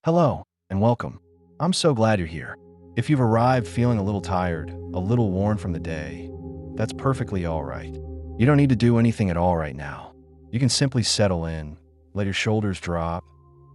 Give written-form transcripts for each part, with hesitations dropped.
Hello, and welcome. I'm so glad you're here. If you've arrived feeling a little tired, a little worn from the day, that's perfectly all right. You don't need to do anything at all right now. You can simply settle in, let your shoulders drop,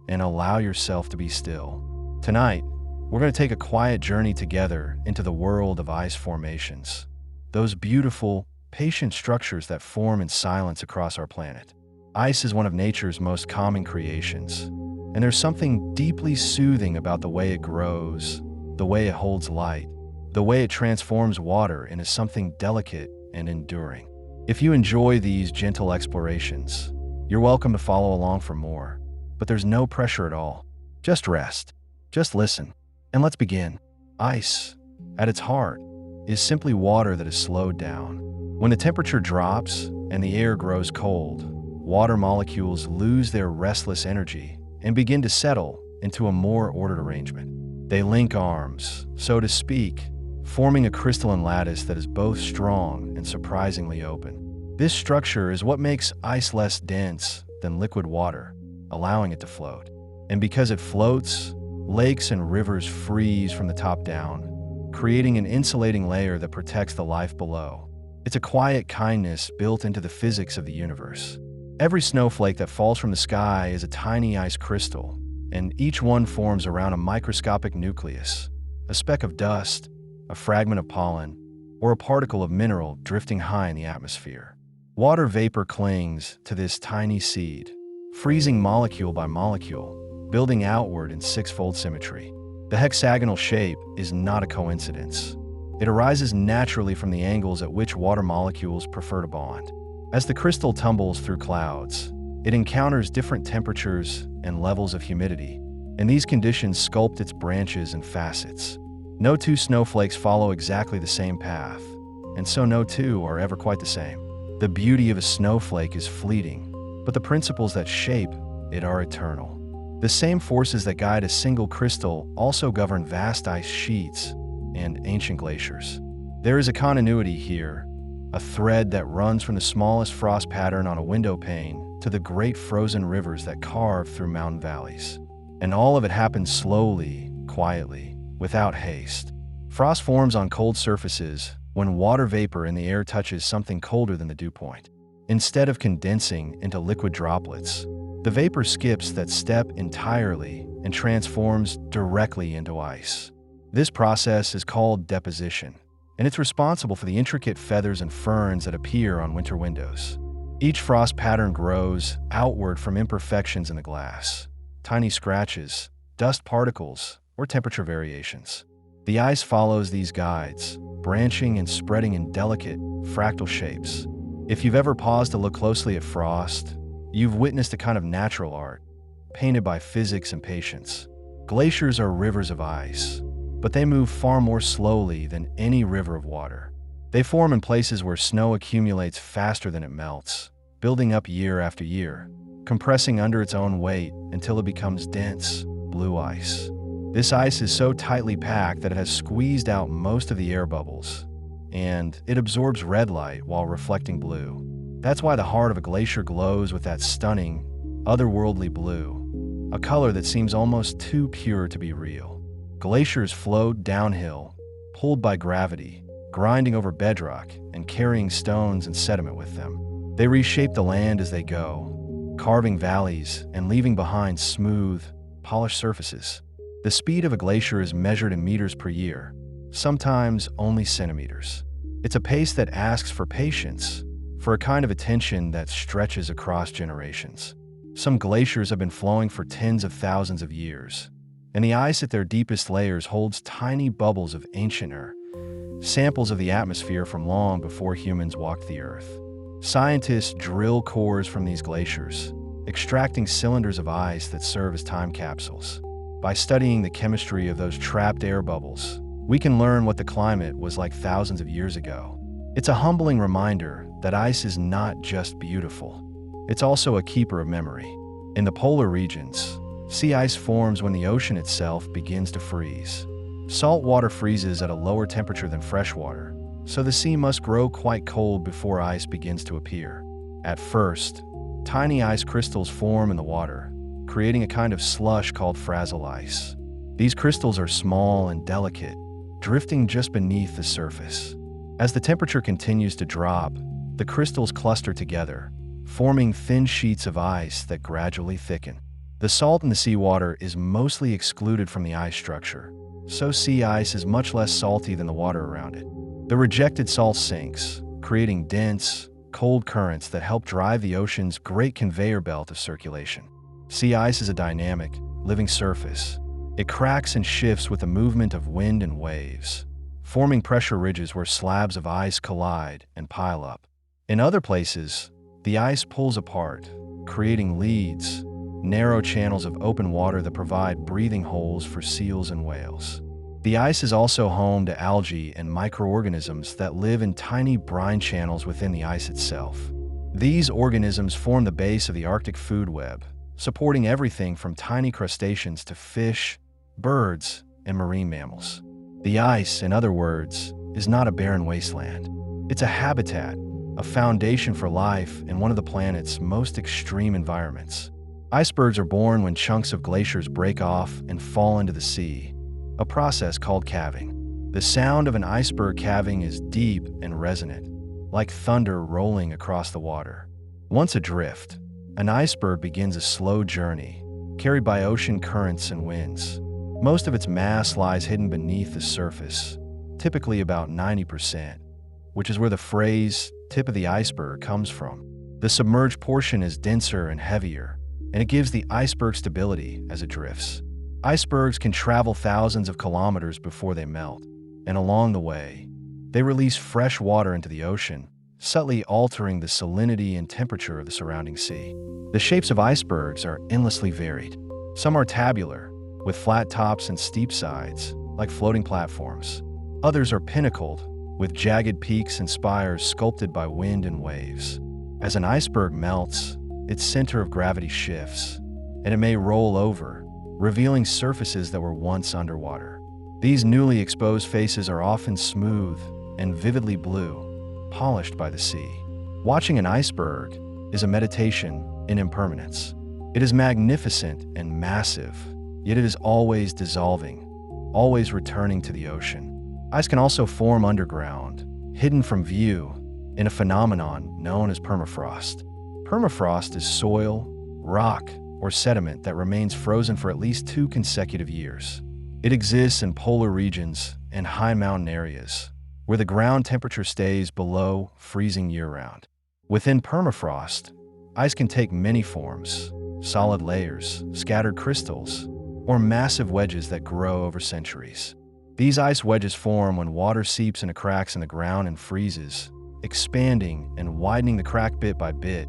and allow yourself to be still. Tonight, we're going to take a quiet journey together into the world of ice formations. Those beautiful, patient structures that form in silence across our planet. Ice is one of nature's most calming creations, and there's something deeply soothing about the way it grows, the way it holds light, the way it transforms water into something delicate and enduring. If you enjoy these gentle explorations, you're welcome to follow along for more, but there's no pressure at all. Just rest, just listen, and let's begin. Ice, at its heart, is simply water that is slowed down. When the temperature drops and the air grows cold, water molecules lose their restless energy and begin to settle into a more ordered arrangement. They link arms, so to speak, forming a crystalline lattice that is both strong and surprisingly open. This structure is what makes ice less dense than liquid water, allowing it to float. And because it floats, lakes and rivers freeze from the top down, creating an insulating layer that protects the life below. It's a quiet kindness built into the physics of the universe. Every snowflake that falls from the sky is a tiny ice crystal, and each one forms around a microscopic nucleus, a speck of dust, a fragment of pollen, or a particle of mineral drifting high in the atmosphere. Water vapor clings to this tiny seed, freezing molecule by molecule, building outward in six-fold symmetry. The hexagonal shape is not a coincidence. It arises naturally from the angles at which water molecules prefer to bond. As the crystal tumbles through clouds, it encounters different temperatures and levels of humidity, and these conditions sculpt its branches and facets. No two snowflakes follow exactly the same path, and so no two are ever quite the same. The beauty of a snowflake is fleeting, but the principles that shape it are eternal. The same forces that guide a single crystal also govern vast ice sheets and ancient glaciers. There is a continuity here, a thread that runs from the smallest frost pattern on a window pane to the great frozen rivers that carve through mountain valleys. And all of it happens slowly, quietly, without haste. Frost forms on cold surfaces when water vapor in the air touches something colder than the dew point. Instead of condensing into liquid droplets, the vapor skips that step entirely and transforms directly into ice. This process is called deposition, and it's responsible for the intricate feathers and ferns that appear on winter windows. Each frost pattern grows outward from imperfections in the glass, tiny scratches, dust particles, or temperature variations. The ice follows these guides, branching and spreading in delicate, fractal shapes. If you've ever paused to look closely at frost, you've witnessed a kind of natural art, painted by physics and patience. Glaciers are rivers of ice, but they move far more slowly than any river of water. They form in places where snow accumulates faster than it melts, building up year after year, compressing under its own weight until it becomes dense, blue ice. This ice is so tightly packed that it has squeezed out most of the air bubbles, and it absorbs red light while reflecting blue. That's why the heart of a glacier glows with that stunning, otherworldly blue, a color that seems almost too pure to be real. Glaciers float downhill, pulled by gravity, grinding over bedrock and carrying stones and sediment with them. They reshape the land as they go, carving valleys and leaving behind smooth, polished surfaces. The speed of a glacier is measured in meters per year, sometimes only centimeters. It's a pace that asks for patience, for a kind of attention that stretches across generations. Some glaciers have been flowing for tens of thousands of years, and the ice at their deepest layers holds tiny bubbles of ancient air, samples of the atmosphere from long before humans walked the earth. Scientists drill cores from these glaciers, extracting cylinders of ice that serve as time capsules. By studying the chemistry of those trapped air bubbles, we can learn what the climate was like thousands of years ago. It's a humbling reminder that ice is not just beautiful, it's also a keeper of memory. In the polar regions, sea ice forms when the ocean itself begins to freeze. Salt water freezes at a lower temperature than fresh water, so the sea must grow quite cold before ice begins to appear. At first, tiny ice crystals form in the water, creating a kind of slush called fragile ice. These crystals are small and delicate, drifting just beneath the surface. As the temperature continues to drop, the crystals cluster together, forming thin sheets of ice that gradually thicken. The salt in the seawater is mostly excluded from the ice structure, so sea ice is much less salty than the water around it. The rejected salt sinks, creating dense, cold currents that help drive the ocean's great conveyor belt of circulation. Sea ice is a dynamic, living surface. It cracks and shifts with the movement of wind and waves, forming pressure ridges where slabs of ice collide and pile up. In other places, the ice pulls apart, creating leads, narrow channels of open water that provide breathing holes for seals and whales. The ice is also home to algae and microorganisms that live in tiny brine channels within the ice itself. These organisms form the base of the Arctic food web, supporting everything from tiny crustaceans to fish, birds, and marine mammals. The ice, in other words, is not a barren wasteland. It's a habitat, a foundation for life in one of the planet's most extreme environments. Icebergs are born when chunks of glaciers break off and fall into the sea, a process called calving. The sound of an iceberg calving is deep and resonant, like thunder rolling across the water. Once adrift, an iceberg begins a slow journey, carried by ocean currents and winds. Most of its mass lies hidden beneath the surface, typically about 90%, which is where the phrase "tip of the iceberg" comes from. The submerged portion is denser and heavier, and it gives the iceberg stability as it drifts. Icebergs can travel thousands of kilometers before they melt, and along the way, they release fresh water into the ocean, subtly altering the salinity and temperature of the surrounding sea. The shapes of icebergs are endlessly varied. Some are tabular, with flat tops and steep sides, like floating platforms. Others are pinnacled, with jagged peaks and spires sculpted by wind and waves. As an iceberg melts, its center of gravity shifts, and it may roll over, revealing surfaces that were once underwater. These newly exposed faces are often smooth and vividly blue, polished by the sea. Watching an iceberg is a meditation in impermanence. It is magnificent and massive, yet it is always dissolving, always returning to the ocean. Ice can also form underground, hidden from view, in a phenomenon known as permafrost. Permafrost is soil, rock, or sediment that remains frozen for at least 2 consecutive years. It exists in polar regions and high mountain areas, where the ground temperature stays below freezing year-round. Within permafrost, ice can take many forms: solid layers, scattered crystals, or massive wedges that grow over centuries. These ice wedges form when water seeps into cracks in the ground and freezes, expanding and widening the crack bit by bit,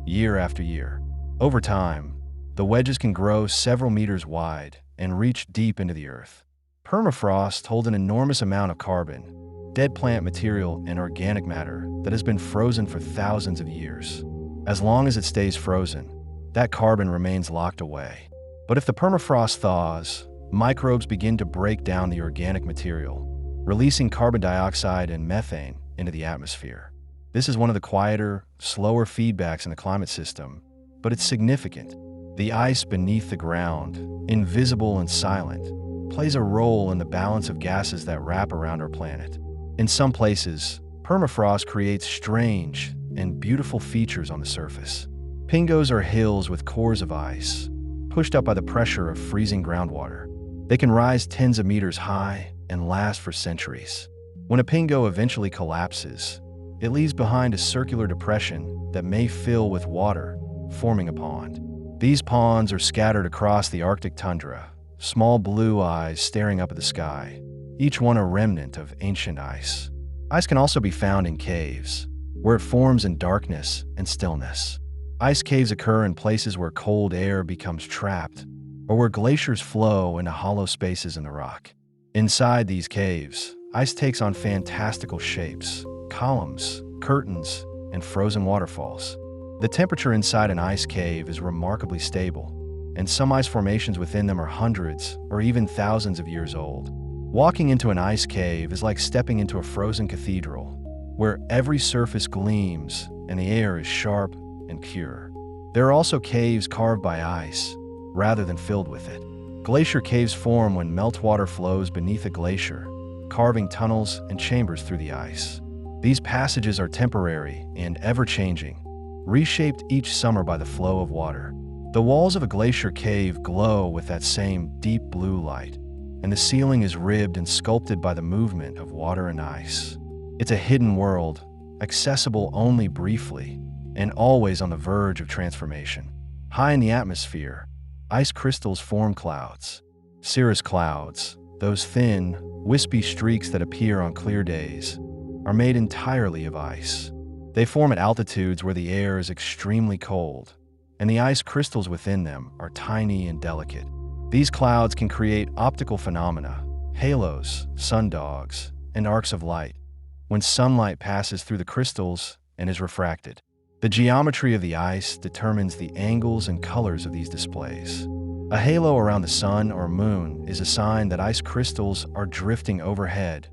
year after year. Over time, the wedges can grow several meters wide and reach deep into the earth. Permafrost holds an enormous amount of carbon, dead plant material, and organic matter that has been frozen for thousands of years. As long as it stays frozen, that carbon remains locked away. But if the permafrost thaws, microbes begin to break down the organic material, releasing carbon dioxide and methane into the atmosphere. This is one of the quieter, slower feedbacks in the climate system, but it's significant. The ice beneath the ground, invisible and silent, plays a role in the balance of gases that wrap around our planet. In some places, permafrost creates strange and beautiful features on the surface. Pingos are hills with cores of ice, pushed up by the pressure of freezing groundwater. They can rise tens of meters high and last for centuries. When a pingo eventually collapses, it leaves behind a circular depression that may fill with water, forming a pond. These ponds are scattered across the Arctic tundra, small blue eyes staring up at the sky, each one a remnant of ancient ice. Ice can also be found in caves, where it forms in darkness and stillness. Ice caves occur in places where cold air becomes trapped, or where glaciers flow into hollow spaces in the rock. Inside these caves, ice takes on fantastical shapes: columns, curtains, and frozen waterfalls. The temperature inside an ice cave is remarkably stable, and some ice formations within them are hundreds or even thousands of years old. Walking into an ice cave is like stepping into a frozen cathedral, where every surface gleams and the air is sharp and pure. There are also caves carved by ice, rather than filled with it. Glacier caves form when meltwater flows beneath a glacier, carving tunnels and chambers through the ice. These passages are temporary and ever-changing, reshaped each summer by the flow of water. The walls of a glacier cave glow with that same deep blue light, and the ceiling is ribbed and sculpted by the movement of water and ice. It's a hidden world, accessible only briefly, and always on the verge of transformation. High in the atmosphere, ice crystals form clouds. Cirrus clouds, those thin, wispy streaks that appear on clear days, are made entirely of ice. They form at altitudes where the air is extremely cold, and the ice crystals within them are tiny and delicate. These clouds can create optical phenomena, halos, sundogs, and arcs of light, when sunlight passes through the crystals and is refracted. The geometry of the ice determines the angles and colors of these displays. A halo around the sun or moon is a sign that ice crystals are drifting overhead,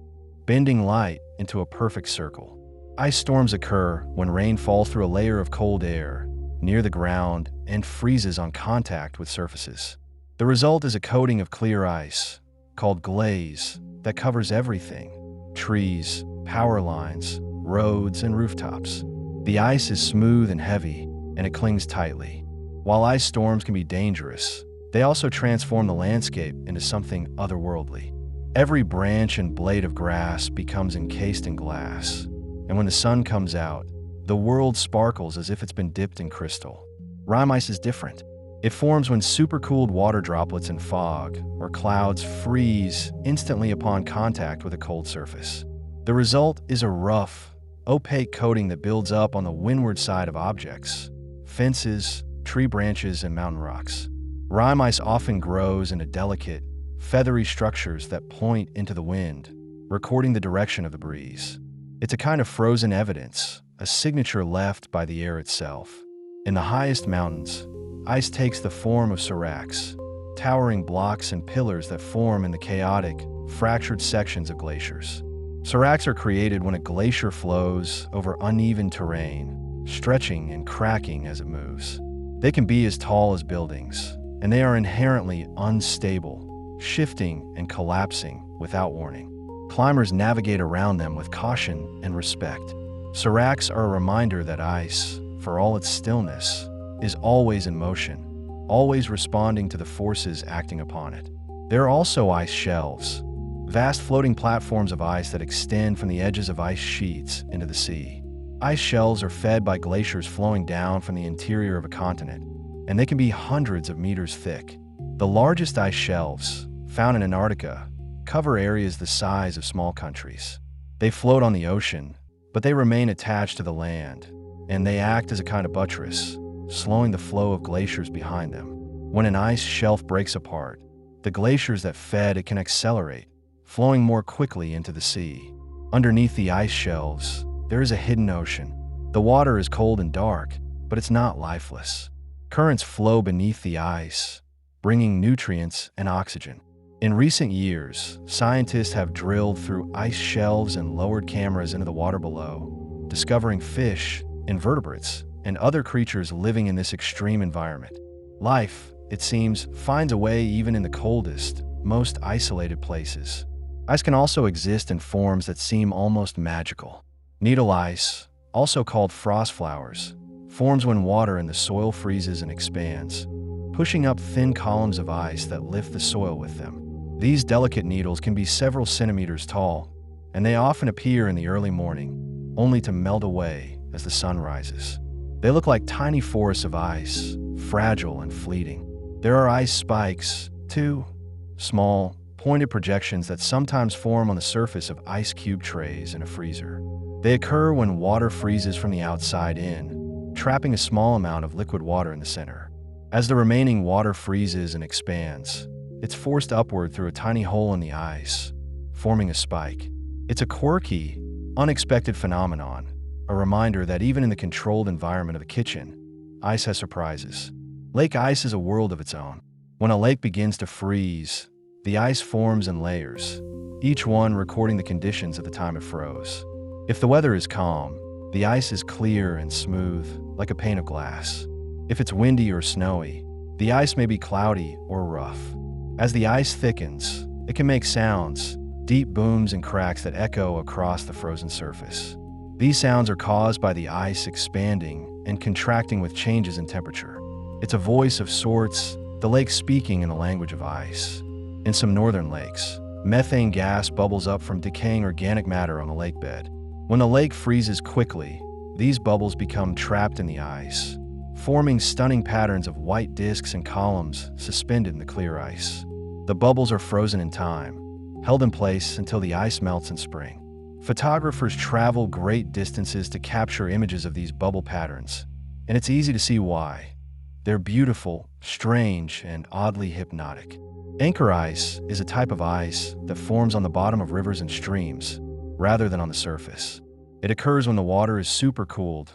bending light into a perfect circle. Ice storms occur when rain falls through a layer of cold air near the ground and freezes on contact with surfaces. The result is a coating of clear ice, called glaze, that covers everything: trees, power lines, roads, and rooftops. The ice is smooth and heavy, and it clings tightly. While ice storms can be dangerous, they also transform the landscape into something otherworldly. Every branch and blade of grass becomes encased in glass, and when the sun comes out, the world sparkles as if it's been dipped in crystal. Rime ice is different. It forms when supercooled water droplets in fog or clouds freeze instantly upon contact with a cold surface. The result is a rough, opaque coating that builds up on the windward side of objects, fences, tree branches, and mountain rocks. Rime ice often grows into delicate, feathery structures that point into the wind, recording the direction of the breeze. It's a kind of frozen evidence, a signature left by the air itself. In the highest mountains, ice takes the form of seracs, towering blocks and pillars that form in the chaotic, fractured sections of glaciers. Seracs are created when a glacier flows over uneven terrain, stretching and cracking as it moves. They can be as tall as buildings, and they are inherently unstable, shifting and collapsing without warning. Climbers navigate around them with caution and respect. Seracs are a reminder that ice, for all its stillness, is always in motion, always responding to the forces acting upon it. There are also ice shelves, vast floating platforms of ice that extend from the edges of ice sheets into the sea. Ice shelves are fed by glaciers flowing down from the interior of a continent, and they can be hundreds of meters thick. The largest ice shelves, found in Antarctica, cover areas the size of small countries. They float on the ocean, but they remain attached to the land, and they act as a kind of buttress, slowing the flow of glaciers behind them. When an ice shelf breaks apart, the glaciers that fed it can accelerate, flowing more quickly into the sea. Underneath the ice shelves, there is a hidden ocean. The water is cold and dark, but it's not lifeless. Currents flow beneath the ice, bringing nutrients and oxygen. In recent years, scientists have drilled through ice shelves and lowered cameras into the water below, discovering fish, invertebrates, and other creatures living in this extreme environment. Life, it seems, finds a way even in the coldest, most isolated places. Ice can also exist in forms that seem almost magical. Needle ice, also called frost flowers, forms when water in the soil freezes and expands, pushing up thin columns of ice that lift the soil with them. These delicate needles can be several centimeters tall, and they often appear in the early morning, only to melt away as the sun rises. They look like tiny forests of ice, fragile and fleeting. There are ice spikes, too, small, pointed projections that sometimes form on the surface of ice cube trays in a freezer. They occur when water freezes from the outside in, trapping a small amount of liquid water in the center. As the remaining water freezes and expands, it's forced upward through a tiny hole in the ice, forming a spike. It's a quirky, unexpected phenomenon, a reminder that even in the controlled environment of a kitchen, ice has surprises. Lake ice is a world of its own. When a lake begins to freeze, the ice forms in layers, each one recording the conditions at the time it froze. If the weather is calm, the ice is clear and smooth, like a pane of glass. If it's windy or snowy, The ice may be cloudy or rough. As the ice thickens, it can make sounds, deep booms and cracks that echo across the frozen surface. These sounds are caused by the ice expanding and contracting with changes in temperature. It's a voice of sorts, the lake speaking in the language of ice. In some northern lakes, methane gas bubbles up from decaying organic matter on the lake bed. When the lake freezes quickly, these bubbles become trapped in the ice, forming stunning patterns of white disks and columns suspended in the clear ice. The bubbles are frozen in time, held in place until the ice melts in spring. Photographers travel great distances to capture images of these bubble patterns, and it's easy to see why. They're beautiful, strange, and oddly hypnotic. Anchor ice is a type of ice that forms on the bottom of rivers and streams, rather than on the surface. It occurs when the water is supercooled,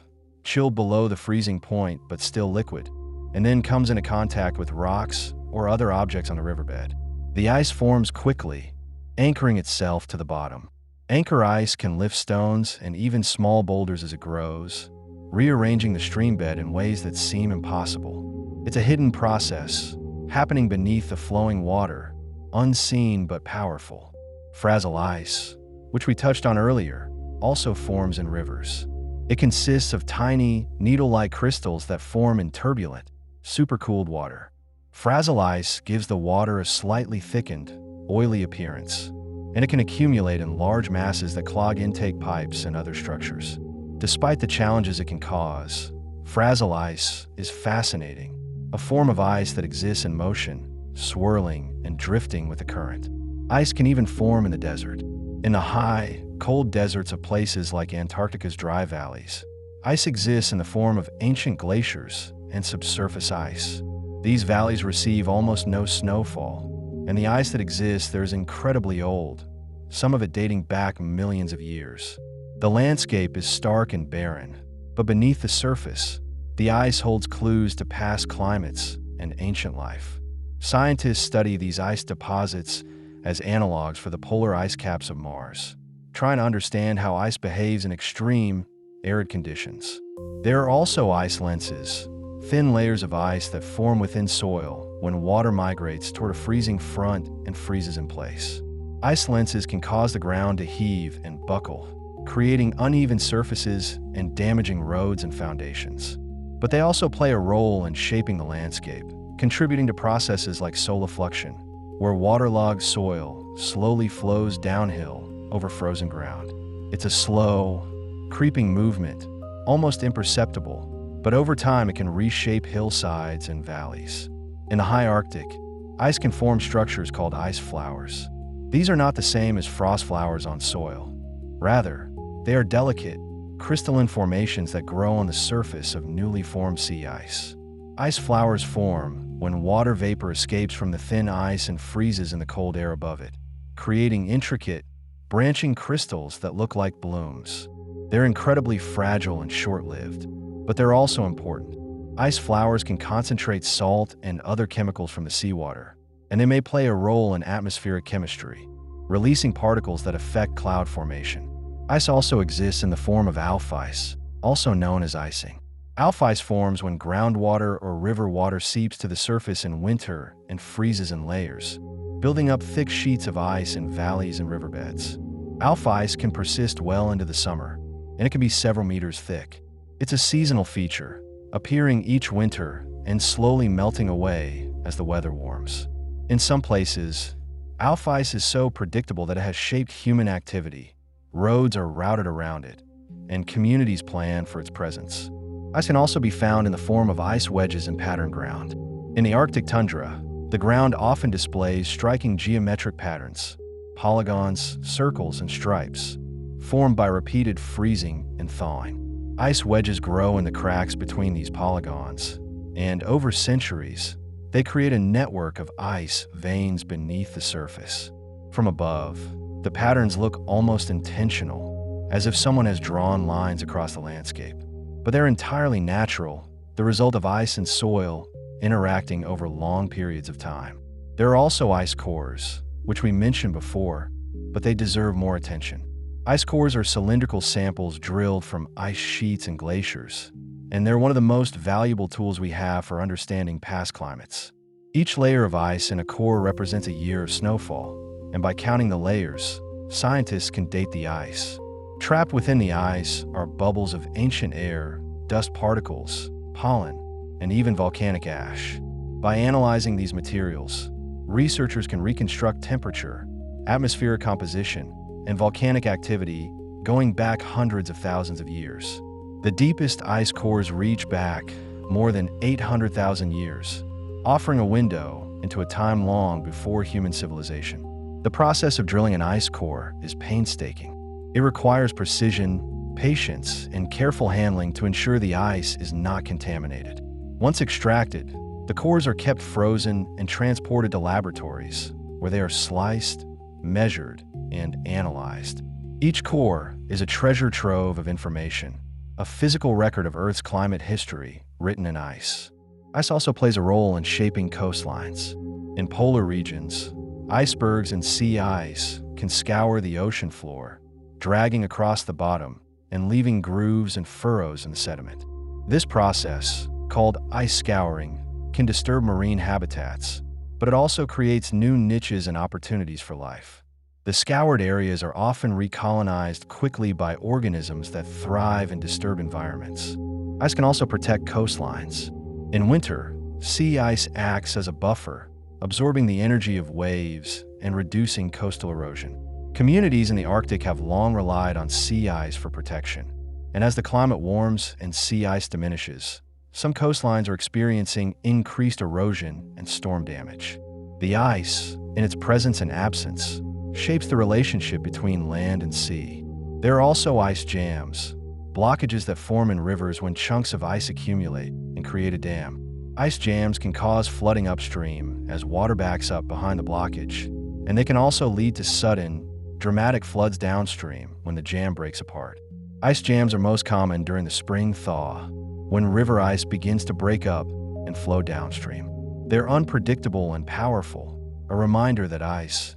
chilled below the freezing point but still liquid, and then comes into contact with rocks or other objects on the riverbed. The ice forms quickly, anchoring itself to the bottom. Anchor ice can lift stones and even small boulders as it grows, rearranging the stream bed in ways that seem impossible. It's a hidden process, happening beneath the flowing water, unseen but powerful. Fragile ice, which we touched on earlier, also forms in rivers. It consists of tiny, needle-like crystals that form in turbulent, supercooled water. Fragile ice gives the water a slightly thickened, oily appearance, and it can accumulate in large masses that clog intake pipes and other structures. Despite the challenges it can cause, fragile ice is fascinating, a form of ice that exists in motion, swirling and drifting with the current. Ice can even form in the desert. In the high, cold deserts of places like Antarctica's dry valleys, ice exists in the form of ancient glaciers and subsurface ice. These valleys receive almost no snowfall, and the ice that exists there is incredibly old, some of it dating back millions of years. The landscape is stark and barren, but beneath the surface, the ice holds clues to past climates and ancient life. Scientists study these ice deposits as analogs for the polar ice caps of Mars, trying to understand how ice behaves in extreme, arid conditions. There are also ice lenses, thin layers of ice that form within soil when water migrates toward a freezing front and freezes in place. Ice lenses can cause the ground to heave and buckle, creating uneven surfaces and damaging roads and foundations. But they also play a role in shaping the landscape, contributing to processes like solifluction, where waterlogged soil slowly flows downhill over frozen ground. It's a slow, creeping movement, almost imperceptible, but over time it can reshape hillsides and valleys. In the high Arctic, ice can form structures called ice flowers. These are not the same as frost flowers on soil. Rather, they are delicate, crystalline formations that grow on the surface of newly formed sea ice. Ice flowers form when water vapor escapes from the thin ice and freezes in the cold air above it, creating intricate, branching crystals that look like blooms. They're incredibly fragile and short-lived, but they're also important. Ice flowers can concentrate salt and other chemicals from the seawater, and they may play a role in atmospheric chemistry, releasing particles that affect cloud formation. Ice also exists in the form of alpha ice, also known as icing. Alpha ice forms when groundwater or river water seeps to the surface in winter and freezes in layers, building up thick sheets of ice in valleys and riverbeds. Alpha ice can persist well into the summer, and it can be several meters thick. It's a seasonal feature, appearing each winter and slowly melting away as the weather warms. In some places, alpha ice is so predictable that it has shaped human activity. Roads are routed around it, and communities plan for its presence. Ice can also be found in the form of ice wedges and patterned ground. In the Arctic tundra, the ground often displays striking geometric patterns, polygons, circles, and stripes, formed by repeated freezing and thawing. Ice wedges grow in the cracks between these polygons, and over centuries, they create a network of ice veins beneath the surface. From above, the patterns look almost intentional, as if someone has drawn lines across the landscape. But they're entirely natural, the result of ice and soil interacting over long periods of time. There are also ice cores, which we mentioned before, but they deserve more attention. Ice cores are cylindrical samples drilled from ice sheets and glaciers. and they're one of the most valuable tools we have for understanding past climates. Each layer of ice in a core represents a year of snowfall, and by counting the layers, scientists can date the ice. Trapped within the ice are bubbles of ancient air, dust particles, pollen, and even volcanic ash. By analyzing these materials, researchers can reconstruct temperature, atmospheric composition, and volcanic activity going back hundreds of thousands of years. The deepest ice cores reach back more than 800,000 years, offering a window into a time long before human civilization. The process of drilling an ice core is painstaking. It requires precision, patience, and careful handling to ensure the ice is not contaminated. Once extracted, the cores are kept frozen and transported to laboratories, where they are sliced, measured, and analyzed. Each core is a treasure trove of information, a physical record of Earth's climate history written in ice. Ice also plays a role in shaping coastlines. In polar regions, icebergs and sea ice can scour the ocean floor, dragging across the bottom and leaving grooves and furrows in the sediment. This process, called ice scouring, can disturb marine habitats, but it also creates new niches and opportunities for life. The scoured areas are often recolonized quickly by organisms that thrive in disturbed environments. Ice can also protect coastlines. In winter, sea ice acts as a buffer, absorbing the energy of waves and reducing coastal erosion. Communities in the Arctic have long relied on sea ice for protection, and as the climate warms and sea ice diminishes, some coastlines are experiencing increased erosion and storm damage. The ice, in its presence and absence, shapes the relationship between land and sea. There are also ice jams, blockages that form in rivers when chunks of ice accumulate and create a dam. Ice jams can cause flooding upstream as water backs up behind the blockage, and they can also lead to sudden, dramatic floods downstream when the jam breaks apart. Ice jams are most common during the spring thaw, when river ice begins to break up and flow downstream. They're unpredictable and powerful, a reminder that ice,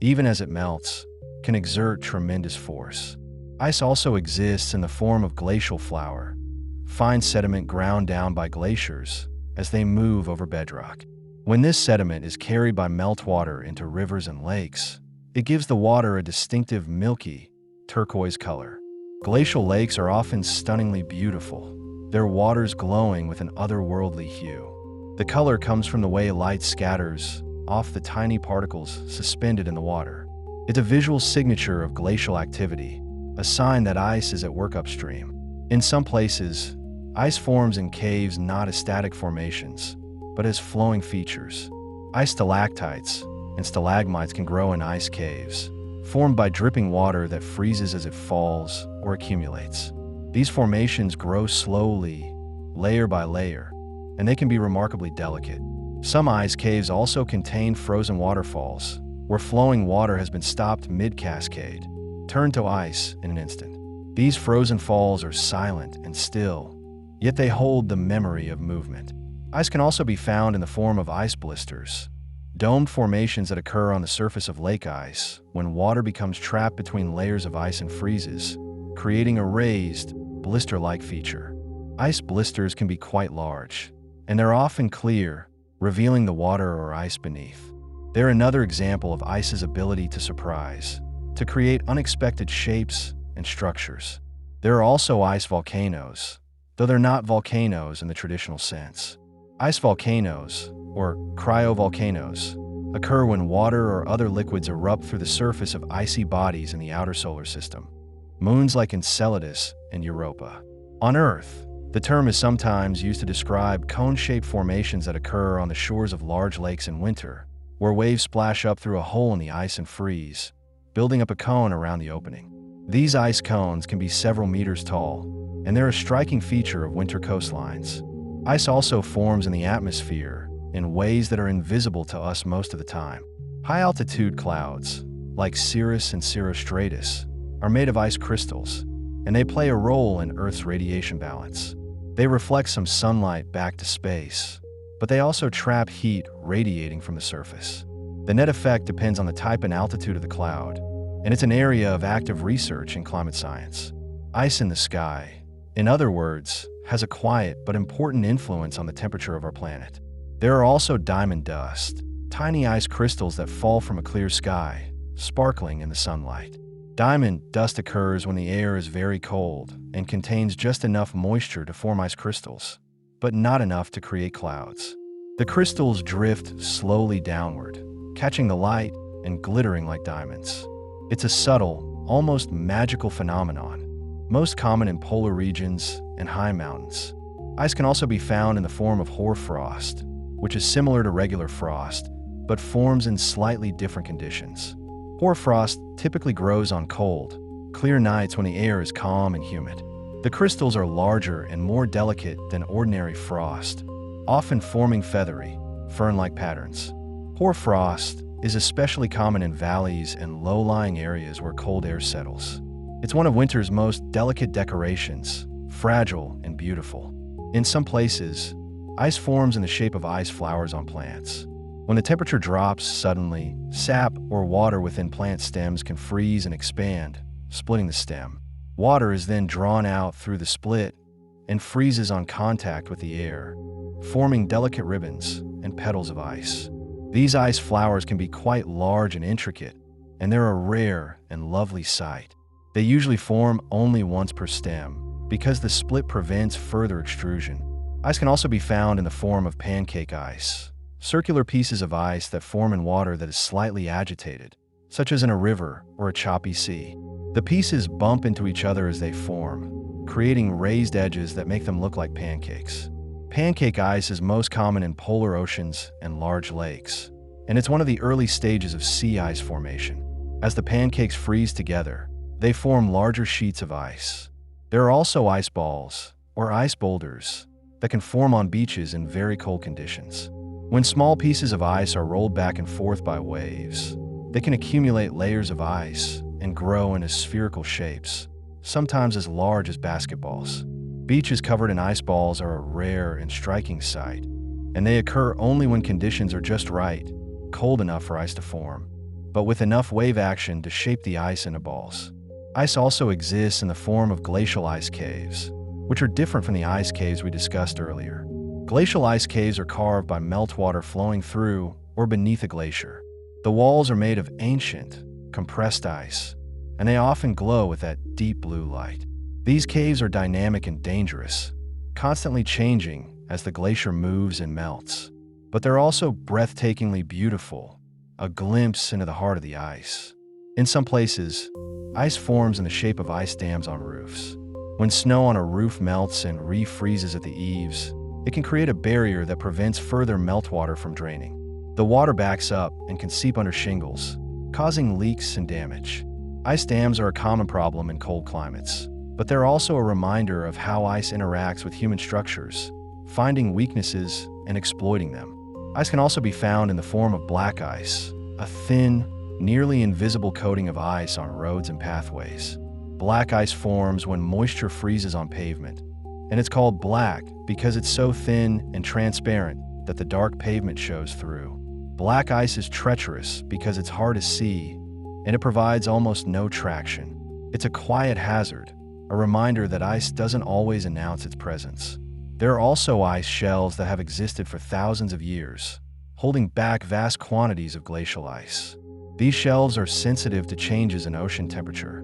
even as it melts, can exert tremendous force. Ice also exists in the form of glacial flour, fine sediment ground down by glaciers as they move over bedrock. When this sediment is carried by meltwater into rivers and lakes, it gives the water a distinctive milky, turquoise color. Glacial lakes are often stunningly beautiful, their waters glowing with an otherworldly hue. The color comes from the way light scatters off the tiny particles suspended in the water. It's a visual signature of glacial activity, a sign that ice is at work upstream. In some places, ice forms in caves not as static formations, but as flowing features. Ice stalactites and stalagmites can grow in ice caves, formed by dripping water that freezes as it falls or accumulates. These formations grow slowly, layer by layer, and they can be remarkably delicate. Some ice caves also contain frozen waterfalls, where flowing water has been stopped mid-cascade, turned to ice in an instant. These frozen falls are silent and still, yet they hold the memory of movement. Ice can also be found in the form of ice blisters, domed formations that occur on the surface of lake ice when water becomes trapped between layers of ice and freezes, creating a raised, blister-like feature. Ice blisters can be quite large, and they're often clear, revealing the water or ice beneath. They're another example of ice's ability to surprise, to create unexpected shapes and structures. There are also ice volcanoes, though they're not volcanoes in the traditional sense. Ice volcanoes, or cryovolcanoes, occur when water or other liquids erupt through the surface of icy bodies in the outer solar system, moons like Enceladus and Europa. On Earth, the term is sometimes used to describe cone-shaped formations that occur on the shores of large lakes in winter, where waves splash up through a hole in the ice and freeze, building up a cone around the opening. These ice cones can be several meters tall, and they're a striking feature of winter coastlines. Ice also forms in the atmosphere in ways that are invisible to us most of the time. High-altitude clouds, like cirrus and cirrostratus, are made of ice crystals, and they play a role in Earth's radiation balance. They reflect some sunlight back to space, but they also trap heat radiating from the surface. The net effect depends on the type and altitude of the cloud, and it's an area of active research in climate science. Ice in the sky, in other words, has a quiet but important influence on the temperature of our planet. There are also diamond dust, tiny ice crystals that fall from a clear sky, sparkling in the sunlight. Diamond dust occurs when the air is very cold and contains just enough moisture to form ice crystals, but not enough to create clouds. The crystals drift slowly downward, catching the light and glittering like diamonds. It's a subtle, almost magical phenomenon, most common in polar regions and high mountains. Ice can also be found in the form of hoarfrost, which is similar to regular frost, but forms in slightly different conditions. Hoarfrost typically grows on cold, clear nights when the air is calm and humid. The crystals are larger and more delicate than ordinary frost, often forming feathery, fern-like patterns. Hoarfrost is especially common in valleys and low-lying areas where cold air settles. It's one of winter's most delicate decorations, fragile and beautiful. In some places, ice forms in the shape of ice flowers on plants. When the temperature drops suddenly, sap or water within plant stems can freeze and expand, splitting the stem. Water is then drawn out through the split and freezes on contact with the air, forming delicate ribbons and petals of ice. These ice flowers can be quite large and intricate, and they're a rare and lovely sight. They usually form only once per stem because the split prevents further extrusion. Ice can also be found in the form of pancake ice, circular pieces of ice that form in water that is slightly agitated, such as in a river or a choppy sea. The pieces bump into each other as they form, creating raised edges that make them look like pancakes. Pancake ice is most common in polar oceans and large lakes, and it's one of the early stages of sea ice formation. As the pancakes freeze together, they form larger sheets of ice. There are also ice balls, or ice boulders, that can form on beaches in very cold conditions. When small pieces of ice are rolled back and forth by waves, they can accumulate layers of ice and grow into spherical shapes, sometimes as large as basketballs. Beaches covered in ice balls are a rare and striking sight, and they occur only when conditions are just right, cold enough for ice to form, but with enough wave action to shape the ice into balls. Ice also exists in the form of glacial ice caves, which are different from the ice caves we discussed earlier. Glacial ice caves are carved by meltwater flowing through or beneath a glacier. The walls are made of ancient, compressed ice, and they often glow with that deep blue light. These caves are dynamic and dangerous, constantly changing as the glacier moves and melts. But they're also breathtakingly beautiful, a glimpse into the heart of the ice. In some places, ice forms in the shape of ice dams on roofs. When snow on a roof melts and refreezes at the eaves, it can create a barrier that prevents further meltwater from draining. The water backs up and can seep under shingles, causing leaks and damage. Ice dams are a common problem in cold climates, but they're also a reminder of how ice interacts with human structures, finding weaknesses and exploiting them. Ice can also be found in the form of black ice, a thin, nearly invisible coating of ice on roads and pathways. Black ice forms when moisture freezes on pavement, and it's called black because it's so thin and transparent that the dark pavement shows through. Black ice is treacherous because it's hard to see, and it provides almost no traction. It's a quiet hazard, a reminder that ice doesn't always announce its presence. There are also ice shelves that have existed for thousands of years, holding back vast quantities of glacial ice. These shelves are sensitive to changes in ocean temperature,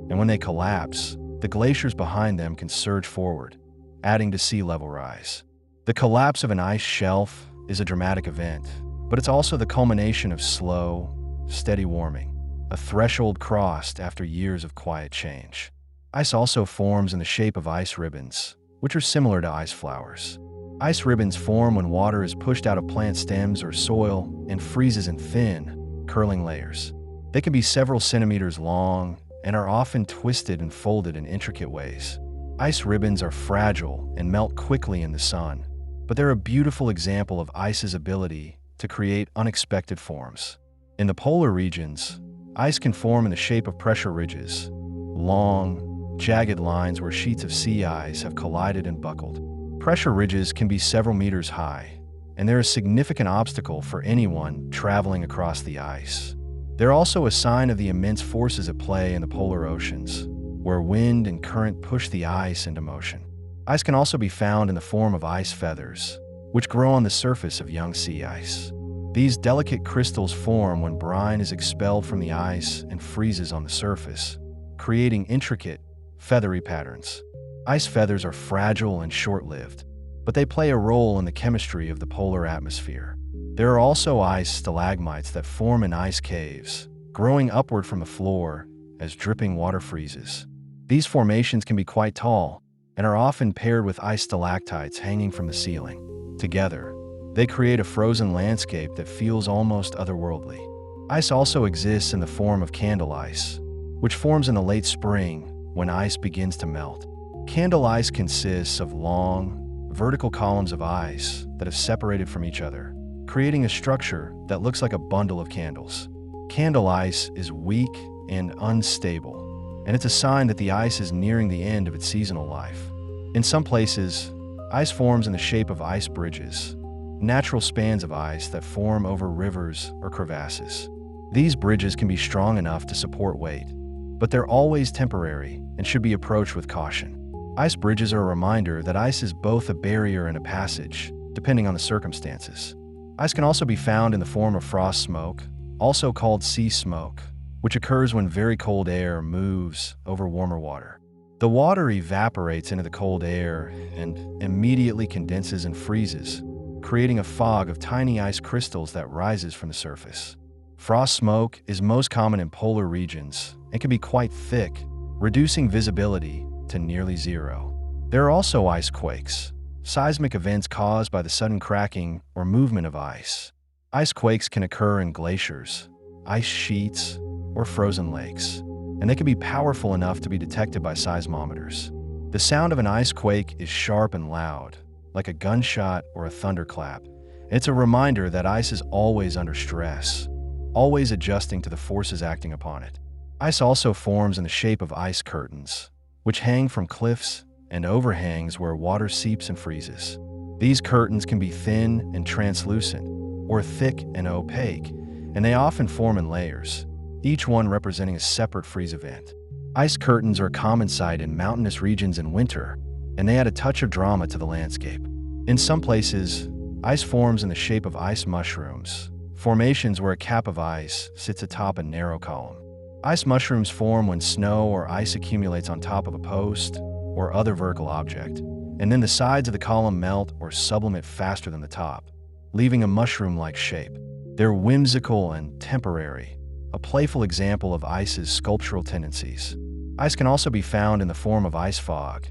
and when they collapse, the glaciers behind them can surge forward, adding to sea level rise. The collapse of an ice shelf is a dramatic event, but it's also the culmination of slow, steady warming, a threshold crossed after years of quiet change. Ice also forms in the shape of ice ribbons, which are similar to ice flowers. Ice ribbons form when water is pushed out of plant stems or soil and freezes in thin, curling layers. They can be several centimeters long and are often twisted and folded in intricate ways. Ice ribbons are fragile and melt quickly in the sun, but they're a beautiful example of ice's ability to create unexpected forms. In the polar regions, ice can form in the shape of pressure ridges, long, jagged lines where sheets of sea ice have collided and buckled. Pressure ridges can be several meters high, and they're a significant obstacle for anyone traveling across the ice. They're also a sign of the immense forces at play in the polar oceans, where wind and current push the ice into motion. Ice can also be found in the form of ice feathers, which grow on the surface of young sea ice. These delicate crystals form when brine is expelled from the ice and freezes on the surface, creating intricate, feathery patterns. Ice feathers are fragile and short-lived, but they play a role in the chemistry of the polar atmosphere. There are also ice stalagmites that form in ice caves, growing upward from the floor as dripping water freezes. These formations can be quite tall and are often paired with ice stalactites hanging from the ceiling. Together, they create a frozen landscape that feels almost otherworldly. Ice also exists in the form of candle ice, which forms in the late spring when ice begins to melt. Candle ice consists of long, vertical columns of ice that have separated from each other, creating a structure that looks like a bundle of candles. Candle ice is weak and unstable, and it's a sign that the ice is nearing the end of its seasonal life. In some places, ice forms in the shape of ice bridges, natural spans of ice that form over rivers or crevasses. These bridges can be strong enough to support weight, but they're always temporary and should be approached with caution. Ice bridges are a reminder that ice is both a barrier and a passage, depending on the circumstances. Ice can also be found in the form of frost smoke, also called sea smoke, which occurs when very cold air moves over warmer water. The water evaporates into the cold air and immediately condenses and freezes, creating a fog of tiny ice crystals that rises from the surface. Frost smoke is most common in polar regions and can be quite thick, reducing visibility to nearly zero. There are also ice quakes, seismic events caused by the sudden cracking or movement of ice. Ice quakes can occur in glaciers, ice sheets, or frozen lakes, and they can be powerful enough to be detected by seismometers. The sound of an ice quake is sharp and loud, like a gunshot or a thunderclap. It's a reminder that ice is always under stress, always adjusting to the forces acting upon it. Ice also forms in the shape of ice curtains, which hang from cliffs and overhangs where water seeps and freezes. These curtains can be thin and translucent, or thick and opaque, and they often form in layers, each one representing a separate freeze event. Ice curtains are a common sight in mountainous regions in winter, and they add a touch of drama to the landscape. In some places, ice forms in the shape of ice mushrooms, formations where a cap of ice sits atop a narrow column. Ice mushrooms form when snow or ice accumulates on top of a post or other vertical object, and then the sides of the column melt or sublimate faster than the top, leaving a mushroom-like shape. They're whimsical and temporary, a playful example of ice's sculptural tendencies. Ice can also be found in the form of ice fog,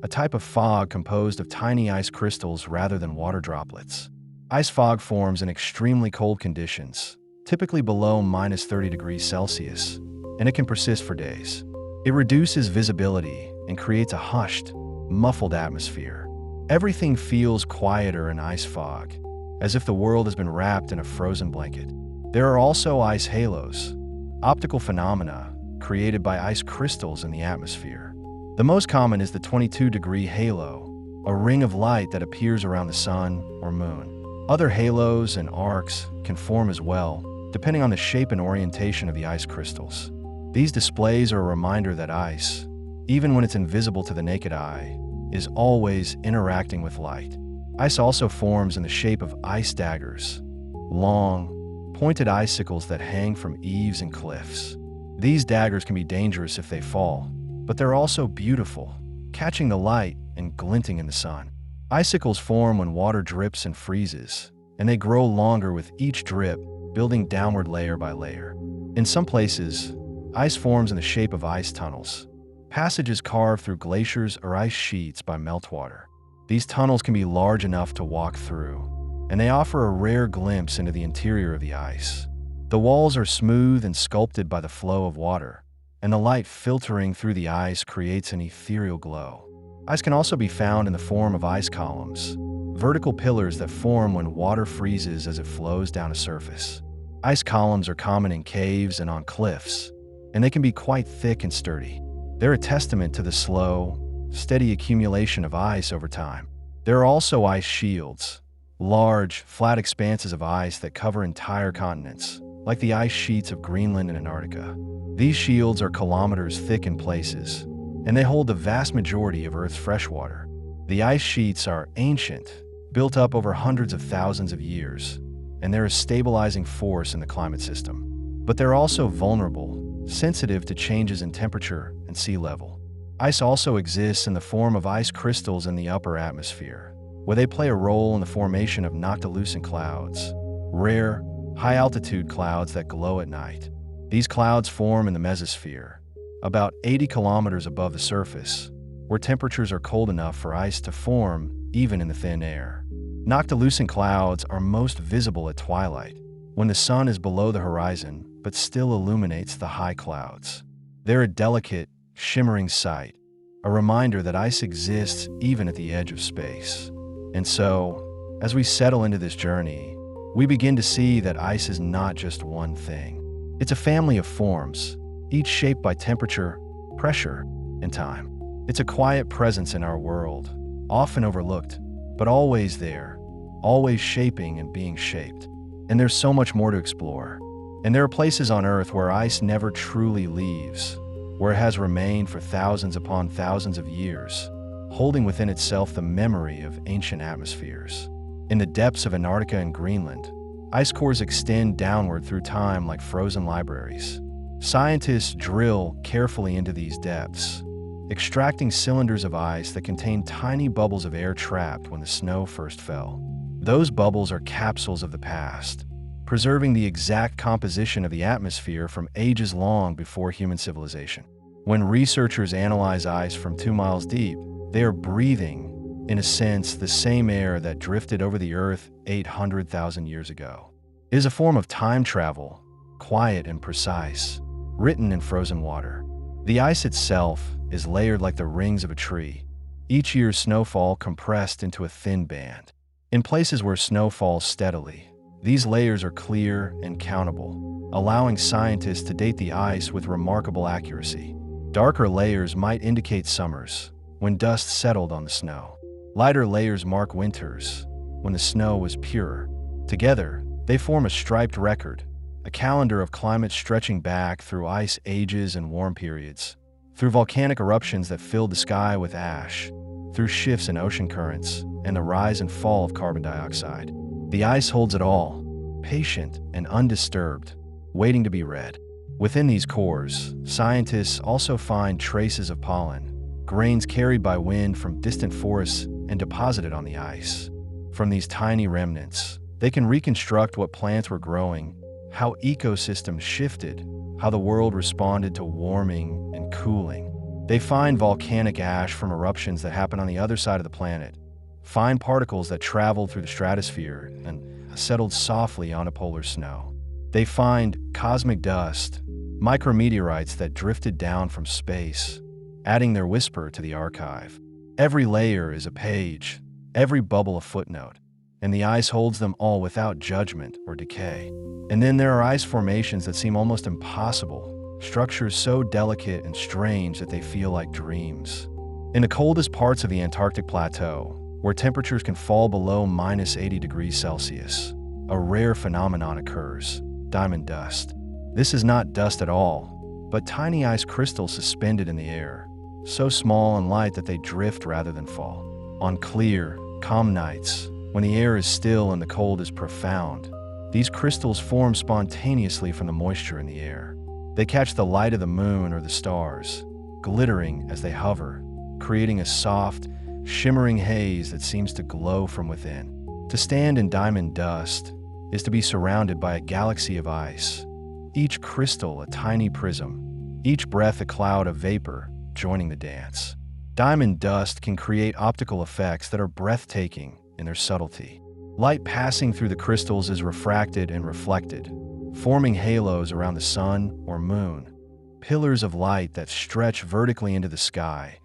a type of fog composed of tiny ice crystals rather than water droplets. Ice fog forms in extremely cold conditions, typically below -30°C, and it can persist for days. It reduces visibility and creates a hushed, muffled atmosphere. Everything feels quieter in ice fog, as if the world has been wrapped in a frozen blanket. There are also ice halos, optical phenomena created by ice crystals in the atmosphere. The most common is the 22-degree halo, a ring of light that appears around the sun or moon. Other halos and arcs can form as well, depending on the shape and orientation of the ice crystals. These displays are a reminder that ice, even when it's invisible to the naked eye, is always interacting with light. Ice also forms in the shape of ice daggers, long, pointed icicles that hang from eaves and cliffs. These daggers can be dangerous if they fall, but they're also beautiful, catching the light and glinting in the sun. Icicles form when water drips and freezes, and they grow longer with each drip, building downward layer by layer. In some places, ice forms in the shape of ice tunnels, passages carved through glaciers or ice sheets by meltwater. These tunnels can be large enough to walk through, and they offer a rare glimpse into the interior of the ice. The walls are smooth and sculpted by the flow of water, and the light filtering through the ice creates an ethereal glow. Ice can also be found in the form of ice columns, vertical pillars that form when water freezes as it flows down a surface. Ice columns are common in caves and on cliffs, and they can be quite thick and sturdy. They're a testament to the slow, steady accumulation of ice over time. There are also ice shields, large, flat expanses of ice that cover entire continents, like the ice sheets of Greenland and Antarctica. These shields are kilometers thick in places, and they hold the vast majority of Earth's fresh water. The ice sheets are ancient, built up over hundreds of thousands of years, and they're a stabilizing force in the climate system. But they're also vulnerable, sensitive to changes in temperature and sea level. Ice also exists in the form of ice crystals in the upper atmosphere, where they play a role in the formation of noctilucent clouds, rare, high-altitude clouds that glow at night. These clouds form in the mesosphere, about 80 kilometers above the surface, where temperatures are cold enough for ice to form even in the thin air. Noctilucent clouds are most visible at twilight, when the sun is below the horizon but still illuminates the high clouds. They're a delicate, shimmering sight, a reminder that ice exists even at the edge of space. And so, as we settle into this journey, we begin to see that ice is not just one thing. It's a family of forms, each shaped by temperature, pressure, and time. It's a quiet presence in our world, often overlooked, but always there, always shaping and being shaped. And there's so much more to explore. And there are places on Earth where ice never truly leaves, where it has remained for thousands upon thousands of years, holding within itself the memory of ancient atmospheres. In the depths of Antarctica and Greenland, ice cores extend downward through time like frozen libraries. Scientists drill carefully into these depths, extracting cylinders of ice that contain tiny bubbles of air trapped when the snow first fell. Those bubbles are capsules of the past, preserving the exact composition of the atmosphere from ages long before human civilization. When researchers analyze ice from 2 miles deep, they are breathing, in a sense, the same air that drifted over the Earth 800,000 years ago. It is a form of time travel, quiet and precise, written in frozen water. The ice itself is layered like the rings of a tree, each year's snowfall compressed into a thin band. In places where snow falls steadily, these layers are clear and countable, allowing scientists to date the ice with remarkable accuracy. Darker layers might indicate summers, when dust settled on the snow. Lighter layers mark winters, when the snow was purer. Together, they form a striped record, a calendar of climate stretching back through ice ages and warm periods, through volcanic eruptions that filled the sky with ash, through shifts in ocean currents, and the rise and fall of carbon dioxide. The ice holds it all, patient and undisturbed, waiting to be read. Within these cores, scientists also find traces of pollen, grains carried by wind from distant forests and deposited on the ice. From these tiny remnants, they can reconstruct what plants were growing, how ecosystems shifted, how the world responded to warming and cooling. They find volcanic ash from eruptions that happen on the other side of the planet, fine particles that traveled through the stratosphere and settled softly onto polar snow. They find cosmic dust, micrometeorites that drifted down from space, adding their whisper to the archive. Every layer is a page, every bubble a footnote, and the ice holds them all without judgment or decay. And then there are ice formations that seem almost impossible, structures so delicate and strange that they feel like dreams. In the coldest parts of the Antarctic Plateau, where temperatures can fall below -80 degrees Celsius, a rare phenomenon occurs: diamond dust. This is not dust at all, but tiny ice crystals suspended in the air, so small and light that they drift rather than fall. On clear, calm nights, when the air is still and the cold is profound, these crystals form spontaneously from the moisture in the air. They catch the light of the moon or the stars, glittering as they hover, creating a soft, shimmering haze that seems to glow from within. To stand in diamond dust is to be surrounded by a galaxy of ice, each crystal a tiny prism, each breath a cloud of vapor joining the dance. Diamond dust can create optical effects that are breathtaking in their subtlety. Light passing through the crystals is refracted and reflected, forming halos around the sun or moon, pillars of light that stretch vertically into the sky,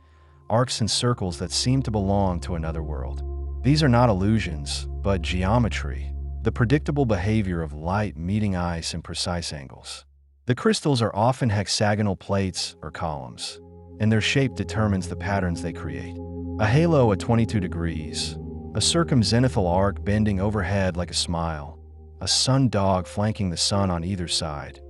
arcs and circles that seem to belong to another world. These are not illusions, but geometry, the predictable behavior of light meeting ice in precise angles. The crystals are often hexagonal plates or columns, and their shape determines the patterns they create. A halo at 22 degrees, a circumzenithal arc bending overhead like a smile, a sundog flanking the sun on either side.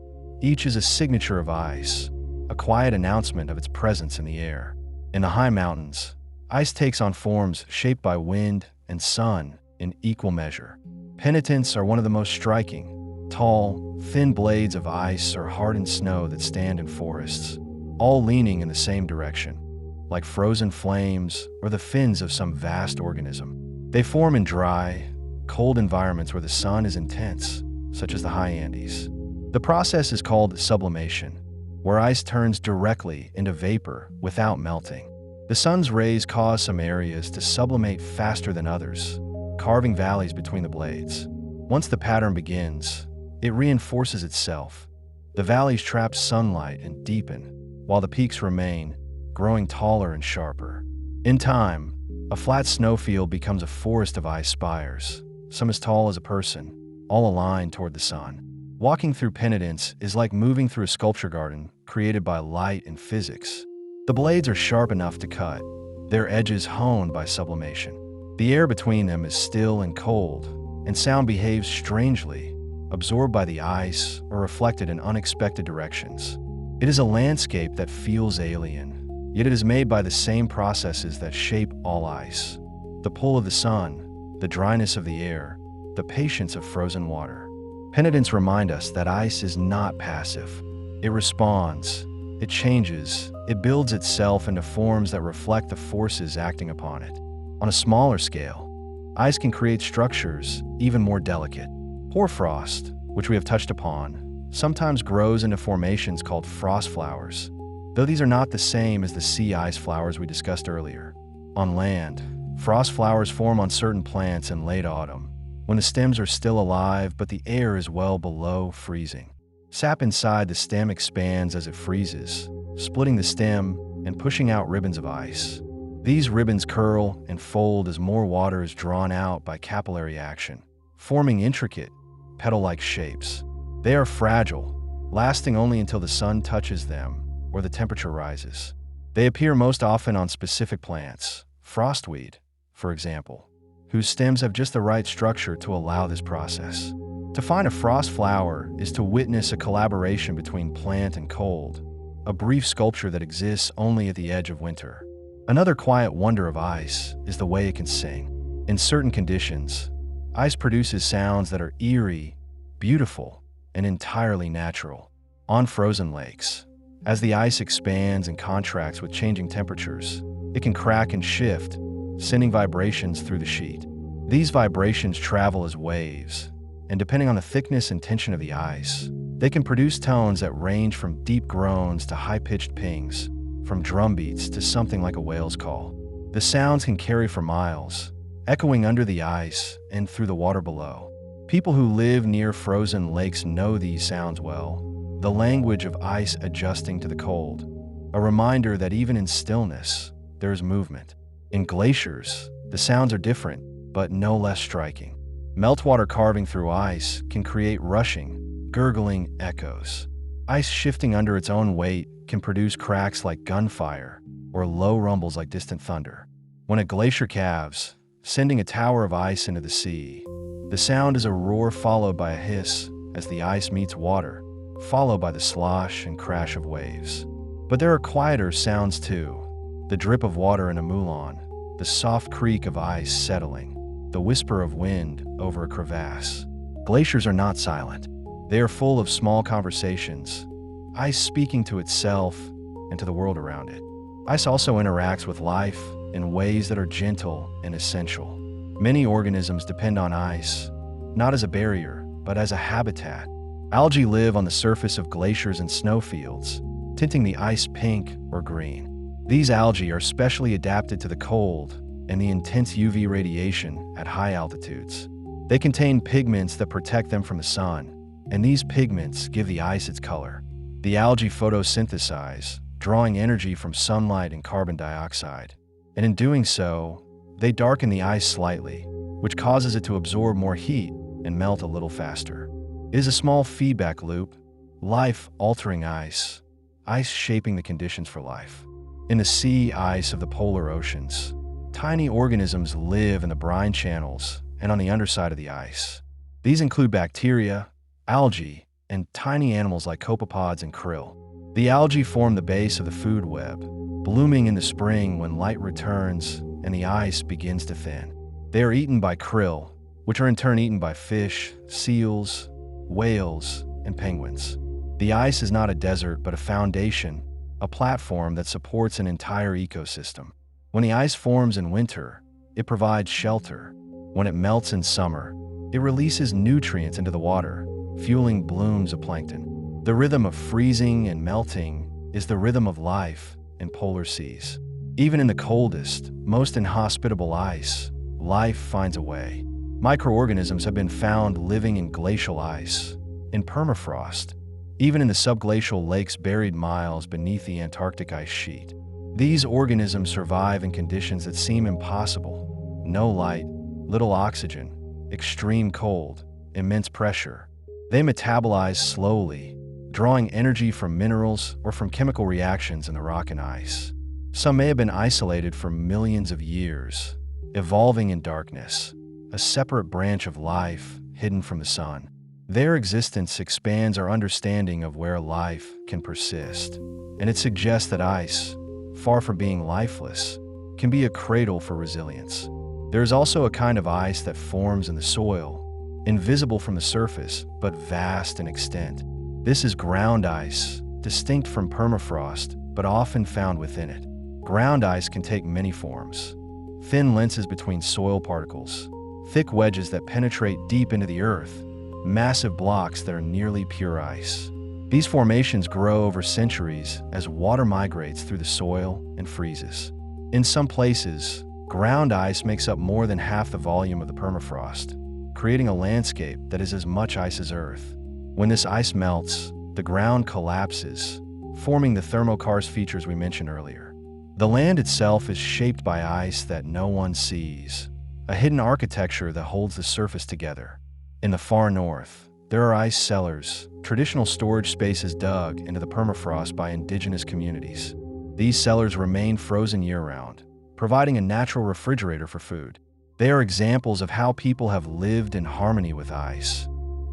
Each is a signature of ice, a quiet announcement of its presence in the air. In the high mountains, Ice takes on forms shaped by wind and sun in equal measure. Penitents are one of the most striking. Tall, thin blades of ice or hardened snow that stand in forests, all leaning in the same direction, like frozen flames or the fins of some vast organism. They form in dry, cold environments where the sun is intense, such as the high Andes. The process is called sublimation, where ice turns directly into vapor without melting. The sun's rays cause some areas to sublimate faster than others, carving valleys between the blades. Once the pattern begins, it reinforces itself. The valleys trap sunlight and deepen, while the peaks remain, growing taller and sharper. In time, a flat snowfield becomes a forest of ice spires, some as tall as a person, all aligned toward the sun. Walking through penitence is like moving through a sculpture garden created by light and physics. The blades are sharp enough to cut, their edges honed by sublimation. The air between them is still and cold, and sound behaves strangely, absorbed by the ice or reflected in unexpected directions. It is a landscape that feels alien, yet it is made by the same processes that shape all ice. The pull of the sun, the dryness of the air, the patience of frozen water. Penitents remind us that ice is not passive. It responds, it changes, it builds itself into forms that reflect the forces acting upon it. On a smaller scale, ice can create structures even more delicate. Hoarfrost, which we have touched upon, sometimes grows into formations called frost flowers, though these are not the same as the sea ice flowers we discussed earlier. On land, frost flowers form on certain plants in late autumn, when the stems are still alive but the air is well below freezing. Sap inside the stem expands as it freezes, splitting the stem and pushing out ribbons of ice. These ribbons curl and fold as more water is drawn out by capillary action, forming intricate, petal-like shapes. They are fragile, lasting only until the sun touches them or the temperature rises. They appear most often on specific plants, frostweed, for example, whose stems have just the right structure to allow this process. To find a frost flower is to witness a collaboration between plant and cold, a brief sculpture that exists only at the edge of winter. Another quiet wonder of ice is the way it can sing. In certain conditions, ice produces sounds that are eerie, beautiful, and entirely natural. On frozen lakes, as the ice expands and contracts with changing temperatures, it can crack and shift, sending vibrations through the sheet. These vibrations travel as waves, and depending on the thickness and tension of the ice, they can produce tones that range from deep groans to high-pitched pings, from drum beats to something like a whale's call. The sounds can carry for miles, echoing under the ice and through the water below. People who live near frozen lakes know these sounds well, the language of ice adjusting to the cold, a reminder that even in stillness, there is movement. In glaciers, the sounds are different, but no less striking. Meltwater carving through ice can create rushing, gurgling echoes. Ice shifting under its own weight can produce cracks like gunfire or low rumbles like distant thunder. When a glacier calves, sending a tower of ice into the sea, the sound is a roar followed by a hiss as the ice meets water, followed by the slosh and crash of waves. But there are quieter sounds too. The drip of water in a moulin, the soft creak of ice settling, the whisper of wind over a crevasse. Glaciers are not silent. They are full of small conversations, ice speaking to itself and to the world around it. Ice also interacts with life in ways that are gentle and essential. Many organisms depend on ice, not as a barrier, but as a habitat. Algae live on the surface of glaciers and snowfields, tinting the ice pink or green. These algae are specially adapted to the cold and the intense UV radiation at high altitudes. They contain pigments that protect them from the sun, and these pigments give the ice its color. The algae photosynthesize, drawing energy from sunlight and carbon dioxide, and in doing so, they darken the ice slightly, which causes it to absorb more heat and melt a little faster. It is a small feedback loop, life-altering ice, ice shaping the conditions for life. In the sea ice of the polar oceans, tiny organisms live in the brine channels and on the underside of the ice. These include bacteria, algae, and tiny animals like copepods and krill. The algae form the base of the food web, blooming in the spring when light returns and the ice begins to thin. They are eaten by krill, which are in turn eaten by fish, seals, whales, and penguins. The ice is not a desert but a foundation, a platform that supports an entire ecosystem. When the ice forms in winter, it provides shelter. When it melts in summer, it releases nutrients into the water, fueling blooms of plankton. The rhythm of freezing and melting is the rhythm of life in polar seas. Even in the coldest, most inhospitable ice, life finds a way. Microorganisms have been found living in glacial ice, in permafrost, even in the subglacial lakes buried miles beneath the Antarctic ice sheet. These organisms survive in conditions that seem impossible. No light, little oxygen, extreme cold, immense pressure. They metabolize slowly, drawing energy from minerals or from chemical reactions in the rock and ice. Some may have been isolated for millions of years, evolving in darkness, a separate branch of life hidden from the sun. Their existence expands our understanding of where life can persist, and it suggests that ice, far from being lifeless, can be a cradle for resilience. There is also a kind of ice that forms in the soil, invisible from the surface, but vast in extent. This is ground ice, distinct from permafrost, but often found within it. Ground ice can take many forms: thin lenses between soil particles, thick wedges that penetrate deep into the earth, massive blocks that are nearly pure ice. These formations grow over centuries as water migrates through the soil and freezes. In some places, ground ice makes up more than half the volume of the permafrost, creating a landscape that is as much ice as Earth. When this ice melts, the ground collapses, forming the thermokarst features we mentioned earlier. The land itself is shaped by ice that no one sees, a hidden architecture that holds the surface together. In the far north, there are ice cellars, traditional storage spaces dug into the permafrost by indigenous communities. These cellars remain frozen year-round, providing a natural refrigerator for food. They are examples of how people have lived in harmony with ice,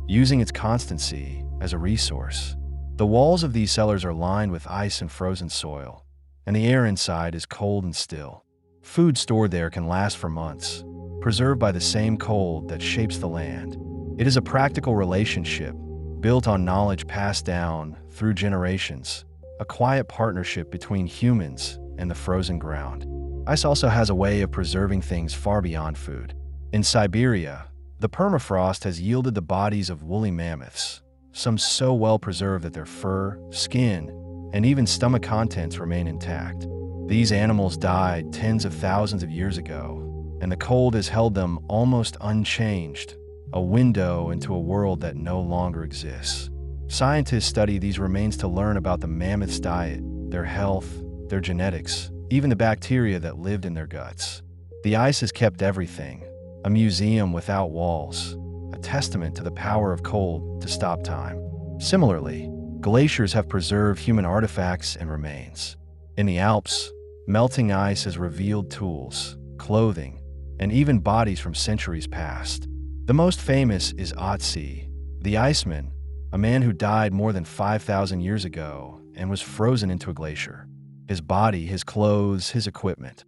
using its constancy as a resource. The walls of these cellars are lined with ice and frozen soil, and the air inside is cold and still. Food stored there can last for months, preserved by the same cold that shapes the land. It is a practical relationship, built on knowledge passed down through generations, a quiet partnership between humans and the frozen ground. Ice also has a way of preserving things far beyond food. In Siberia, the permafrost has yielded the bodies of woolly mammoths, some so well preserved that their fur, skin, and even stomach contents remain intact. These animals died tens of thousands of years ago, and the cold has held them almost unchanged, a window into a world that no longer exists. Scientists study these remains to learn about the mammoth's diet, their health, their genetics, even the bacteria that lived in their guts. The ice has kept everything, a museum without walls, a testament to the power of cold to stop time. Similarly, glaciers have preserved human artifacts and remains. In the Alps, melting ice has revealed tools, clothing, and even bodies from centuries past. The most famous is Otzi, the Iceman, a man who died more than 5,000 years ago and was frozen into a glacier. His body, his clothes, his equipment,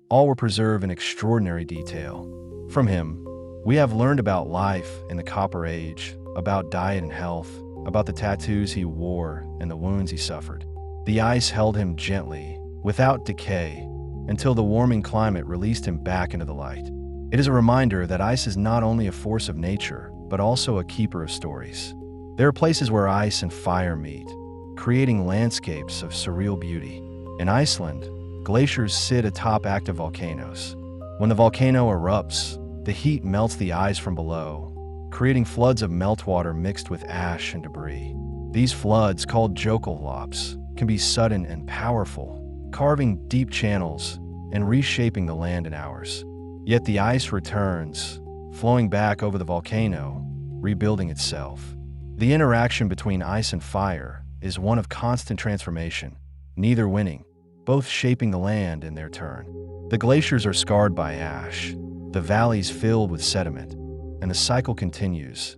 all were preserved in extraordinary detail. From him, we have learned about life in the Copper Age, about diet and health, about the tattoos he wore and the wounds he suffered. The ice held him gently, without decay, until the warming climate released him back into the light. It is a reminder that ice is not only a force of nature, but also a keeper of stories. There are places where ice and fire meet, creating landscapes of surreal beauty. In Iceland, glaciers sit atop active volcanoes. When the volcano erupts, the heat melts the ice from below, creating floods of meltwater mixed with ash and debris. These floods, called jökulhlaups, can be sudden and powerful, carving deep channels and reshaping the land in hours. Yet the ice returns, flowing back over the volcano, rebuilding itself. The interaction between ice and fire is one of constant transformation, neither winning, both shaping the land in their turn. The glaciers are scarred by ash, the valleys filled with sediment, and the cycle continues,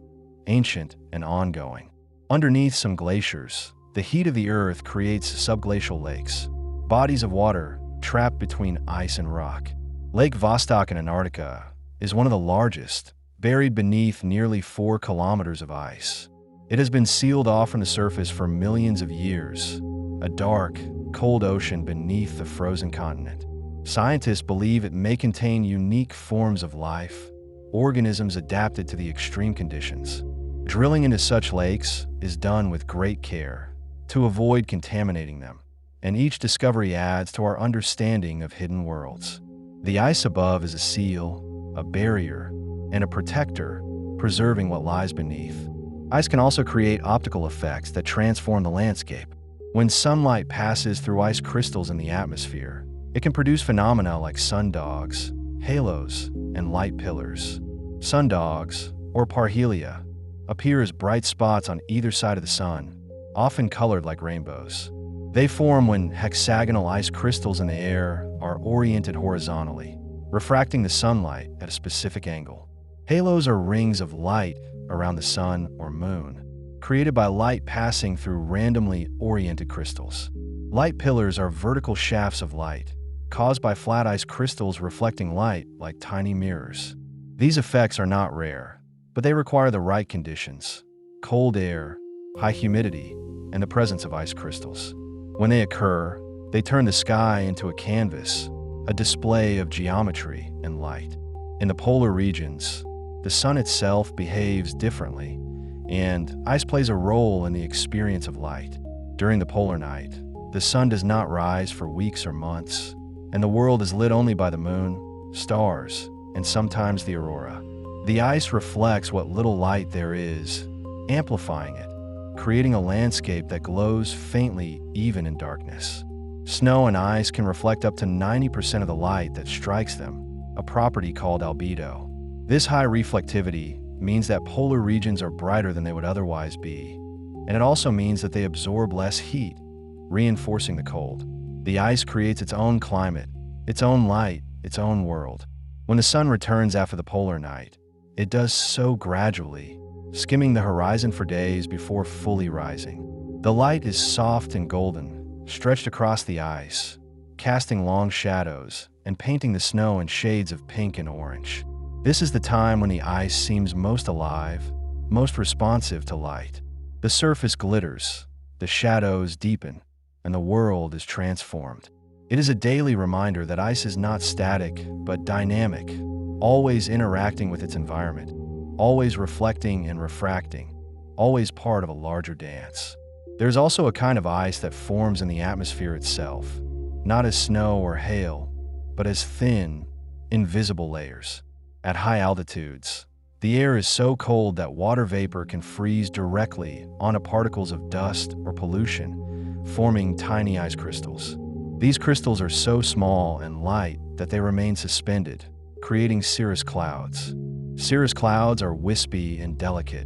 ancient and ongoing. Underneath some glaciers, the The heat of the Earth creates subglacial lakes, bodies of water trapped between ice and rock. Lake Vostok in Antarctica is one of the largest, buried beneath nearly 4 kilometers of ice. It has been sealed off from the surface for millions of years, a dark, cold ocean beneath the frozen continent. Scientists believe it may contain unique forms of life, organisms adapted to the extreme conditions. Drilling into such lakes is done with great care to avoid contaminating them, and each discovery adds to our understanding of hidden worlds. The ice above is a seal, a barrier, and a protector, preserving what lies beneath. Ice can also create optical effects that transform the landscape. When sunlight passes through ice crystals in the atmosphere, it can produce phenomena like sundogs, halos, and light pillars. Sundogs, or parhelia, appear as bright spots on either side of the sun, often colored like rainbows. They form when hexagonal ice crystals in the air are oriented horizontally, refracting the sunlight at a specific angle. Halos are rings of light around the sun or moon, created by light passing through randomly oriented crystals. Light pillars are vertical shafts of light, caused by flat ice crystals reflecting light like tiny mirrors. These effects are not rare, but they require the right conditions: cold air, high humidity, and the presence of ice crystals. When they occur, they turn the sky into a canvas, a display of geometry and light. In the polar regions, the sun itself behaves differently, and ice plays a role in the experience of light. During the polar night, the sun does not rise for weeks or months, and the world is lit only by the moon, stars, and sometimes the aurora. The ice reflects what little light there is, amplifying it, creating a landscape that glows faintly even in darkness. Snow and ice can reflect up to 90% of the light that strikes them, a property called albedo. This high reflectivity means that polar regions are brighter than they would otherwise be, and it also means that they absorb less heat, reinforcing the cold. The ice creates its own climate, its own light, its own world. When the sun returns after the polar night, it does so gradually, skimming the horizon for days before fully rising. The light is soft and golden, stretched across the ice, casting long shadows and painting the snow in shades of pink and orange. This is the time when the ice seems most alive, most responsive to light. The surface glitters, the shadows deepen, and the world is transformed. It is a daily reminder that ice is not static, but dynamic, always interacting with its environment, always reflecting and refracting, always part of a larger dance. There's also a kind of ice that forms in the atmosphere itself, not as snow or hail, but as thin, invisible layers. At high altitudes, the air is so cold that water vapor can freeze directly onto particles of dust or pollution, forming tiny ice crystals. These crystals are so small and light that they remain suspended, creating cirrus clouds. Cirrus clouds are wispy and delicate,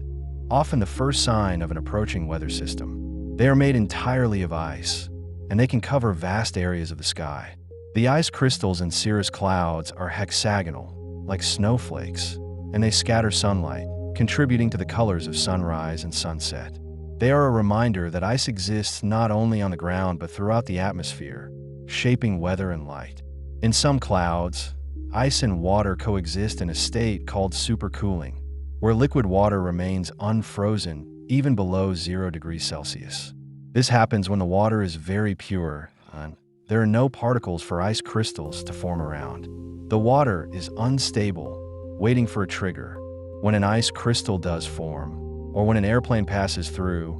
often the first sign of an approaching weather system. They are made entirely of ice, and they can cover vast areas of the sky. The ice crystals in cirrus clouds are hexagonal, like snowflakes, and they scatter sunlight, contributing to the colors of sunrise and sunset. They are a reminder that ice exists not only on the ground but throughout the atmosphere, shaping weather and light. In some clouds, ice and water coexist in a state called supercooling, where liquid water remains unfrozen even below 0 degrees Celsius. This happens when the water is very pure and there are no particles for ice crystals to form around. The water is unstable, waiting for a trigger. When an ice crystal does form, or when an airplane passes through,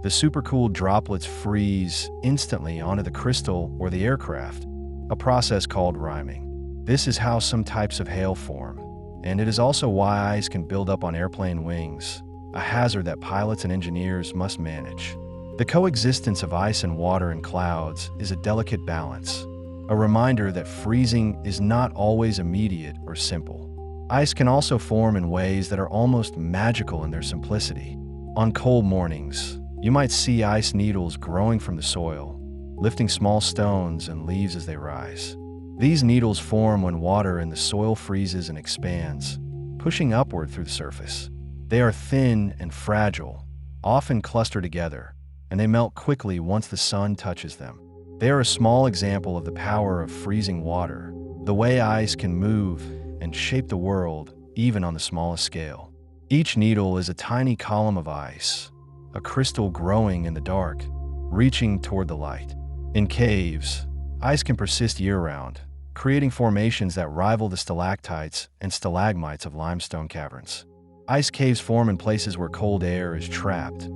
the supercooled droplets freeze instantly onto the crystal or the aircraft, a process called riming. This is how some types of hail form, and it is also why ice can build up on airplane wings, a hazard that pilots and engineers must manage. The coexistence of ice and water in clouds is a delicate balance, a reminder that freezing is not always immediate or simple. Ice can also form in ways that are almost magical in their simplicity. On cold mornings, you might see ice needles growing from the soil, lifting small stones and leaves as they rise. These needles form when water in the soil freezes and expands, pushing upward through the surface. They are thin and fragile, often clustered together, and they melt quickly once the sun touches them. They are a small example of the power of freezing water, the way ice can move and shape the world, even on the smallest scale. Each needle is a tiny column of ice, a crystal growing in the dark, reaching toward the light. In caves, ice can persist year-round, creating formations that rival the stalactites and stalagmites of limestone caverns. Ice caves form in places where cold air is trapped,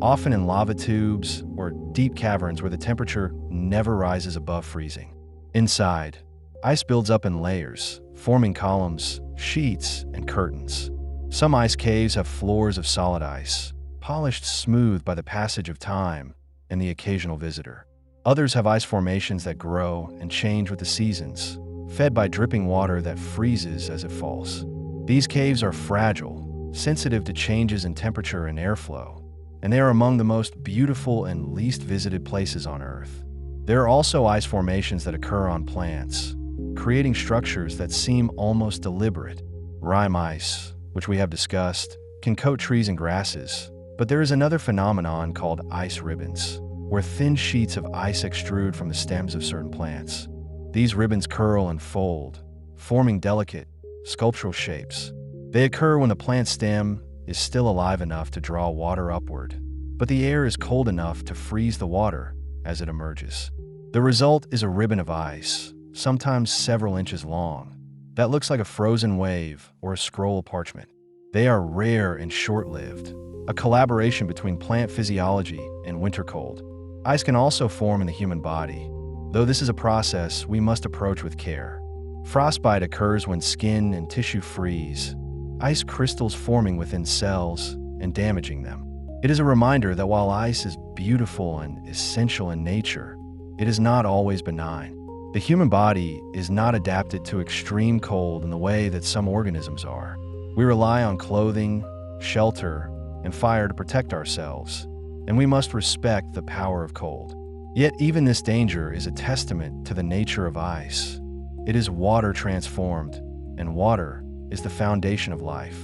often in lava tubes or deep caverns where the temperature never rises above freezing. Inside, ice builds up in layers, forming columns, sheets, and curtains. Some ice caves have floors of solid ice, polished smooth by the passage of time and the occasional visitor. Others have ice formations that grow and change with the seasons, fed by dripping water that freezes as it falls. These caves are fragile, sensitive to changes in temperature and airflow, and they are among the most beautiful and least visited places on Earth. There are also ice formations that occur on plants, creating structures that seem almost deliberate. Rime ice, which we have discussed, can coat trees and grasses, but there is another phenomenon called ice ribbons, where thin sheets of ice extrude from the stems of certain plants. These ribbons curl and fold, forming delicate, sculptural shapes. They occur when the plant stem is still alive enough to draw water upward, but the air is cold enough to freeze the water as it emerges. The result is a ribbon of ice, sometimes several inches long, that looks like a frozen wave or a scroll of parchment. They are rare and short-lived, a collaboration between plant physiology and winter cold. Ice can also form in the human body, though this is a process we must approach with care. Frostbite occurs when skin and tissue freeze, ice crystals forming within cells and damaging them. It is a reminder that while ice is beautiful and essential in nature, it is not always benign. The human body is not adapted to extreme cold in the way that some organisms are. We rely on clothing, shelter, and fire to protect ourselves, and we must respect the power of cold. Yet even this danger is a testament to the nature of ice. It is water transformed, and water is the foundation of life.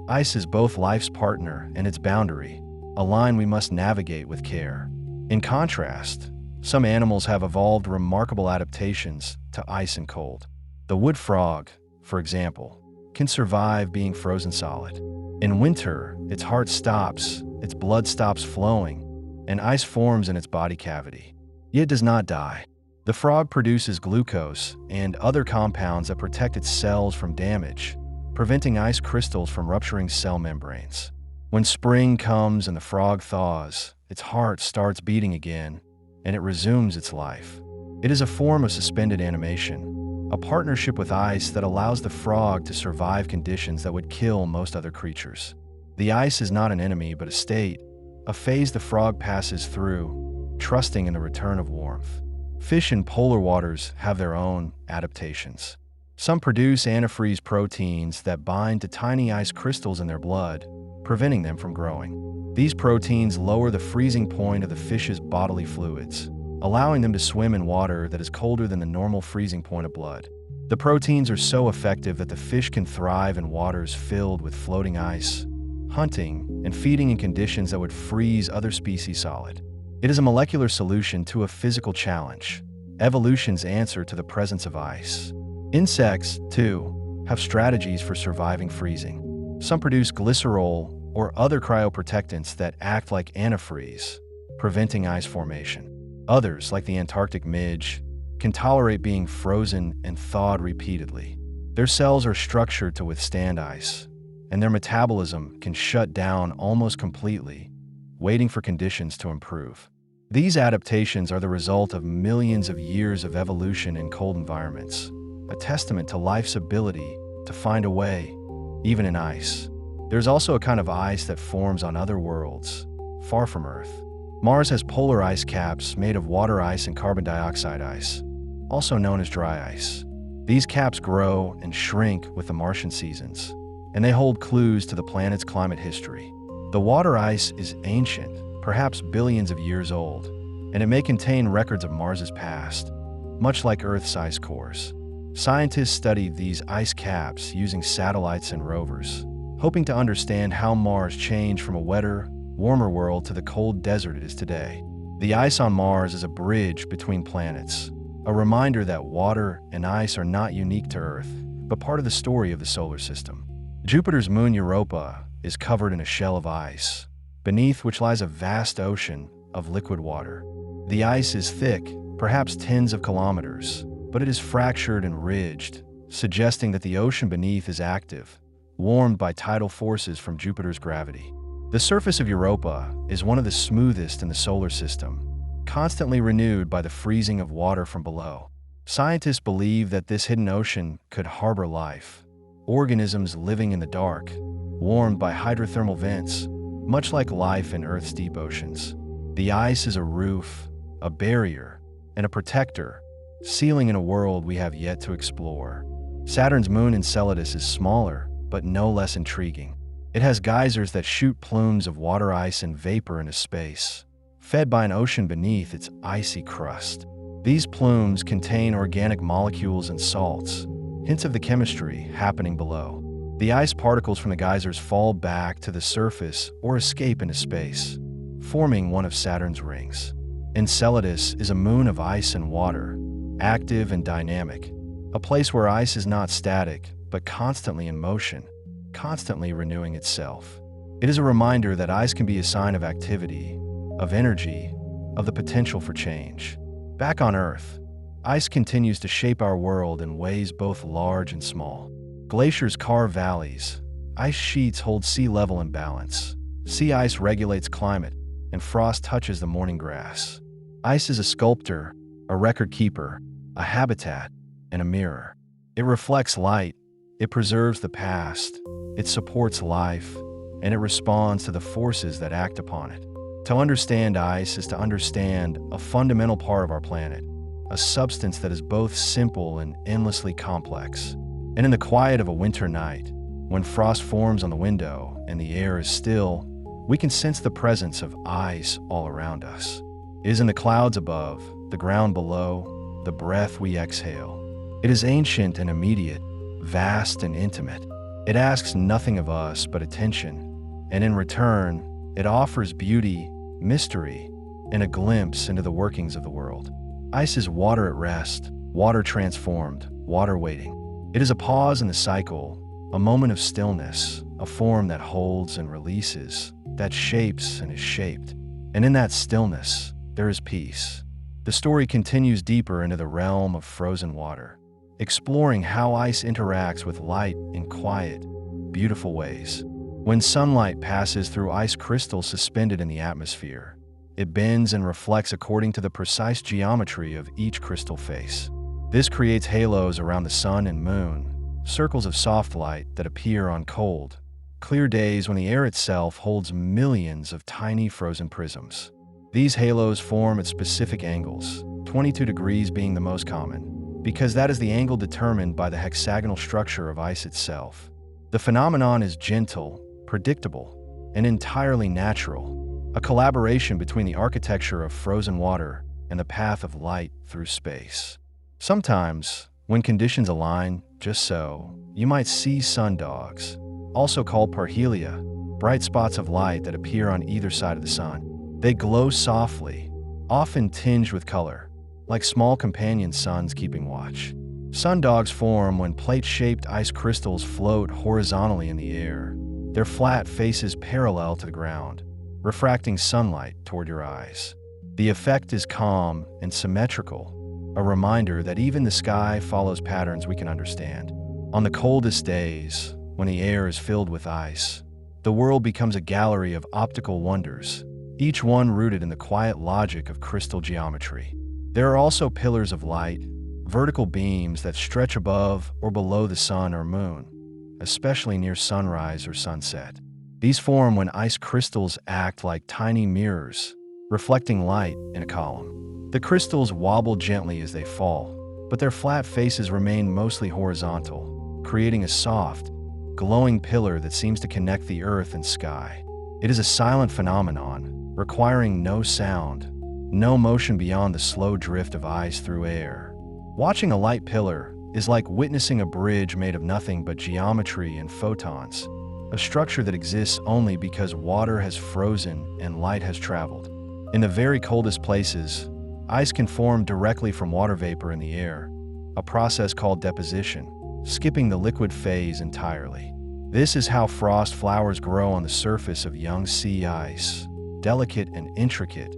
Ice is both life's partner and its boundary, a line we must navigate with care. In contrast, some animals have evolved remarkable adaptations to ice and cold. The wood frog, for example, can survive being frozen solid. In winter, its heart stops, its blood stops flowing, and ice forms in its body cavity. Yet it does not die. The frog produces glucose and other compounds that protect its cells from damage, preventing ice crystals from rupturing cell membranes. When spring comes and the frog thaws, its heart starts beating again, and it resumes its life. It is a form of suspended animation, a partnership with ice that allows the frog to survive conditions that would kill most other creatures. The ice is not an enemy but a state, a phase the frog passes through, trusting in the return of warmth. Fish in polar waters have their own adaptations. Some produce antifreeze proteins that bind to tiny ice crystals in their blood, preventing them from growing. These proteins lower the freezing point of the fish's bodily fluids, allowing them to swim in water that is colder than the normal freezing point of blood. The proteins are so effective that the fish can thrive in waters filled with floating ice, hunting and feeding in conditions that would freeze other species solid. It is a molecular solution to a physical challenge, evolution's answer to the presence of ice. Insects, too, have strategies for surviving freezing. Some produce glycerol or other cryoprotectants that act like antifreeze, preventing ice formation. Others, like the Antarctic midge, can tolerate being frozen and thawed repeatedly. Their cells are structured to withstand ice, and their metabolism can shut down almost completely, waiting for conditions to improve. These adaptations are the result of millions of years of evolution in cold environments, a testament to life's ability to find a way, even in ice. There's also a kind of ice that forms on other worlds, far from Earth. Mars has polar ice caps made of water ice and carbon dioxide ice, also known as dry ice. These caps grow and shrink with the Martian seasons, and they hold clues to the planet's climate history. The water ice is ancient, perhaps billions of years old, and it may contain records of Mars's past, much like Earth's ice cores. Scientists studied these ice caps using satellites and rovers, hoping to understand how Mars changed from a wetter, warmer world to the cold desert it is today. The ice on Mars is a bridge between planets, a reminder that water and ice are not unique to Earth, but part of the story of the solar system. Jupiter's moon Europa is covered in a shell of ice, beneath which lies a vast ocean of liquid water. The ice is thick, perhaps tens of kilometers, but it is fractured and ridged, suggesting that the ocean beneath is active, warmed by tidal forces from Jupiter's gravity. The surface of Europa is one of the smoothest in the solar system, constantly renewed by the freezing of water from below. Scientists believe that this hidden ocean could harbor life, organisms living in the dark, warmed by hydrothermal vents, much like life in Earth's deep oceans. The ice is a roof, a barrier, and a protector, sealing in a world we have yet to explore. Saturn's moon Enceladus is smaller, but no less intriguing. It has geysers that shoot plumes of water ice and vapor into space, fed by an ocean beneath its icy crust. These plumes contain organic molecules and salts, hints of the chemistry happening below. The ice particles from the geysers fall back to the surface or escape into space, forming one of Saturn's rings. Enceladus is a moon of ice and water, active and dynamic, a place where ice is not static, but constantly in motion, constantly renewing itself. It is a reminder that ice can be a sign of activity, of energy, of the potential for change. Back on Earth, ice continues to shape our world in ways both large and small. Glaciers carve valleys, ice sheets hold sea level in balance, sea ice regulates climate, and frost touches the morning grass. Ice is a sculptor, a record keeper, a habitat, and a mirror. It reflects light, it preserves the past, it supports life, and it responds to the forces that act upon it. To understand ice is to understand a fundamental part of our planet, a substance that is both simple and endlessly complex. And in the quiet of a winter night, when frost forms on the window and the air is still, we can sense the presence of ice all around us. It is in the clouds above, the ground below, the breath we exhale. It is ancient and immediate, vast and intimate. It asks nothing of us but attention, and in return, it offers beauty, mystery, and a glimpse into the workings of the world. Ice is water at rest, water transformed, water waiting. It is a pause in the cycle, a moment of stillness, a form that holds and releases, that shapes and is shaped. And in that stillness, there is peace. The story continues deeper into the realm of frozen water, exploring how ice interacts with light in quiet, beautiful ways. When sunlight passes through ice crystals suspended in the atmosphere, it bends and reflects according to the precise geometry of each crystal face. This creates halos around the sun and moon, circles of soft light that appear on cold, clear days when the air itself holds millions of tiny frozen prisms. These halos form at specific angles, 22 degrees being the most common, because that is the angle determined by the hexagonal structure of ice itself. The phenomenon is gentle, predictable, and entirely natural, a collaboration between the architecture of frozen water and the path of light through space. Sometimes, when conditions align, just so, you might see sundogs, also called parhelia, bright spots of light that appear on either side of the sun. They glow softly, often tinged with color, like small companion suns keeping watch. Sundogs form when plate-shaped ice crystals float horizontally in the air, their flat faces parallel to the ground, refracting sunlight toward your eyes. The effect is calm and symmetrical, a reminder that even the sky follows patterns we can understand. On the coldest days, when the air is filled with ice, the world becomes a gallery of optical wonders, each one rooted in the quiet logic of crystal geometry. There are also pillars of light, vertical beams that stretch above or below the sun or moon, especially near sunrise or sunset. These form when ice crystals act like tiny mirrors, reflecting light in a column. The crystals wobble gently as they fall, but their flat faces remain mostly horizontal, creating a soft, glowing pillar that seems to connect the earth and sky. It is a silent phenomenon, requiring no sound, no motion beyond the slow drift of ice through air. Watching a light pillar is like witnessing a bridge made of nothing but geometry and photons, a structure that exists only because water has frozen and light has traveled. In the very coldest places, ice can form directly from water vapor in the air, a process called deposition, skipping the liquid phase entirely. This is how frost flowers grow on the surface of young sea ice, delicate and intricate,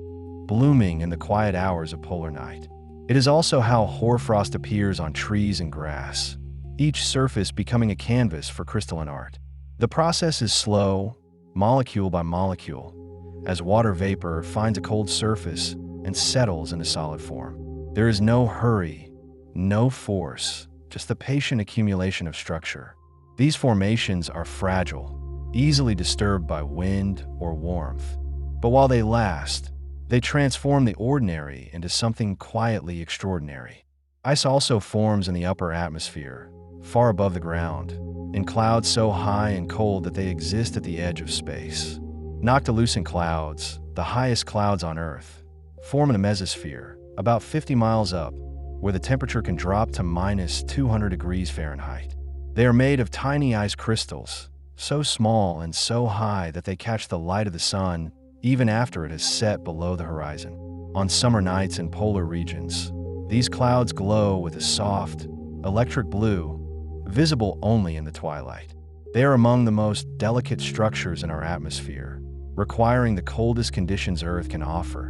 blooming in the quiet hours of polar night. It is also how hoarfrost appears on trees and grass, each surface becoming a canvas for crystalline art. The process is slow, molecule by molecule, as water vapor finds a cold surface and settles into solid form. There is no hurry, no force, just the patient accumulation of structure. These formations are fragile, easily disturbed by wind or warmth. But while they last, they transform the ordinary into something quietly extraordinary. Ice also forms in the upper atmosphere, far above the ground, in clouds so high and cold that they exist at the edge of space. Noctilucent clouds, the highest clouds on Earth, form in the mesosphere, about 50 miles up, where the temperature can drop to minus 200 degrees Fahrenheit. They are made of tiny ice crystals, so small and so high that they catch the light of the sun even after it has set below the horizon. On summer nights in polar regions, these clouds glow with a soft, electric blue, visible only in the twilight. They are among the most delicate structures in our atmosphere, requiring the coldest conditions Earth can offer,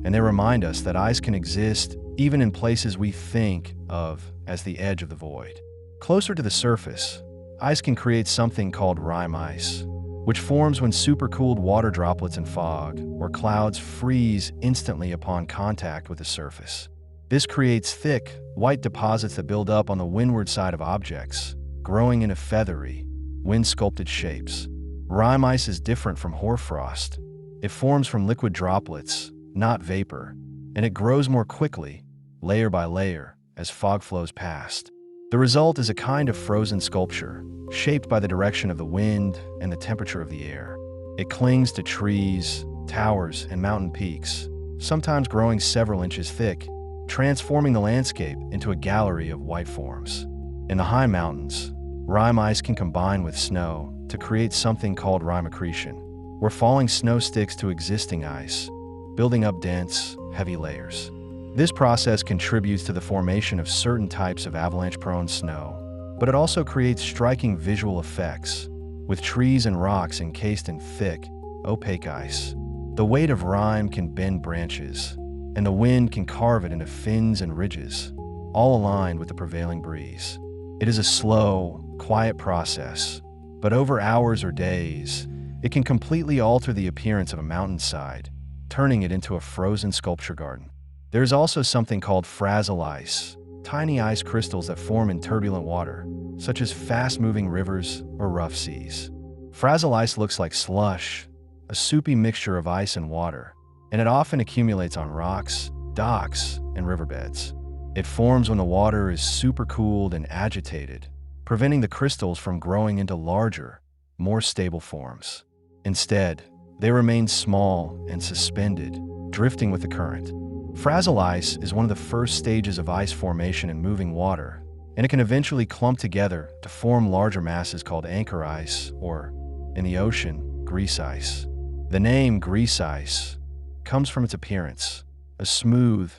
and they remind us that ice can exist even in places we think of as the edge of the void. Closer to the surface, ice can create something called rime ice, which forms when supercooled water droplets in fog or clouds freeze instantly upon contact with the surface. This creates thick, white deposits that build up on the windward side of objects, growing into feathery, wind-sculpted shapes. Rime ice is different from hoarfrost. It forms from liquid droplets, not vapor, and it grows more quickly, layer by layer, as fog flows past. The result is a kind of frozen sculpture, shaped by the direction of the wind and the temperature of the air. It clings to trees, towers, and mountain peaks, sometimes growing several inches thick, transforming the landscape into a gallery of white forms. In the high mountains, rime ice can combine with snow to create something called rime accretion, where falling snow sticks to existing ice, building up dense, heavy layers. This process contributes to the formation of certain types of avalanche-prone snow, but it also creates striking visual effects, with trees and rocks encased in thick, opaque ice. The weight of rime can bend branches, and the wind can carve it into fins and ridges, all aligned with the prevailing breeze. It is a slow, quiet process, but over hours or days, it can completely alter the appearance of a mountainside, turning it into a frozen sculpture garden. There is also something called fragile ice, tiny ice crystals that form in turbulent water, such as fast-moving rivers or rough seas. Fragile ice looks like slush, a soupy mixture of ice and water, and it often accumulates on rocks, docks, and riverbeds. It forms when the water is supercooled and agitated, preventing the crystals from growing into larger, more stable forms. Instead, they remain small and suspended, drifting with the current. Fragile ice is one of the first stages of ice formation in moving water, and it can eventually clump together to form larger masses called anchor ice, or, in the ocean, grease ice. The name grease ice comes from its appearance, a smooth,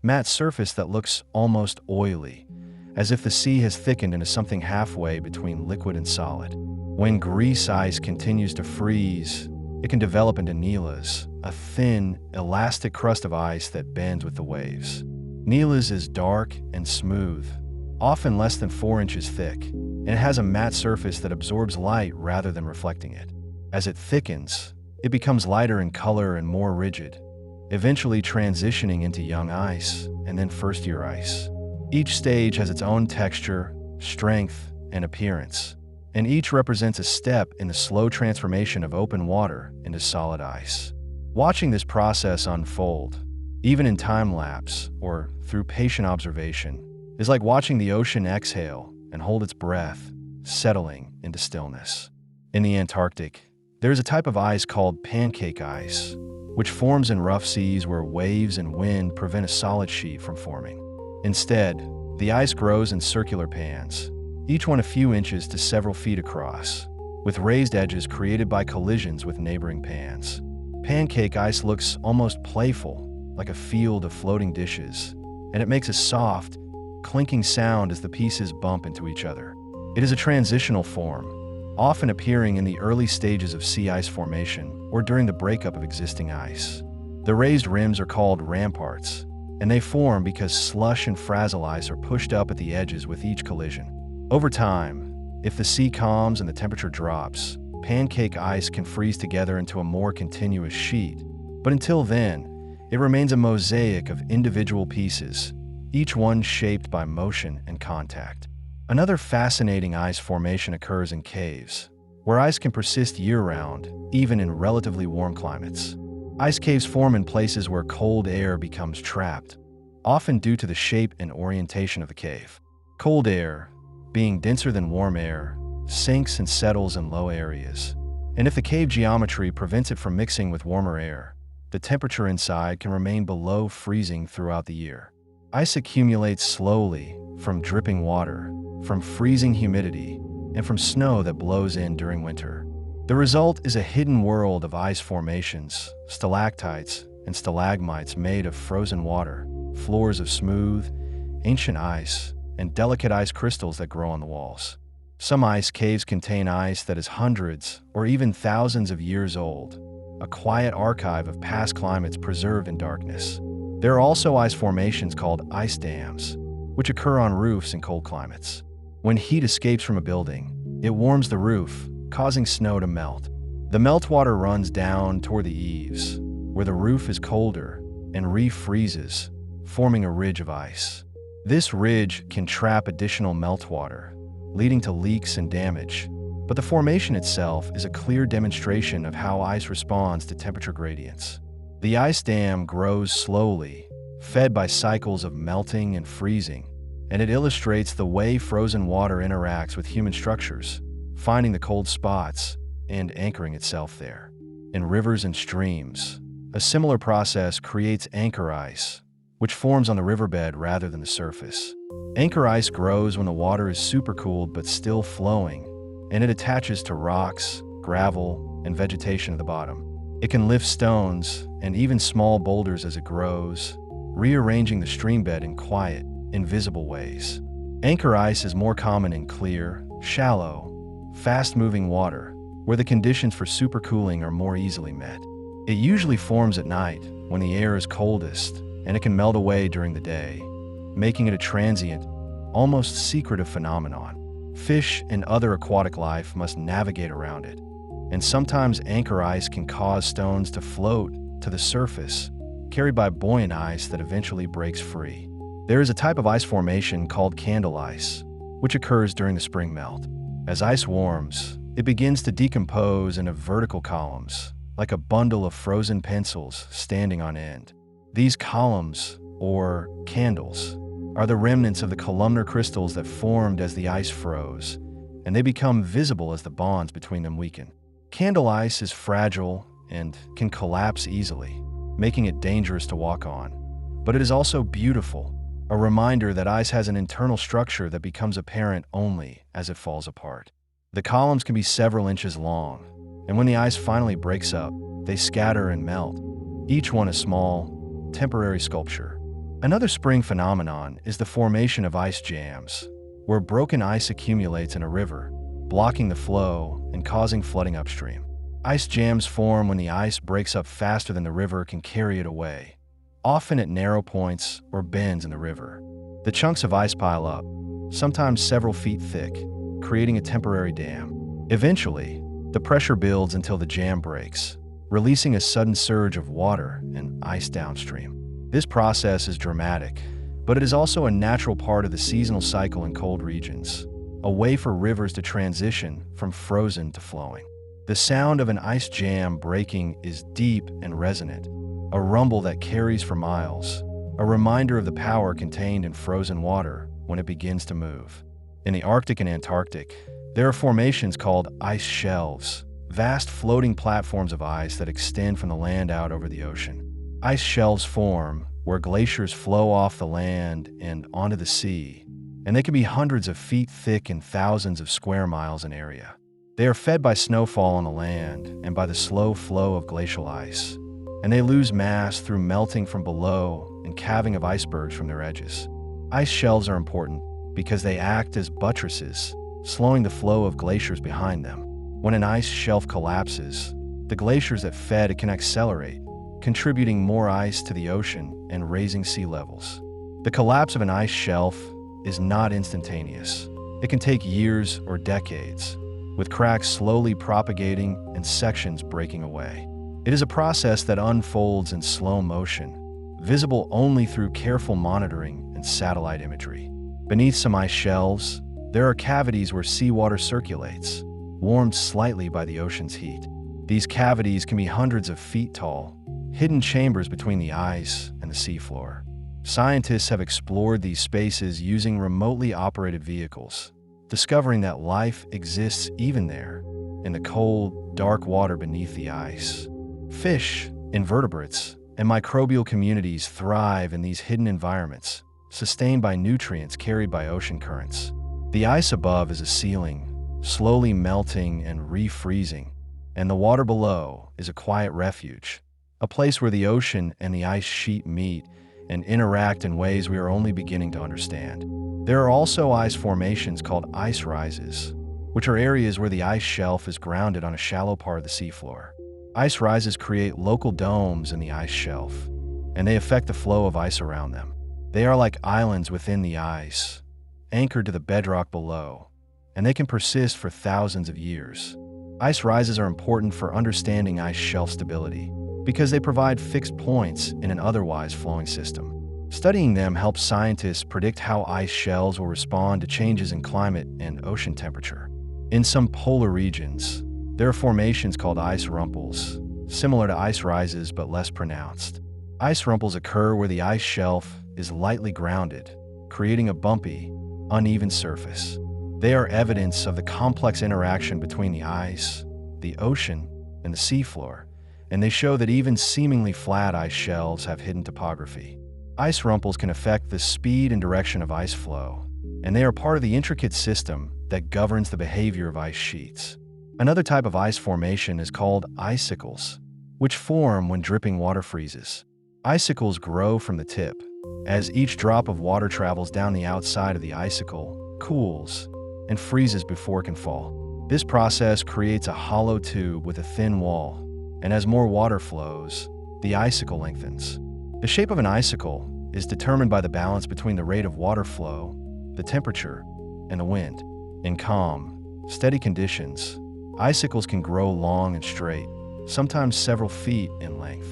matte surface that looks almost oily, as if the sea has thickened into something halfway between liquid and solid. When grease ice continues to freeze, it can develop into nelas, a thin, elastic crust of ice that bends with the waves. Nelas is dark and smooth, often less than 4 inches thick, and it has a matte surface that absorbs light rather than reflecting it. As it thickens, it becomes lighter in color and more rigid, eventually transitioning into young ice and then first-year ice. Each stage has its own texture, strength, and appearance, and each represents a step in the slow transformation of open water into solid ice. Watching this process unfold, even in time-lapse or through patient observation, is like watching the ocean exhale and hold its breath, settling into stillness. In the Antarctic, there is a type of ice called pancake ice, which forms in rough seas where waves and wind prevent a solid sheet from forming. Instead, the ice grows in circular pans, each one a few inches to several feet across, with raised edges created by collisions with neighboring pans. Pancake ice looks almost playful, like a field of floating dishes, and it makes a soft, clinking sound as the pieces bump into each other. It is a transitional form, often appearing in the early stages of sea ice formation or during the breakup of existing ice. The raised rims are called ramparts, and they form because slush and frazzle ice are pushed up at the edges with each collision. Over time, if the sea calms and the temperature drops, pancake ice can freeze together into a more continuous sheet, but until then, it remains a mosaic of individual pieces, each one shaped by motion and contact. Another fascinating ice formation occurs in caves, where ice can persist year-round, even in relatively warm climates. Ice caves form in places where cold air becomes trapped, often due to the shape and orientation of the cave. Cold air, being denser than warm air, sinks and settles in low areas, and if the cave geometry prevents it from mixing with warmer air, the temperature inside can remain below freezing throughout the year. Ice accumulates slowly from dripping water, from freezing humidity, and from snow that blows in during winter. The result is a hidden world of ice formations, stalactites and stalagmites made of frozen water, floors of smooth, ancient ice, and delicate ice crystals that grow on the walls. Some ice caves contain ice that is hundreds or even thousands of years old, a quiet archive of past climates preserved in darkness. There are also ice formations called ice dams, which occur on roofs in cold climates. When heat escapes from a building, it warms the roof, causing snow to melt. The meltwater runs down toward the eaves, where the roof is colder, and refreezes, forming a ridge of ice. This ridge can trap additional meltwater, leading to leaks and damage, but the formation itself is a clear demonstration of how ice responds to temperature gradients. The ice dam grows slowly, fed by cycles of melting and freezing, and it illustrates the way frozen water interacts with human structures, finding the cold spots and anchoring itself there. In rivers and streams, a similar process creates anchor ice, which forms on the riverbed rather than the surface. Anchor ice grows when the water is supercooled but still flowing, and it attaches to rocks, gravel, and vegetation at the bottom. It can lift stones and even small boulders as it grows, rearranging the streambed in quiet, invisible ways. Anchor ice is more common in clear, shallow, fast-moving water, where the conditions for supercooling are more easily met. It usually forms at night when the air is coldest, and it can melt away during the day, making it a transient, almost secretive phenomenon. Fish and other aquatic life must navigate around it, and sometimes anchor ice can cause stones to float to the surface, carried by buoyant ice that eventually breaks free. There is a type of ice formation called candle ice, which occurs during the spring melt. As ice warms, it begins to decompose into vertical columns, like a bundle of frozen pencils standing on end. These columns, or candles, are the remnants of the columnar crystals that formed as the ice froze, and they become visible as the bonds between them weaken. Candle ice is fragile and can collapse easily, making it dangerous to walk on. But it is also beautiful, a reminder that ice has an internal structure that becomes apparent only as it falls apart. The columns can be several inches long, and when the ice finally breaks up, they scatter and melt, each one a small, temporary sculpture. Another spring phenomenon is the formation of ice jams, where broken ice accumulates in a river, blocking the flow and causing flooding upstream. Ice jams form when the ice breaks up faster than the river can carry it away, often at narrow points or bends in the river. The chunks of ice pile up, sometimes several feet thick, creating a temporary dam. Eventually, the pressure builds until the jam breaks, releasing a sudden surge of water and ice downstream. This process is dramatic, but it is also a natural part of the seasonal cycle in cold regions, a way for rivers to transition from frozen to flowing. The sound of an ice jam breaking is deep and resonant, a rumble that carries for miles, a reminder of the power contained in frozen water when it begins to move. In the Arctic and Antarctic, there are formations called ice shelves, vast floating platforms of ice that extend from the land out over the ocean. Ice shelves form where glaciers flow off the land and onto the sea, and they can be hundreds of feet thick and thousands of square miles in area. They are fed by snowfall on the land and by the slow flow of glacial ice, and they lose mass through melting from below and calving of icebergs from their edges. Ice shelves are important because they act as buttresses, slowing the flow of glaciers behind them. When an ice shelf collapses, the glaciers that fed it can accelerate, contributing more ice to the ocean and raising sea levels. The collapse of an ice shelf is not instantaneous. It can take years or decades, with cracks slowly propagating and sections breaking away. It is a process that unfolds in slow motion, visible only through careful monitoring and satellite imagery. Beneath some ice shelves, there are cavities where seawater circulates, warmed slightly by the ocean's heat. These cavities can be hundreds of feet tall, hidden chambers between the ice and the seafloor. Scientists have explored these spaces using remotely operated vehicles, discovering that life exists even there, in the cold, dark water beneath the ice. Fish, invertebrates, and microbial communities thrive in these hidden environments, sustained by nutrients carried by ocean currents. The ice above is a ceiling, slowly melting and refreezing, and the water below is a quiet refuge, a place where the ocean and the ice sheet meet and interact in ways we are only beginning to understand. There are also ice formations called ice rises, which are areas where the ice shelf is grounded on a shallow part of the seafloor. Ice rises create local domes in the ice shelf, and they affect the flow of ice around them. They are like islands within the ice, anchored to the bedrock below, and they can persist for thousands of years. Ice rises are important for understanding ice shelf stability because they provide fixed points in an otherwise flowing system. Studying them helps scientists predict how ice shelves will respond to changes in climate and ocean temperature. In some polar regions, there are formations called ice rumples, similar to ice rises but less pronounced. Ice rumples occur where the ice shelf is lightly grounded, creating a bumpy, uneven surface. They are evidence of the complex interaction between the ice, the ocean, and the seafloor, and they show that even seemingly flat ice shelves have hidden topography. Ice rumples can affect the speed and direction of ice flow, and they are part of the intricate system that governs the behavior of ice sheets. Another type of ice formation is called icicles, which form when dripping water freezes. Icicles grow from the tip. As each drop of water travels down the outside of the icicle, cools, and freezes before it can fall. This process creates a hollow tube with a thin wall, and as more water flows, the icicle lengthens. The shape of an icicle is determined by the balance between the rate of water flow, the temperature, and the wind. In calm, steady conditions, icicles can grow long and straight, sometimes several feet in length.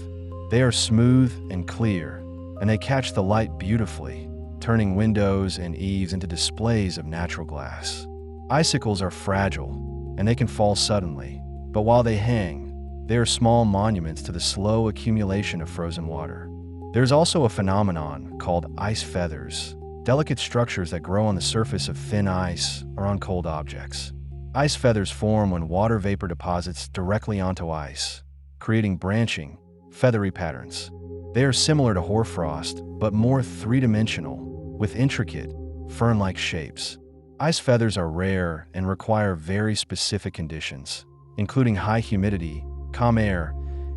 They are smooth and clear, and they catch the light beautifully, turning windows and eaves into displays of natural glass. Icicles are fragile, and they can fall suddenly, but while they hang, they are small monuments to the slow accumulation of frozen water. There's also a phenomenon called ice feathers, delicate structures that grow on the surface of thin ice or on cold objects. Ice feathers form when water vapor deposits directly onto ice, creating branching, feathery patterns. They are similar to hoarfrost, but more three-dimensional, with intricate, fern-like shapes. Ice feathers are rare and require very specific conditions, including high humidity, calm air,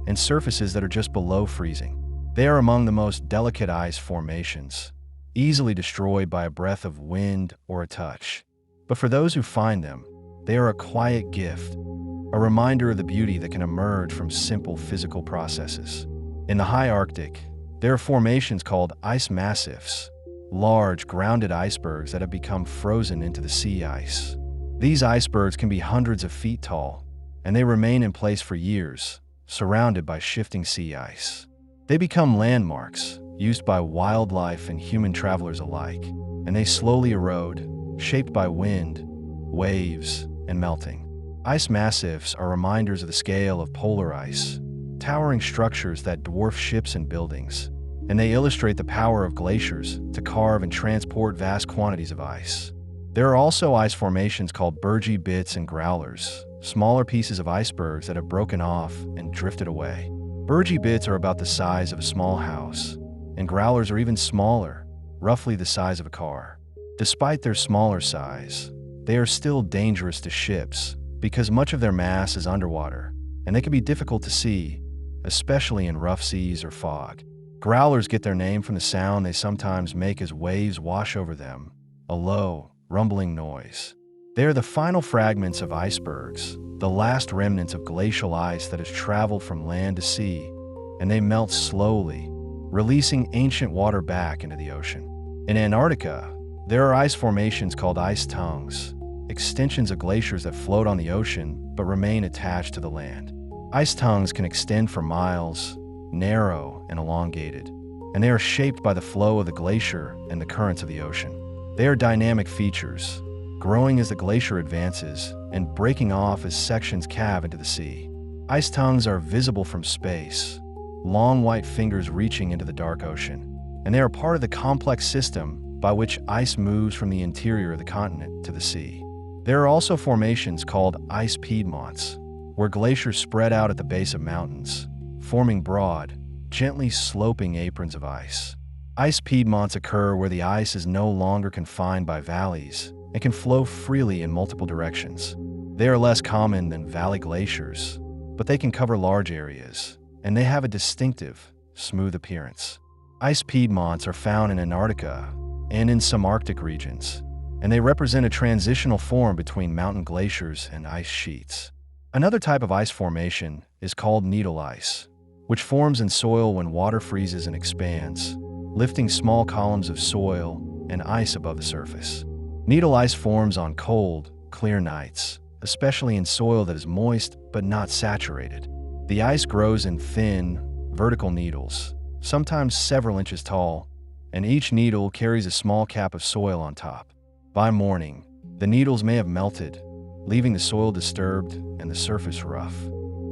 and surfaces that are just below freezing. They are among the most delicate ice formations, easily destroyed by a breath of wind or a touch. But for those who find them, they are a quiet gift, a reminder of the beauty that can emerge from simple physical processes. In the high Arctic, there are formations called ice massifs, large grounded icebergs that have become frozen into the sea ice. These icebergs can be hundreds of feet tall, and they remain in place for years, surrounded by shifting sea ice. They become landmarks, used by wildlife and human travelers alike, and they slowly erode, shaped by wind, waves, and melting. Ice massifs are reminders of the scale of polar ice, towering structures that dwarf ships and buildings, and they illustrate the power of glaciers to carve and transport vast quantities of ice. There are also ice formations called burgee bits and growlers, smaller pieces of icebergs that have broken off and drifted away. Burgee bits are about the size of a small house, and growlers are even smaller, roughly the size of a car. Despite their smaller size, they are still dangerous to ships because much of their mass is underwater, and they can be difficult to see, especially in rough seas or fog. Growlers get their name from the sound they sometimes make as waves wash over them, a low, rumbling noise. They are the final fragments of icebergs, the last remnants of glacial ice that has traveled from land to sea, and they melt slowly, releasing ancient water back into the ocean. In Antarctica, there are ice formations called ice tongues, extensions of glaciers that float on the ocean but remain attached to the land. Ice tongues can extend for miles, narrow and elongated, and they are shaped by the flow of the glacier and the currents of the ocean. They are dynamic features, growing as the glacier advances and breaking off as sections calve into the sea. Ice tongues are visible from space, long white fingers reaching into the dark ocean, and they are part of the complex system by which ice moves from the interior of the continent to the sea. There are also formations called ice piedmonts, where glaciers spread out at the base of mountains, forming broad, gently sloping aprons of ice. Ice piedmonts occur where the ice is no longer confined by valleys and can flow freely in multiple directions. They are less common than valley glaciers, but they can cover large areas, and they have a distinctive, smooth appearance. Ice piedmonts are found in Antarctica and in some Arctic regions, and they represent a transitional form between mountain glaciers and ice sheets. Another type of ice formation is called needle ice, which forms in soil when water freezes and expands, lifting small columns of soil and ice above the surface. Needle ice forms on cold, clear nights, especially in soil that is moist but not saturated. The ice grows in thin, vertical needles, sometimes several inches tall, and each needle carries a small cap of soil on top. By morning, the needles may have melted, leaving the soil disturbed and the surface rough.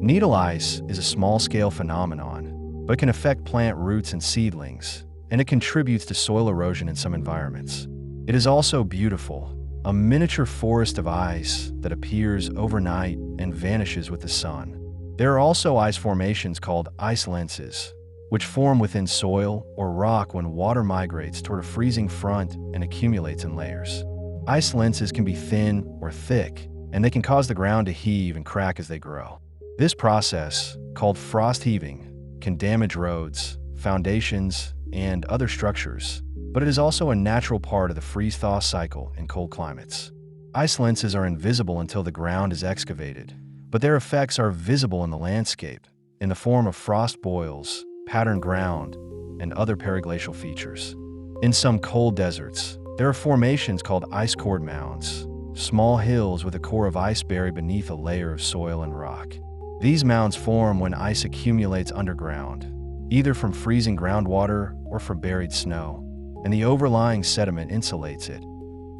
Needle ice is a small-scale phenomenon, but can affect plant roots and seedlings, and it contributes to soil erosion in some environments. It is also beautiful, a miniature forest of ice that appears overnight and vanishes with the sun. There are also ice formations called ice lenses, which form within soil or rock when water migrates toward a freezing front and accumulates in layers. Ice lenses can be thin or thick, and they can cause the ground to heave and crack as they grow. This process, called frost heaving, can damage roads, foundations, and other structures, but it is also a natural part of the freeze-thaw cycle in cold climates. Ice lenses are invisible until the ground is excavated, but their effects are visible in the landscape, in the form of frost boils, patterned ground, and other periglacial features. In some cold deserts, there are formations called ice cord mounds, small hills with a core of ice buried beneath a layer of soil and rock. These mounds form when ice accumulates underground, either from freezing groundwater or from buried snow, and the overlying sediment insulates it,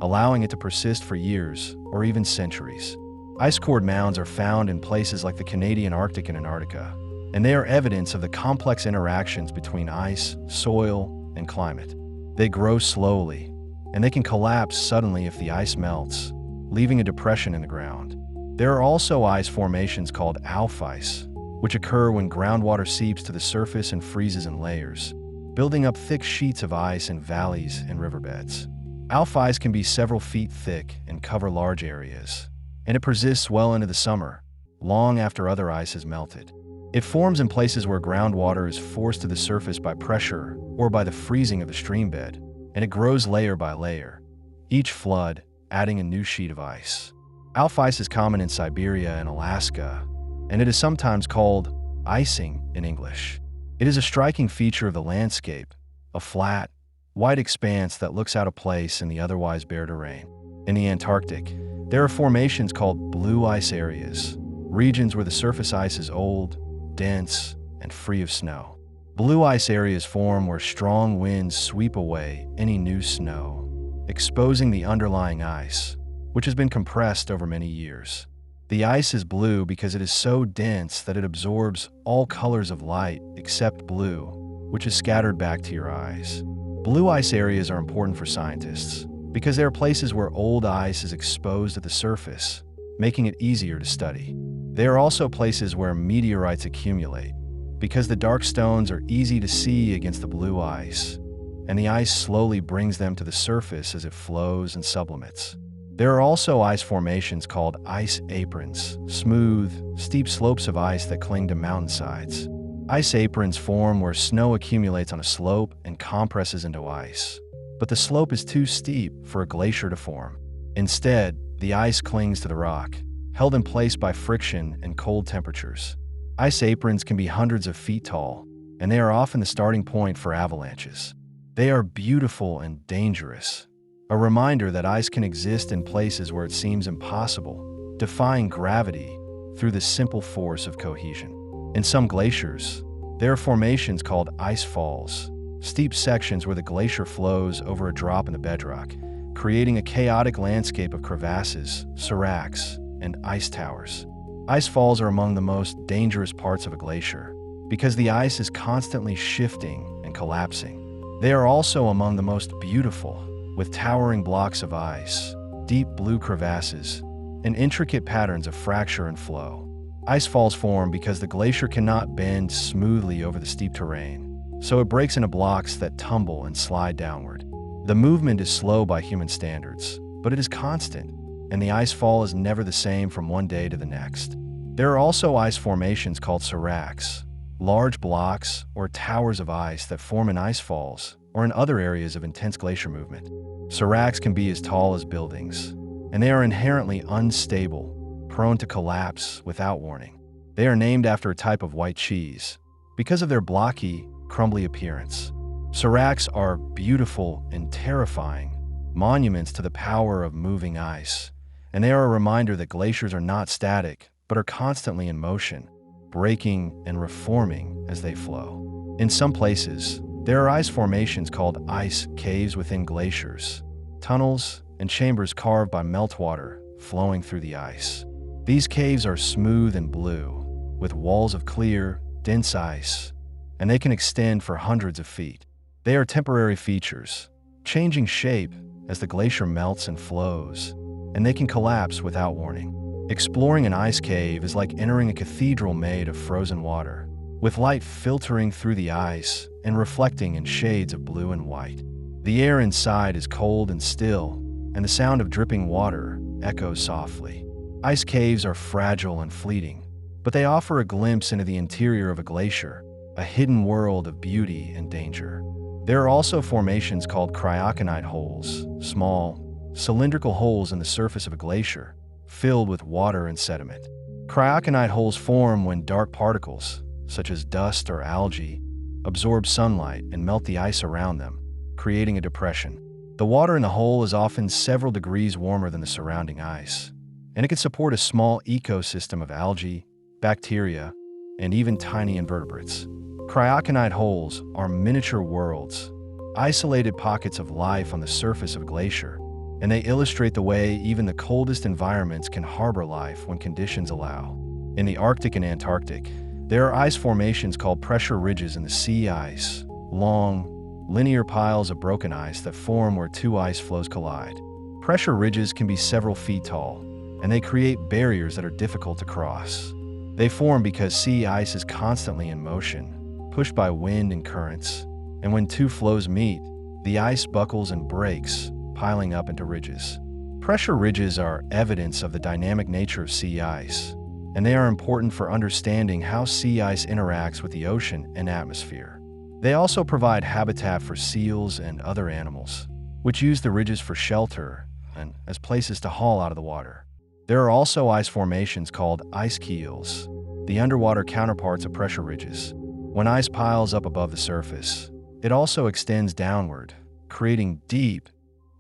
allowing it to persist for years or even centuries. Ice cord mounds are found in places like the Canadian Arctic and Antarctica, and they are evidence of the complex interactions between ice, soil, and climate. They grow slowly, and they can collapse suddenly if the ice melts, leaving a depression in the ground. There are also ice formations called alph ice, which occur when groundwater seeps to the surface and freezes in layers, building up thick sheets of ice in valleys and riverbeds. Alph ice can be several feet thick and cover large areas, and it persists well into the summer, long after other ice has melted. It forms in places where groundwater is forced to the surface by pressure or by the freezing of the stream bed, and it grows layer by layer, each flood adding a new sheet of ice. Alph ice is common in Siberia and Alaska, and it is sometimes called icing in English. It is a striking feature of the landscape, a flat, white expanse that looks out of place in the otherwise bare terrain. In the Antarctic, there are formations called blue ice areas, regions where the surface ice is old, dense, and free of snow. Blue ice areas form where strong winds sweep away any new snow, exposing the underlying ice, which has been compressed over many years. The ice is blue because it is so dense that it absorbs all colors of light except blue, which is scattered back to your eyes. Blue ice areas are important for scientists because they are places where old ice is exposed at the surface, making it easier to study. They are also places where meteorites accumulate because the dark stones are easy to see against the blue ice, and the ice slowly brings them to the surface as it flows and sublimates. There are also ice formations called ice aprons, smooth, steep slopes of ice that cling to mountainsides. Ice aprons form where snow accumulates on a slope and compresses into ice. But the slope is too steep for a glacier to form. Instead, the ice clings to the rock, held in place by friction and cold temperatures. Ice aprons can be hundreds of feet tall, and they are often the starting point for avalanches. They are beautiful and dangerous, a reminder that ice can exist in places where it seems impossible, defying gravity through the simple force of cohesion. In some glaciers, there are formations called ice falls, steep sections where the glacier flows over a drop in the bedrock, creating a chaotic landscape of crevasses, seracs, and ice towers. Ice falls are among the most dangerous parts of a glacier because the ice is constantly shifting and collapsing. They are also among the most beautiful, with towering blocks of ice, deep blue crevasses, and intricate patterns of fracture and flow. Ice falls form because the glacier cannot bend smoothly over the steep terrain, so it breaks into blocks that tumble and slide downward. The movement is slow by human standards, but it is constant, and the ice fall is never the same from one day to the next. There are also ice formations called seracs, large blocks or towers of ice that form in ice falls or in other areas of intense glacier movement. Seracs can be as tall as buildings, and they are inherently unstable, prone to collapse without warning. They are named after a type of white cheese because of their blocky, crumbly appearance. Seracs are beautiful and terrifying monuments to the power of moving ice, and they are a reminder that glaciers are not static, but are constantly in motion, breaking and reforming as they flow. In some places, there are ice formations called ice caves within glaciers, tunnels and chambers carved by meltwater flowing through the ice. These caves are smooth and blue, with walls of clear, dense ice, and they can extend for hundreds of feet. They are temporary features, changing shape as the glacier melts and flows, and they can collapse without warning. Exploring an ice cave is like entering a cathedral made of frozen water, with light filtering through the ice and reflecting in shades of blue and white. The air inside is cold and still, and the sound of dripping water echoes softly. Ice caves are fragile and fleeting, but they offer a glimpse into the interior of a glacier, a hidden world of beauty and danger. There are also formations called cryoconite holes, small, cylindrical holes in the surface of a glacier, filled with water and sediment. Cryoconite holes form when dark particles, such as dust or algae, absorb sunlight and melt the ice around them, creating a depression. The water in the hole is often several degrees warmer than the surrounding ice, and it can support a small ecosystem of algae, bacteria, and even tiny invertebrates. Cryoconite holes are miniature worlds, isolated pockets of life on the surface of a glacier, and they illustrate the way even the coldest environments can harbor life when conditions allow. In the Arctic and Antarctic, there are ice formations called pressure ridges in the sea ice, long, linear piles of broken ice that form where two ice floes collide. Pressure ridges can be several feet tall, and they create barriers that are difficult to cross. They form because sea ice is constantly in motion, pushed by wind and currents, and when two floes meet, the ice buckles and breaks, piling up into ridges. Pressure ridges are evidence of the dynamic nature of sea ice, and they are important for understanding how sea ice interacts with the ocean and atmosphere. They also provide habitat for seals and other animals, which use the ridges for shelter and as places to haul out of the water. There are also ice formations called ice keels, the underwater counterparts of pressure ridges. When ice piles up above the surface, it also extends downward, creating deep,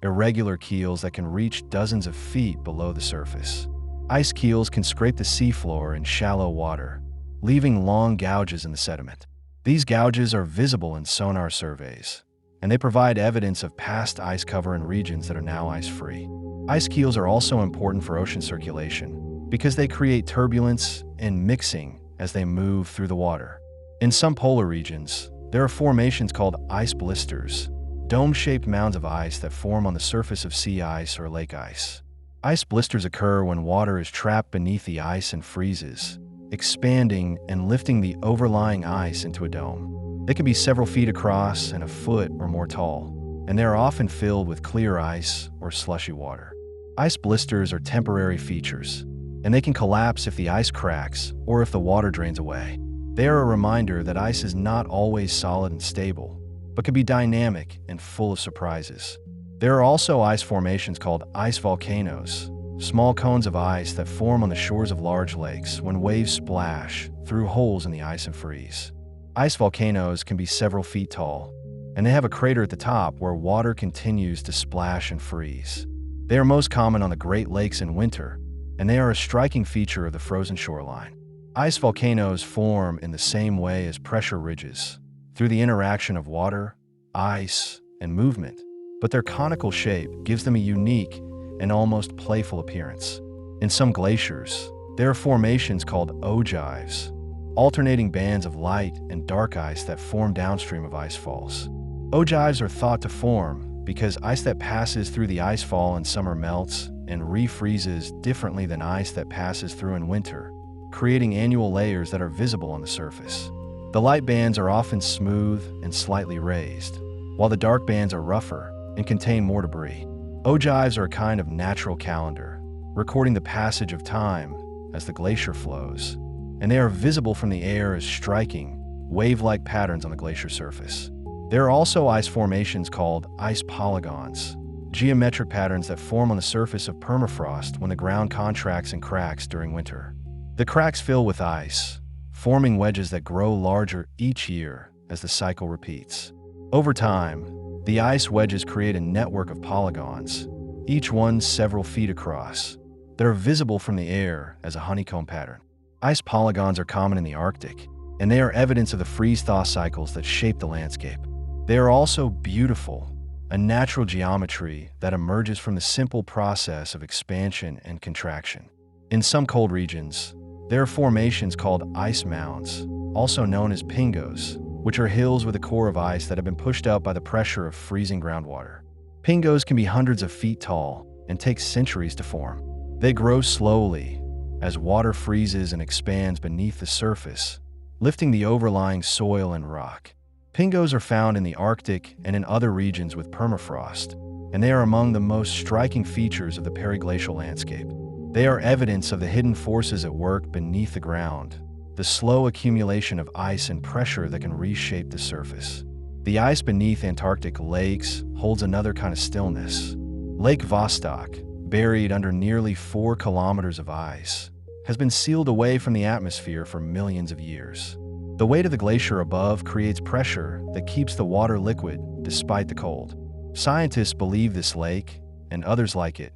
irregular keels that can reach dozens of feet below the surface. Ice keels can scrape the seafloor in shallow water, leaving long gouges in the sediment. These gouges are visible in sonar surveys, and they provide evidence of past ice cover in regions that are now ice-free. Ice keels are also important for ocean circulation because they create turbulence and mixing as they move through the water. In some polar regions, there are formations called ice blisters, dome-shaped mounds of ice that form on the surface of sea ice or lake ice. Ice blisters occur when water is trapped beneath the ice and freezes, expanding and lifting the overlying ice into a dome. They can be several feet across and a foot or more tall, and they are often filled with clear ice or slushy water. Ice blisters are temporary features, and they can collapse if the ice cracks or if the water drains away. They are a reminder that ice is not always solid and stable, but can be dynamic and full of surprises. There are also ice formations called ice volcanoes, small cones of ice that form on the shores of large lakes when waves splash through holes in the ice and freeze. Ice volcanoes can be several feet tall, and they have a crater at the top where water continues to splash and freeze. They are most common on the Great Lakes in winter, and they are a striking feature of the frozen shoreline. Ice volcanoes form in the same way as pressure ridges, through the interaction of water, ice, and movement, but their conical shape gives them a unique and almost playful appearance. In some glaciers, there are formations called ogives, alternating bands of light and dark ice that form downstream of ice falls. Ogives are thought to form because ice that passes through the ice fall in summer melts and refreezes differently than ice that passes through in winter, creating annual layers that are visible on the surface. The light bands are often smooth and slightly raised, while the dark bands are rougher and contain more debris. Ogives are a kind of natural calendar, recording the passage of time as the glacier flows, and they are visible from the air as striking, wave-like patterns on the glacier surface. There are also ice formations called ice polygons, geometric patterns that form on the surface of permafrost when the ground contracts and cracks during winter. The cracks fill with ice, forming wedges that grow larger each year as the cycle repeats. Over time, the ice wedges create a network of polygons, each one several feet across, that are visible from the air as a honeycomb pattern. Ice polygons are common in the Arctic, and they are evidence of the freeze-thaw cycles that shape the landscape. They are also beautiful, a natural geometry that emerges from the simple process of expansion and contraction. In some cold regions, there are formations called ice mounds, also known as pingos, which are hills with a core of ice that have been pushed up by the pressure of freezing groundwater. Pingos can be hundreds of feet tall and take centuries to form. They grow slowly as water freezes and expands beneath the surface, lifting the overlying soil and rock. Pingos are found in the Arctic and in other regions with permafrost, and they are among the most striking features of the periglacial landscape. They are evidence of the hidden forces at work beneath the ground, the slow accumulation of ice and pressure that can reshape the surface. The ice beneath Antarctic lakes holds another kind of stillness. Lake Vostok, buried under nearly 4 kilometers of ice, has been sealed away from the atmosphere for millions of years. The weight of the glacier above creates pressure that keeps the water liquid despite the cold. Scientists believe this lake, and others like it,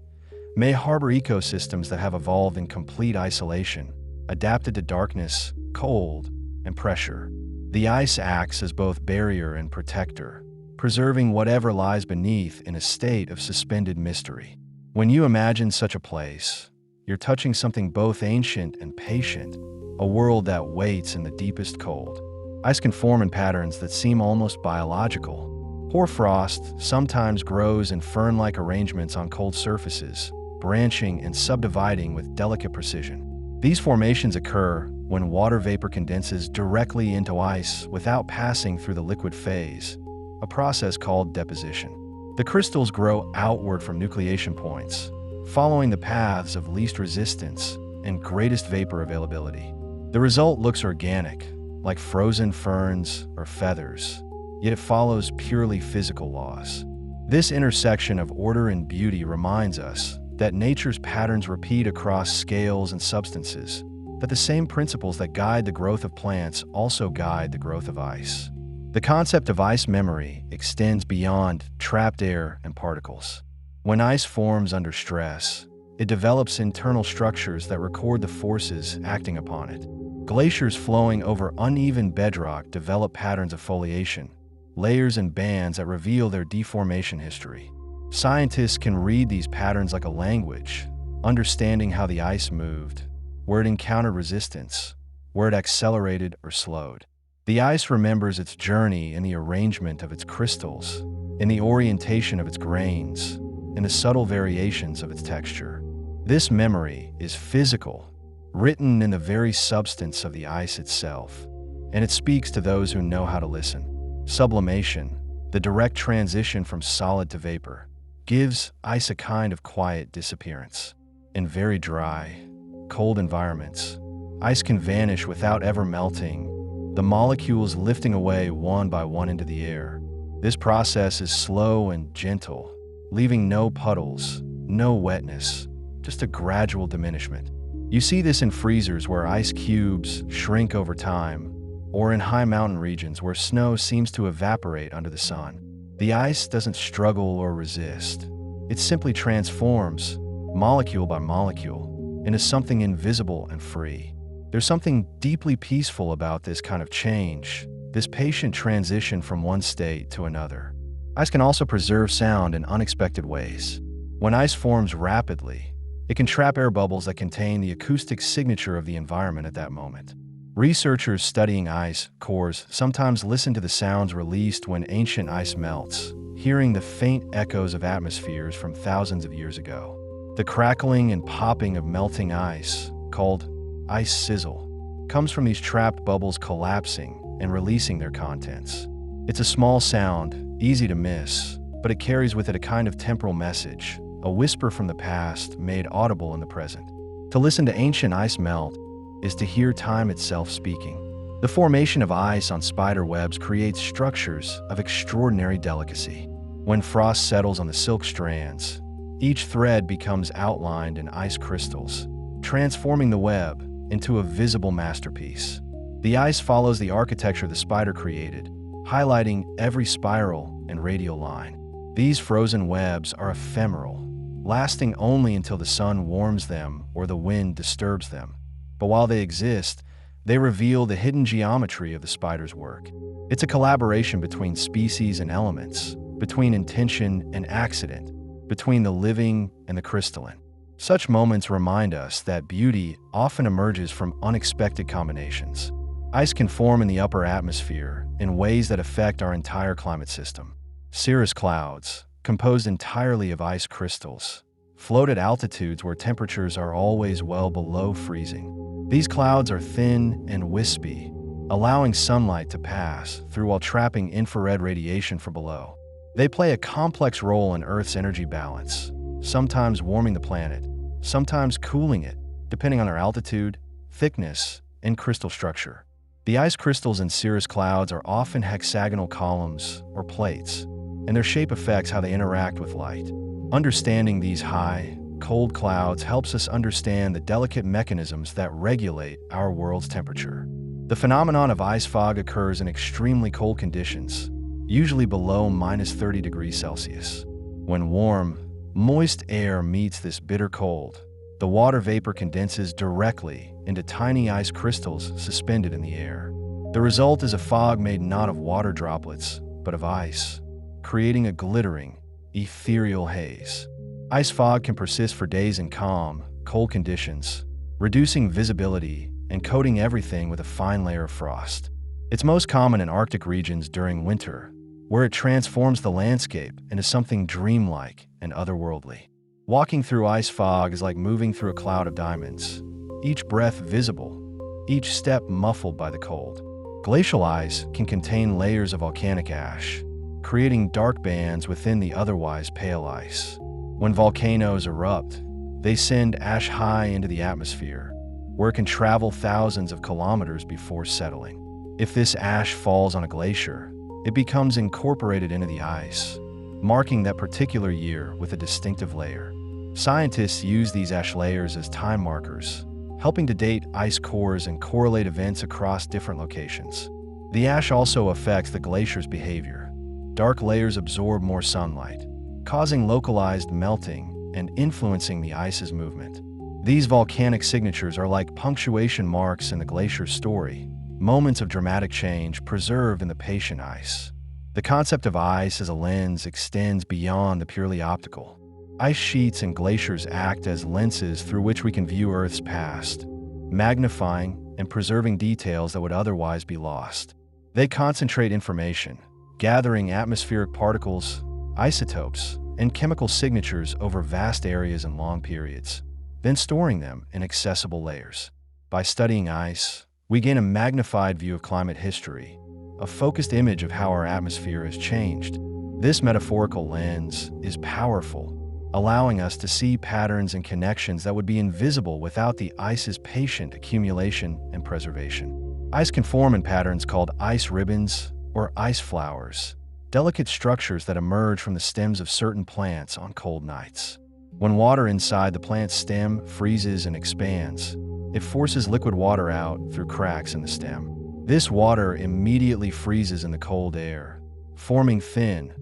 may harbor ecosystems that have evolved in complete isolation, adapted to darkness, cold, and pressure. The ice acts as both barrier and protector, preserving whatever lies beneath in a state of suspended mystery. When you imagine such a place, you're touching something both ancient and patient, a world that waits in the deepest cold. Ice can form in patterns that seem almost biological. Hoarfrost sometimes grows in fern-like arrangements on cold surfaces, branching and subdividing with delicate precision. These formations occur when water vapor condenses directly into ice without passing through the liquid phase, a process called deposition. The crystals grow outward from nucleation points, following the paths of least resistance and greatest vapor availability. The result looks organic, like frozen ferns or feathers, yet it follows purely physical laws. This intersection of order and beauty reminds us that nature's patterns repeat across scales and substances, that the same principles that guide the growth of plants also guide the growth of ice. The concept of ice memory extends beyond trapped air and particles. When ice forms under stress, it develops internal structures that record the forces acting upon it. Glaciers flowing over uneven bedrock develop patterns of foliation, layers and bands that reveal their deformation history. Scientists can read these patterns like a language, understanding how the ice moved, where it encountered resistance, where it accelerated or slowed. The ice remembers its journey in the arrangement of its crystals, in the orientation of its grains, in the subtle variations of its texture. This memory is physical, written in the very substance of the ice itself, and it speaks to those who know how to listen. Sublimation, the direct transition from solid to vapor, gives ice a kind of quiet disappearance. In very dry, cold environments, ice can vanish without ever melting, the molecules lifting away one by one into the air. This process is slow and gentle, leaving no puddles, no wetness, just a gradual diminishment. You see this in freezers where ice cubes shrink over time, or in high mountain regions where snow seems to evaporate under the sun. The ice doesn't struggle or resist. It simply transforms, molecule by molecule, into something invisible and free. There's something deeply peaceful about this kind of change, this patient transition from one state to another. Ice can also preserve sound in unexpected ways. When ice forms rapidly, it can trap air bubbles that contain the acoustic signature of the environment at that moment. Researchers studying ice cores sometimes listen to the sounds released when ancient ice melts, hearing the faint echoes of atmospheres from thousands of years ago. The crackling and popping of melting ice, called ice sizzle, comes from these trapped bubbles collapsing and releasing their contents. It's a small sound, easy to miss, but it carries with it a kind of temporal message, a whisper from the past made audible in the present. To listen to ancient ice melt is to hear time itself speaking. The formation of ice on spider webs creates structures of extraordinary delicacy. When frost settles on the silk strands, each thread becomes outlined in ice crystals, transforming the web into a visible masterpiece. The ice follows the architecture the spider created, highlighting every spiral and radial line. These frozen webs are ephemeral, lasting only until the sun warms them or the wind disturbs them. But while they exist, they reveal the hidden geometry of the spider's work. It's a collaboration between species and elements, between intention and accident, between the living and the crystalline. Such moments remind us that beauty often emerges from unexpected combinations. Ice can form in the upper atmosphere in ways that affect our entire climate system. Cirrus clouds, composed entirely of ice crystals, float at altitudes where temperatures are always well below freezing. These clouds are thin and wispy, allowing sunlight to pass through while trapping infrared radiation from below. They play a complex role in Earth's energy balance, sometimes warming the planet, sometimes cooling it, depending on their altitude, thickness, and crystal structure. The ice crystals in cirrus clouds are often hexagonal columns or plates, and their shape affects how they interact with light. Understanding these high, cold clouds helps us understand the delicate mechanisms that regulate our world's temperature. The phenomenon of ice fog occurs in extremely cold conditions, usually below -30 degrees Celsius. When warm, moist air meets this bitter cold, the water vapor condenses directly into tiny ice crystals suspended in the air. The result is a fog made not of water droplets, but of ice, creating a glittering, ethereal haze. Ice fog can persist for days in calm, cold conditions, reducing visibility and coating everything with a fine layer of frost. It's most common in Arctic regions during winter, where it transforms the landscape into something dreamlike and otherworldly. Walking through ice fog is like moving through a cloud of diamonds, each breath visible, each step muffled by the cold. Glacial ice can contain layers of volcanic ash, creating dark bands within the otherwise pale ice. When volcanoes erupt, they send ash high into the atmosphere, where it can travel thousands of kilometers before settling. If this ash falls on a glacier, it becomes incorporated into the ice, marking that particular year with a distinctive layer. Scientists use these ash layers as time markers, helping to date ice cores and correlate events across different locations. The ash also affects the glacier's behavior. Dark layers absorb more sunlight, causing localized melting and influencing the ice's movement. These volcanic signatures are like punctuation marks in the glacier's story, moments of dramatic change preserved in the patient ice. The concept of ice as a lens extends beyond the purely optical. Ice sheets and glaciers act as lenses through which we can view Earth's past, magnifying and preserving details that would otherwise be lost. They concentrate information, gathering atmospheric particles, isotopes, and chemical signatures over vast areas and long periods, then storing them in accessible layers. By studying ice, we gain a magnified view of climate history, a focused image of how our atmosphere has changed. This metaphorical lens is powerful, allowing us to see patterns and connections that would be invisible without the ice's patient accumulation and preservation. Ice can form in patterns called ice ribbons or ice flowers, delicate structures that emerge from the stems of certain plants on cold nights. When water inside the plant's stem freezes and expands, it forces liquid water out through cracks in the stem. This water immediately freezes in the cold air, forming thin,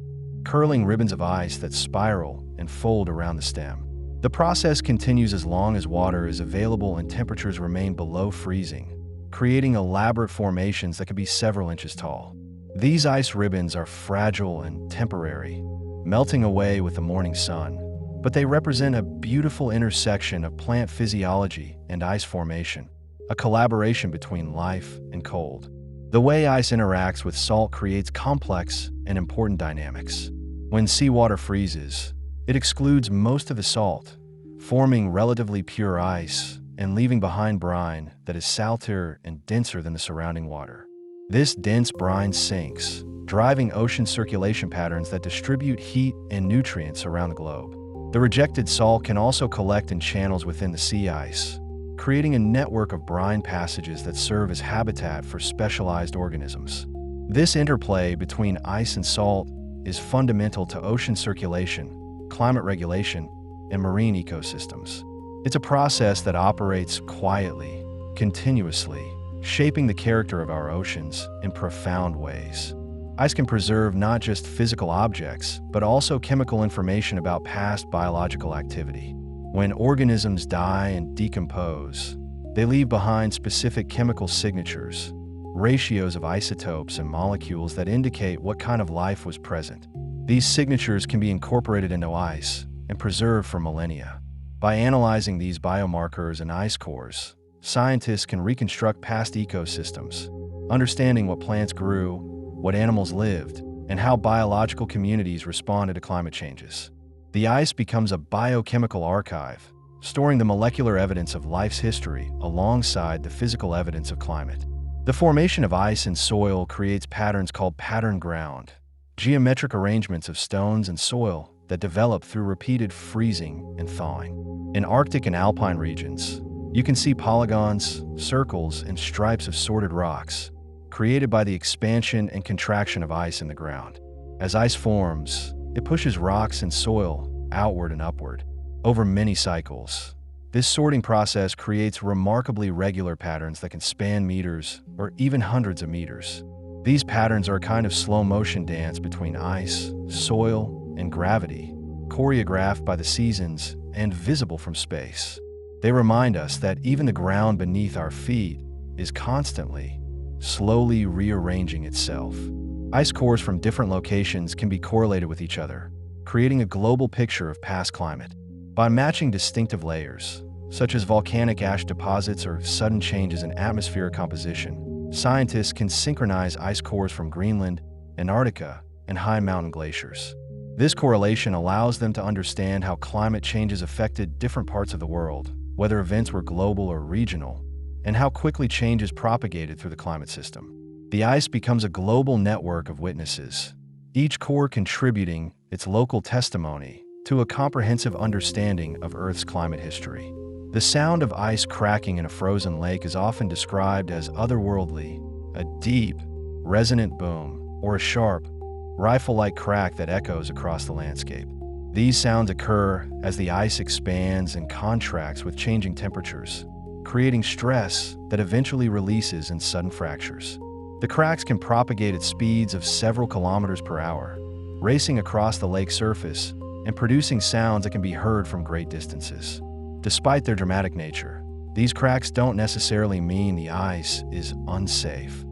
curling ribbons of ice that spiral and fold around the stem. The process continues as long as water is available and temperatures remain below freezing, creating elaborate formations that can be several inches tall. These ice ribbons are fragile and temporary, melting away with the morning sun, but they represent a beautiful intersection of plant physiology and ice formation, a collaboration between life and cold. The way ice interacts with salt creates complex and important dynamics. When seawater freezes, it excludes most of the salt, forming relatively pure ice and leaving behind brine that is saltier and denser than the surrounding water. This dense brine sinks, driving ocean circulation patterns that distribute heat and nutrients around the globe. The rejected salt can also collect in channels within the sea ice, creating a network of brine passages that serve as habitat for specialized organisms. This interplay between ice and salt is fundamental to ocean circulation, climate regulation, and marine ecosystems. It's a process that operates quietly, continuously, shaping the character of our oceans in profound ways. Ice can preserve not just physical objects, but also chemical information about past biological activity. When organisms die and decompose, they leave behind specific chemical signatures, ratios of isotopes and molecules that indicate what kind of life was present. These signatures can be incorporated into ice and preserved for millennia. By analyzing these biomarkers and ice cores, scientists can reconstruct past ecosystems, understanding what plants grew, what animals lived, and how biological communities responded to climate changes. The ice becomes a biochemical archive, storing the molecular evidence of life's history alongside the physical evidence of climate. The formation of ice in soil creates patterns called pattern ground, geometric arrangements of stones and soil that develop through repeated freezing and thawing. In Arctic and alpine regions, you can see polygons, circles, and stripes of sorted rocks, created by the expansion and contraction of ice in the ground. As ice forms, it pushes rocks and soil outward and upward over many cycles. This sorting process creates remarkably regular patterns that can span meters or even hundreds of meters. These patterns are a kind of slow-motion dance between ice, soil, and gravity, choreographed by the seasons and visible from space. They remind us that even the ground beneath our feet is constantly, slowly rearranging itself. Ice cores from different locations can be correlated with each other, creating a global picture of past climate. By matching distinctive layers, such as volcanic ash deposits or sudden changes in atmospheric composition, scientists can synchronize ice cores from Greenland, Antarctica, and high mountain glaciers. This correlation allows them to understand how climate changes affected different parts of the world, whether events were global or regional, and how quickly changes propagated through the climate system. The ice becomes a global network of witnesses, each core contributing its local testimony to a comprehensive understanding of Earth's climate history. The sound of ice cracking in a frozen lake is often described as otherworldly, a deep, resonant boom, or a sharp, rifle-like crack that echoes across the landscape. These sounds occur as the ice expands and contracts with changing temperatures, creating stress that eventually releases in sudden fractures. The cracks can propagate at speeds of several kilometers per hour, racing across the lake surface and producing sounds that can be heard from great distances. Despite their dramatic nature, these cracks don't necessarily mean the ice is unsafe.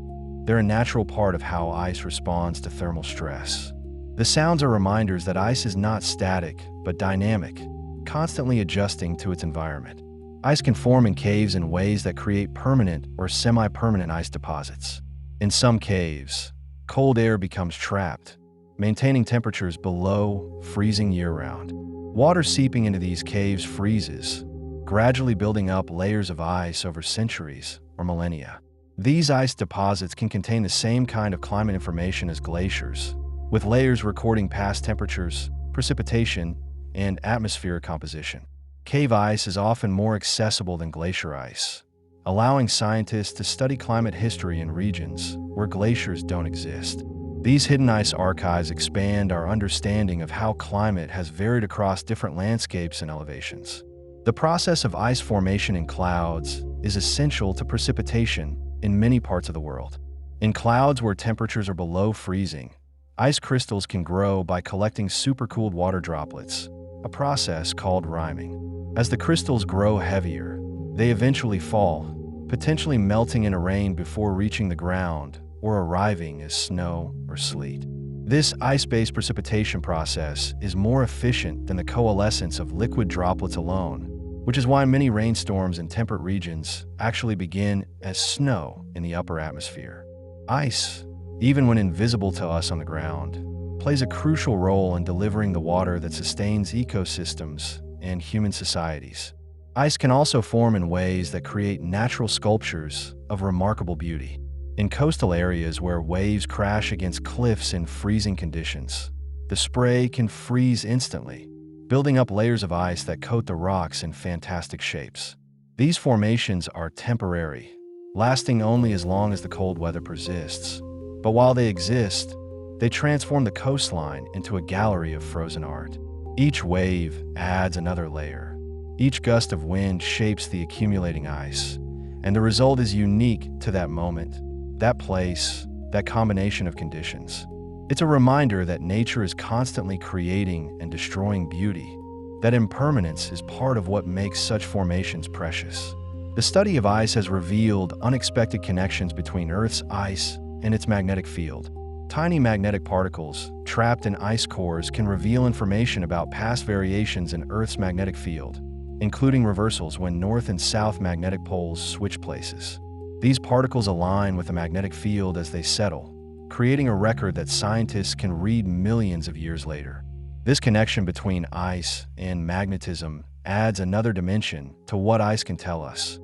They're a natural part of how ice responds to thermal stress. The sounds are reminders that ice is not static, but dynamic, constantly adjusting to its environment. Ice can form in caves in ways that create permanent or semi-permanent ice deposits. In some caves, cold air becomes trapped, maintaining temperatures below freezing year-round. Water seeping into these caves freezes, gradually building up layers of ice over centuries or millennia. These ice deposits can contain the same kind of climate information as glaciers, with layers recording past temperatures, precipitation, and atmospheric composition. Cave ice is often more accessible than glacier ice, allowing scientists to study climate history in regions where glaciers don't exist. These hidden ice archives expand our understanding of how climate has varied across different landscapes and elevations. The process of ice formation in clouds is essential to precipitation in many parts of the world. In clouds where temperatures are below freezing, ice crystals can grow by collecting supercooled water droplets, a process called riming. As the crystals grow heavier, they eventually fall, potentially melting in a rain before reaching the ground or arriving as snow or sleet. This ice-based precipitation process is more efficient than the coalescence of liquid droplets alone, which is why many rainstorms in temperate regions actually begin as snow in the upper atmosphere. Ice, even when invisible to us on the ground, plays a crucial role in delivering the water that sustains ecosystems and human societies. Ice can also form in ways that create natural sculptures of remarkable beauty. In coastal areas where waves crash against cliffs in freezing conditions, the spray can freeze instantly, building up layers of ice that coat the rocks in fantastic shapes. These formations are temporary, lasting only as long as the cold weather persists. But while they exist, they transform the coastline into a gallery of frozen art. Each wave adds another layer. Each gust of wind shapes the accumulating ice, and the result is unique to that moment, that place, that combination of conditions. It's a reminder that nature is constantly creating and destroying beauty, that impermanence is part of what makes such formations precious. The study of ice has revealed unexpected connections between Earth's ice and its magnetic field. Tiny magnetic particles trapped in ice cores can reveal information about past variations in Earth's magnetic field, including reversals when north and south magnetic poles switch places. These particles align with the magnetic field as they settle, creating a record that scientists can read millions of years later. This connection between ice and magnetism adds another dimension to what ice can tell us,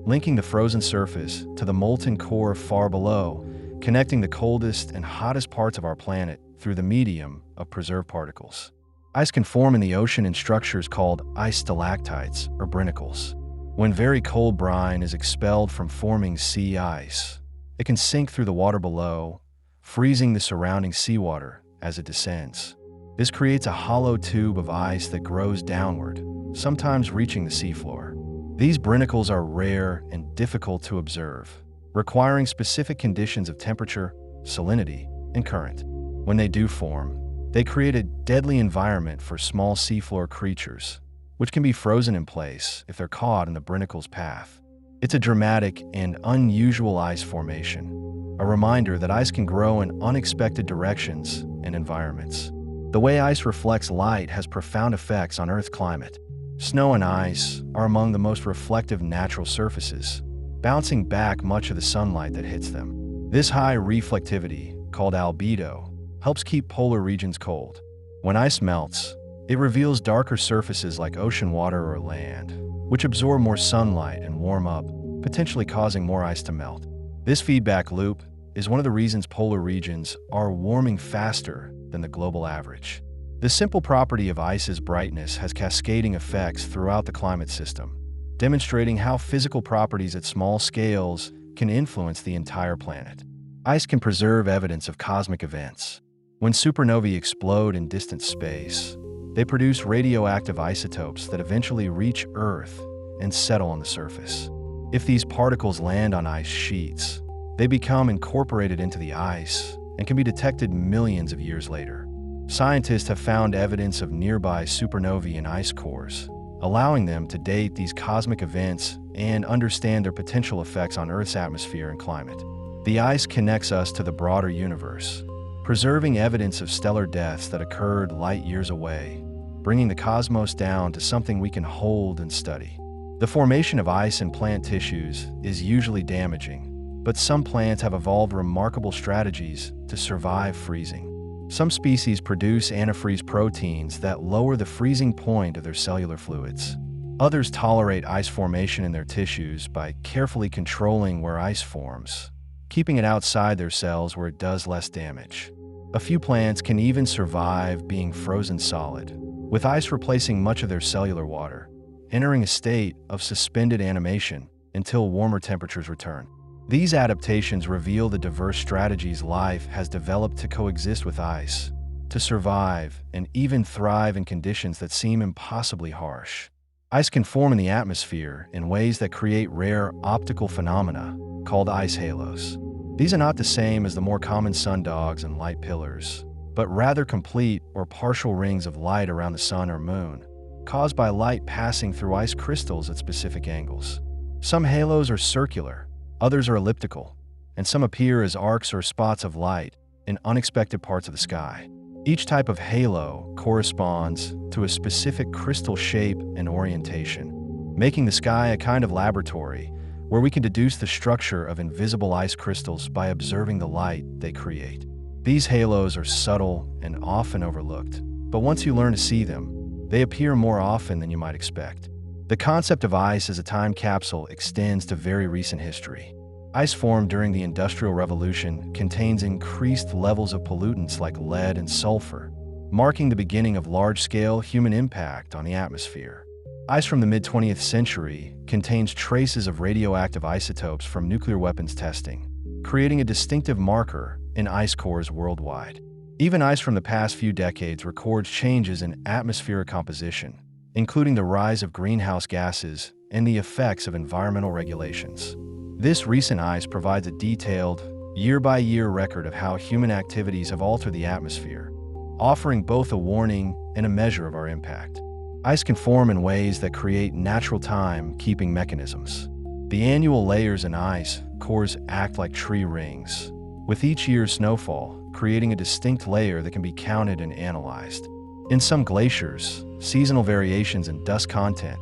linking the frozen surface to the molten core far below, connecting the coldest and hottest parts of our planet through the medium of preserved particles. Ice can form in the ocean in structures called ice stalactites or brinicles. When very cold brine is expelled from forming sea ice, it can sink through the water below, freezing the surrounding seawater as it descends. This creates a hollow tube of ice that grows downward, sometimes reaching the seafloor. These brinicles are rare and difficult to observe, requiring specific conditions of temperature, salinity, and current. When they do form, they create a deadly environment for small seafloor creatures, which can be frozen in place if they're caught in the brinicle's path. It's a dramatic and unusual ice formation, a reminder that ice can grow in unexpected directions and environments. The way ice reflects light has profound effects on Earth's climate. Snow and ice are among the most reflective natural surfaces, bouncing back much of the sunlight that hits them. This high reflectivity, called albedo, helps keep polar regions cold. When ice melts, it reveals darker surfaces like ocean water or land, which absorb more sunlight and warm up, potentially causing more ice to melt. This feedback loop is one of the reasons polar regions are warming faster than the global average. The simple property of ice's brightness has cascading effects throughout the climate system, demonstrating how physical properties at small scales can influence the entire planet. Ice can preserve evidence of cosmic events. When supernovae explode in distant space, they produce radioactive isotopes that eventually reach Earth and settle on the surface. If these particles land on ice sheets, they become incorporated into the ice and can be detected millions of years later. Scientists have found evidence of nearby supernovae in ice cores, allowing them to date these cosmic events and understand their potential effects on Earth's atmosphere and climate. The ice connects us to the broader universe, preserving evidence of stellar deaths that occurred light years away, bringing the cosmos down to something we can hold and study. The formation of ice in plant tissues is usually damaging, but some plants have evolved remarkable strategies to survive freezing. Some species produce antifreeze proteins that lower the freezing point of their cellular fluids. Others tolerate ice formation in their tissues by carefully controlling where ice forms, keeping it outside their cells where it does less damage. A few plants can even survive being frozen solid, with ice replacing much of their cellular water, entering a state of suspended animation until warmer temperatures return. These adaptations reveal the diverse strategies life has developed to coexist with ice, to survive, and even thrive in conditions that seem impossibly harsh. Ice can form in the atmosphere in ways that create rare optical phenomena called ice halos. These are not the same as the more common sundogs and light pillars, but rather complete or partial rings of light around the sun or moon, caused by light passing through ice crystals at specific angles. Some halos are circular, others are elliptical, and some appear as arcs or spots of light in unexpected parts of the sky. Each type of halo corresponds to a specific crystal shape and orientation, making the sky a kind of laboratory where we can deduce the structure of invisible ice crystals by observing the light they create. These halos are subtle and often overlooked, but once you learn to see them, they appear more often than you might expect. The concept of ice as a time capsule extends to very recent history. Ice formed during the Industrial Revolution contains increased levels of pollutants like lead and sulfur, marking the beginning of large-scale human impact on the atmosphere. Ice from the mid-20th century contains traces of radioactive isotopes from nuclear weapons testing, creating a distinctive marker in ice cores worldwide. Even ice from the past few decades records changes in atmospheric composition, including the rise of greenhouse gases and the effects of environmental regulations. This recent ice provides a detailed, year-by-year record of how human activities have altered the atmosphere, offering both a warning and a measure of our impact. Ice can form in ways that create natural time-keeping mechanisms. The annual layers in ice cores act like tree rings, with each year's snowfall creating a distinct layer that can be counted and analyzed. In some glaciers, seasonal variations in dust content,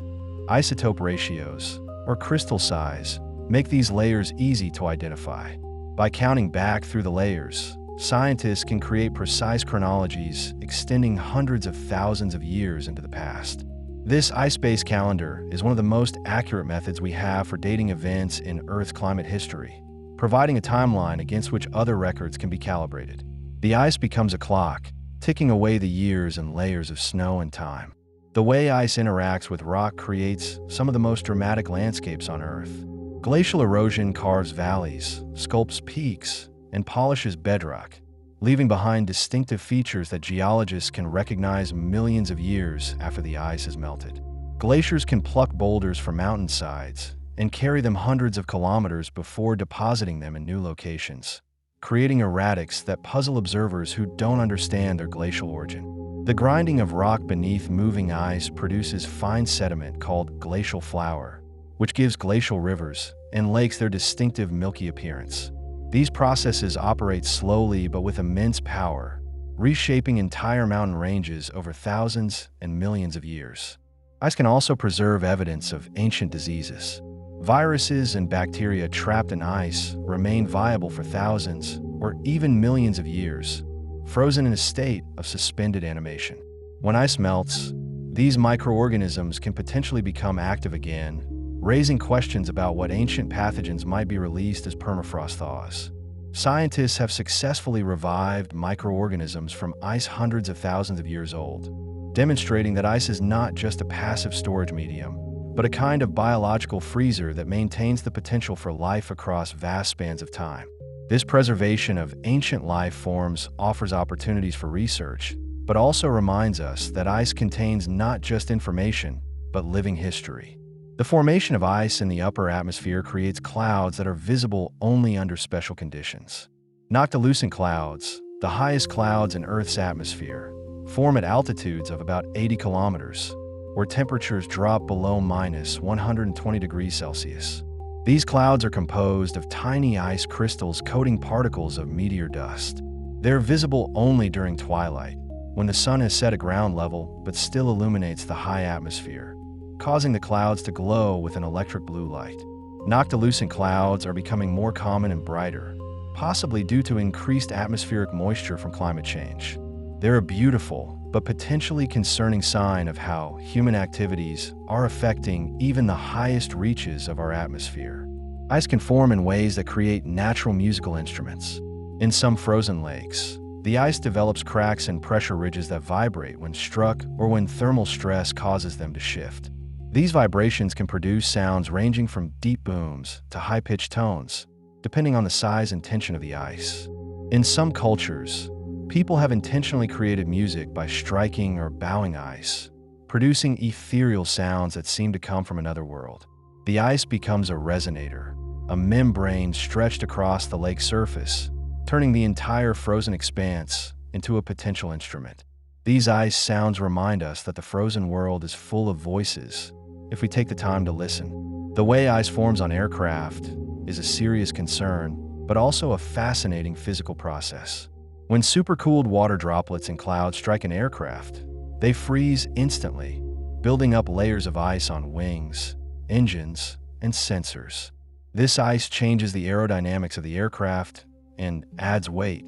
isotope ratios, or crystal size make these layers easy to identify. By counting back through the layers, scientists can create precise chronologies extending hundreds of thousands of years into the past. This ice-based calendar is one of the most accurate methods we have for dating events in Earth's climate history, providing a timeline against which other records can be calibrated. The ice becomes a clock, ticking away the years and layers of snow and time. The way ice interacts with rock creates some of the most dramatic landscapes on Earth. Glacial erosion carves valleys, sculpts peaks, and polishes bedrock, leaving behind distinctive features that geologists can recognize millions of years after the ice has melted. Glaciers can pluck boulders from mountainsides and carry them hundreds of kilometers before depositing them in new locations, creating erratics that puzzle observers who don't understand their glacial origin. The grinding of rock beneath moving ice produces fine sediment called glacial flour, which gives glacial rivers and lakes their distinctive milky appearance. These processes operate slowly but with immense power, reshaping entire mountain ranges over thousands and millions of years. Ice can also preserve evidence of ancient diseases. Viruses and bacteria trapped in ice remain viable for thousands or even millions of years, frozen in a state of suspended animation. When ice melts, these microorganisms can potentially become active again, raising questions about what ancient pathogens might be released as permafrost thaws. Scientists have successfully revived microorganisms from ice hundreds of thousands of years old, demonstrating that ice is not just a passive storage medium, but a kind of biological freezer that maintains the potential for life across vast spans of time. This preservation of ancient life forms offers opportunities for research, but also reminds us that ice contains not just information, but living history. The formation of ice in the upper atmosphere creates clouds that are visible only under special conditions. Noctilucent clouds, the highest clouds in Earth's atmosphere, form at altitudes of about 80 kilometers, where temperatures drop below -120 degrees Celsius. These clouds are composed of tiny ice crystals coating particles of meteor dust. They're visible only during twilight, when the sun has set at ground level but still illuminates the high atmosphere, causing the clouds to glow with an electric blue light. Noctilucent clouds are becoming more common and brighter, possibly due to increased atmospheric moisture from climate change. They're a beautiful, but potentially concerning sign of how human activities are affecting even the highest reaches of our atmosphere. Ice can form in ways that create natural musical instruments. In some frozen lakes, The ice develops cracks and pressure ridges that vibrate when struck or when thermal stress causes them to shift. These vibrations can produce sounds ranging from deep booms to high-pitched tones, depending on the size and tension of the ice. In some cultures, people have intentionally created music by striking or bowing ice, producing ethereal sounds that seem to come from another world. The ice becomes a resonator, a membrane stretched across the lake's surface, turning the entire frozen expanse into a potential instrument. These ice sounds remind us that the frozen world is full of voices, if we take the time to listen. The way ice forms on aircraft is a serious concern, but also a fascinating physical process. When supercooled water droplets in clouds strike an aircraft, they freeze instantly, building up layers of ice on wings, engines, and sensors. This ice changes the aerodynamics of the aircraft and adds weight,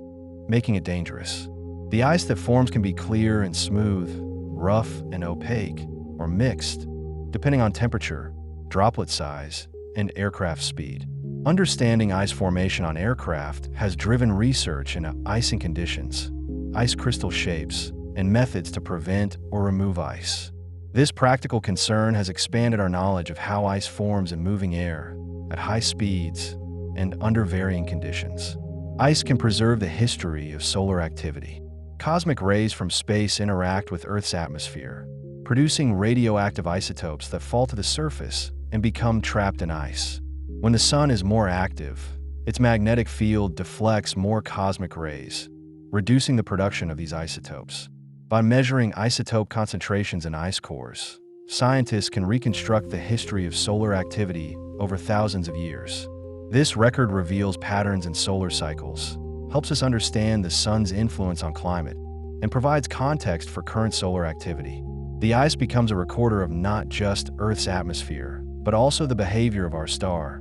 making it dangerous. The ice that forms can be clear and smooth, rough and opaque, or mixed, depending on temperature, droplet size, and aircraft speed. Understanding ice formation on aircraft has driven research into icing conditions, ice crystal shapes, and methods to prevent or remove ice. This practical concern has expanded our knowledge of how ice forms in moving air, at high speeds, and under varying conditions. Ice can preserve the history of solar activity. Cosmic rays from space interact with Earth's atmosphere, producing radioactive isotopes that fall to the surface and become trapped in ice. When the sun is more active, its magnetic field deflects more cosmic rays, reducing the production of these isotopes. By measuring isotope concentrations in ice cores, scientists can reconstruct the history of solar activity over thousands of years. This record reveals patterns in solar cycles, helps us understand the sun's influence on climate, and provides context for current solar activity. The ice becomes a recorder of not just Earth's atmosphere, but also the behavior of our star,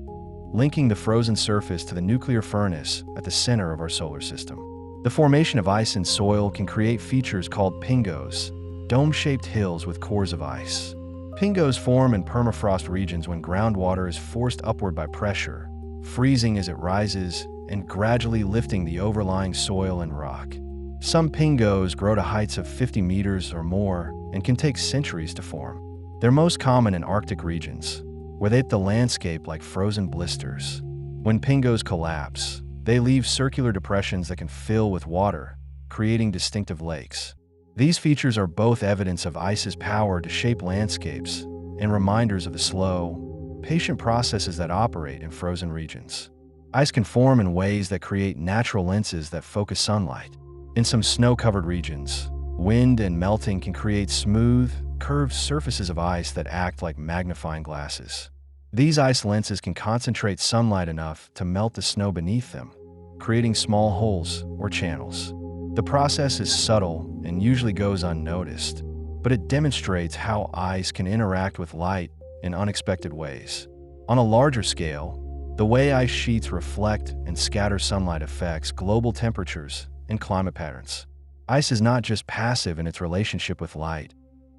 linking the frozen surface to the nuclear furnace at the center of our solar system. The formation of ice in soil can create features called pingos, dome-shaped hills with cores of ice. Pingos form in permafrost regions when groundwater is forced upward by pressure, freezing as it rises and gradually lifting the overlying soil and rock. Some pingos grow to heights of 50 meters or more and can take centuries to form. They're most common in Arctic regions, where they hit the landscape like frozen blisters. When pingos collapse, they leave circular depressions that can fill with water, creating distinctive lakes. These features are both evidence of ice's power to shape landscapes and reminders of the slow, patient processes that operate in frozen regions. Ice can form in ways that create natural lenses that focus sunlight. In some snow-covered regions, wind and melting can create smooth, curved surfaces of ice that act like magnifying glasses. These ice lenses can concentrate sunlight enough to melt the snow beneath them, creating small holes or channels. The process is subtle and usually goes unnoticed, but it demonstrates how ice can interact with light in unexpected ways. On a larger scale, the way ice sheets reflect and scatter sunlight affects global temperatures and climate patterns. Ice is not just passive in its relationship with light.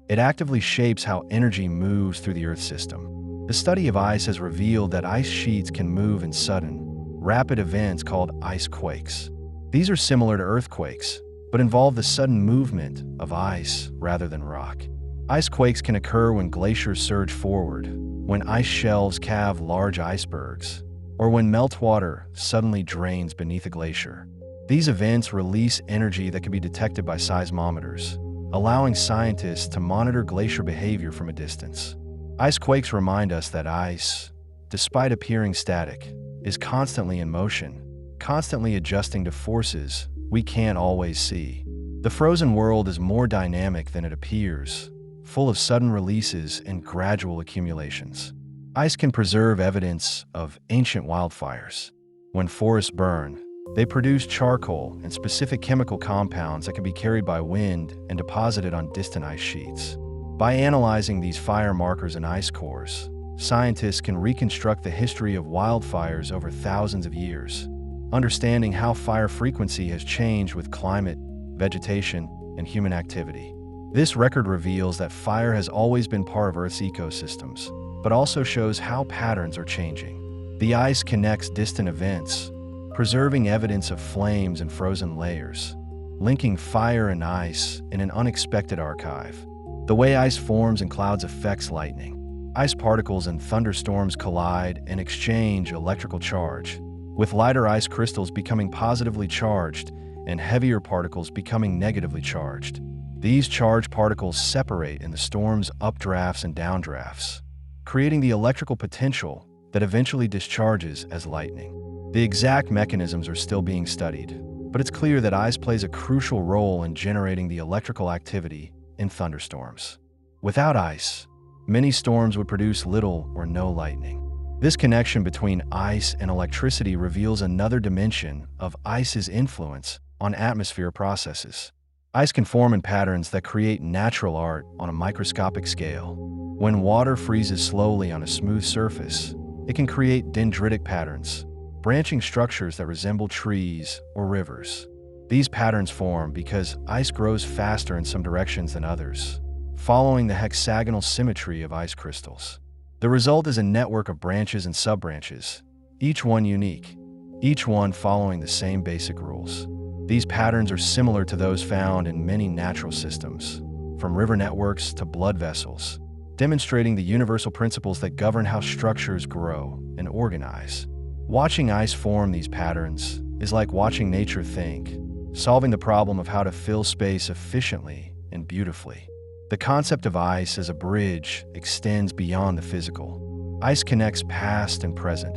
It actively shapes how energy moves through the Earth system. The study of ice has revealed that ice sheets can move in sudden, rapid events called ice quakes. These are similar to earthquakes, but involve the sudden movement of ice rather than rock. Ice quakes can occur when glaciers surge forward, when ice shelves calve large icebergs, or when meltwater suddenly drains beneath a glacier. These events release energy that can be detected by seismometers, allowing scientists to monitor glacier behavior from a distance. Ice quakes remind us that ice, despite appearing static, is constantly in motion, constantly adjusting to forces we can't always see. The frozen world is more dynamic than it appears, full of sudden releases and gradual accumulations. Ice can preserve evidence of ancient wildfires. When forests burn, they produce charcoal and specific chemical compounds that can be carried by wind and deposited on distant ice sheets. By analyzing these fire markers in ice cores, scientists can reconstruct the history of wildfires over thousands of years, understanding how fire frequency has changed with climate, vegetation, and human activity. This record reveals that fire has always been part of Earth's ecosystems, but also shows how patterns are changing. The ice connects distant events, preserving evidence of flames and frozen layers. linking fire and ice in an unexpected archive. The way ice forms in clouds affects lightning. Ice particles and thunderstorms collide and exchange electrical charge, with lighter ice crystals becoming positively charged and heavier particles becoming negatively charged. These charged particles separate in the storm's updrafts and downdrafts, creating the electrical potential that eventually discharges as lightning. The exact mechanisms are still being studied, but it's clear that ice plays a crucial role in generating the electrical activity in thunderstorms. Without ice, many storms would produce little or no lightning. This connection between ice and electricity reveals another dimension of ice's influence on atmosphere processes. Ice can form in patterns that create natural art on a microscopic scale. When water freezes slowly on a smooth surface, it can create dendritic patterns, branching structures that resemble trees or rivers. These patterns form because ice grows faster in some directions than others, following the hexagonal symmetry of ice crystals. The result is a network of branches and subbranches, each one unique, each one following the same basic rules. These patterns are similar to those found in many natural systems, from river networks to blood vessels, demonstrating the universal principles that govern how structures grow and organize. Watching ice form these patterns is like watching nature think, solving the problem of how to fill space efficiently and beautifully. The concept of ice as a bridge extends beyond the physical. Ice connects past and present,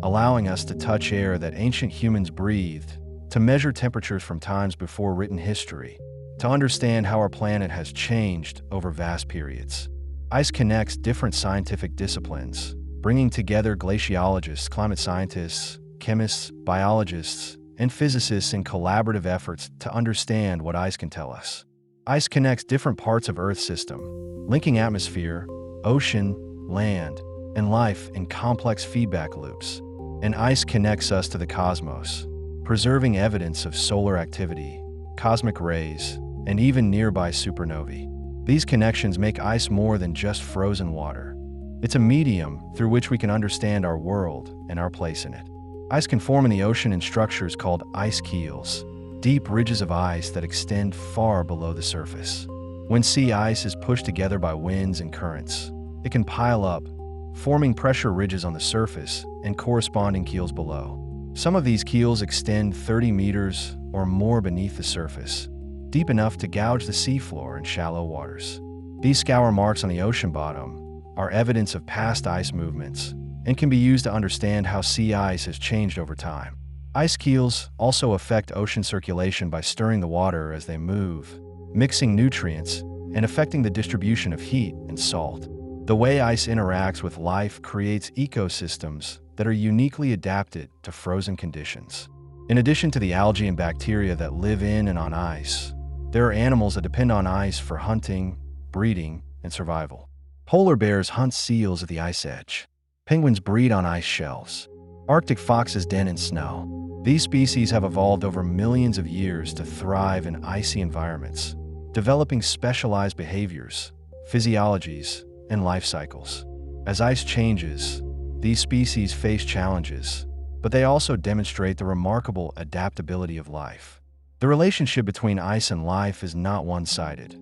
allowing us to touch air that ancient humans breathed, to measure temperatures from times before written history, to understand how our planet has changed over vast periods. Ice connects different scientific disciplines, bringing together glaciologists, climate scientists, chemists, biologists, and physicists in collaborative efforts to understand what ice can tell us. Ice connects different parts of Earth's system, linking atmosphere, ocean, land, and life in complex feedback loops. And ice connects us to the cosmos, preserving evidence of solar activity, cosmic rays, and even nearby supernovae. These connections make ice more than just frozen water. It's a medium through which we can understand our world and our place in it. Ice can form in the ocean in structures called ice keels, deep ridges of ice that extend far below the surface. When sea ice is pushed together by winds and currents, it can pile up, forming pressure ridges on the surface and corresponding keels below. Some of these keels extend 30 meters or more beneath the surface, deep enough to gouge the seafloor in shallow waters. These scour marks on the ocean bottom are evidence of past ice movements and can be used to understand how sea ice has changed over time. Ice keels also affect ocean circulation by stirring the water as they move, mixing nutrients, and affecting the distribution of heat and salt. The way ice interacts with life creates ecosystems that are uniquely adapted to frozen conditions. In addition to the algae and bacteria that live in and on ice, there are animals that depend on ice for hunting, breeding, and survival. Polar bears hunt seals at the ice edge. Penguins breed on ice shelves. Arctic foxes den in snow. These species have evolved over millions of years to thrive in icy environments, developing specialized behaviors, physiologies, and life cycles. As ice changes, these species face challenges, but they also demonstrate the remarkable adaptability of life. The relationship between ice and life is not one-sided.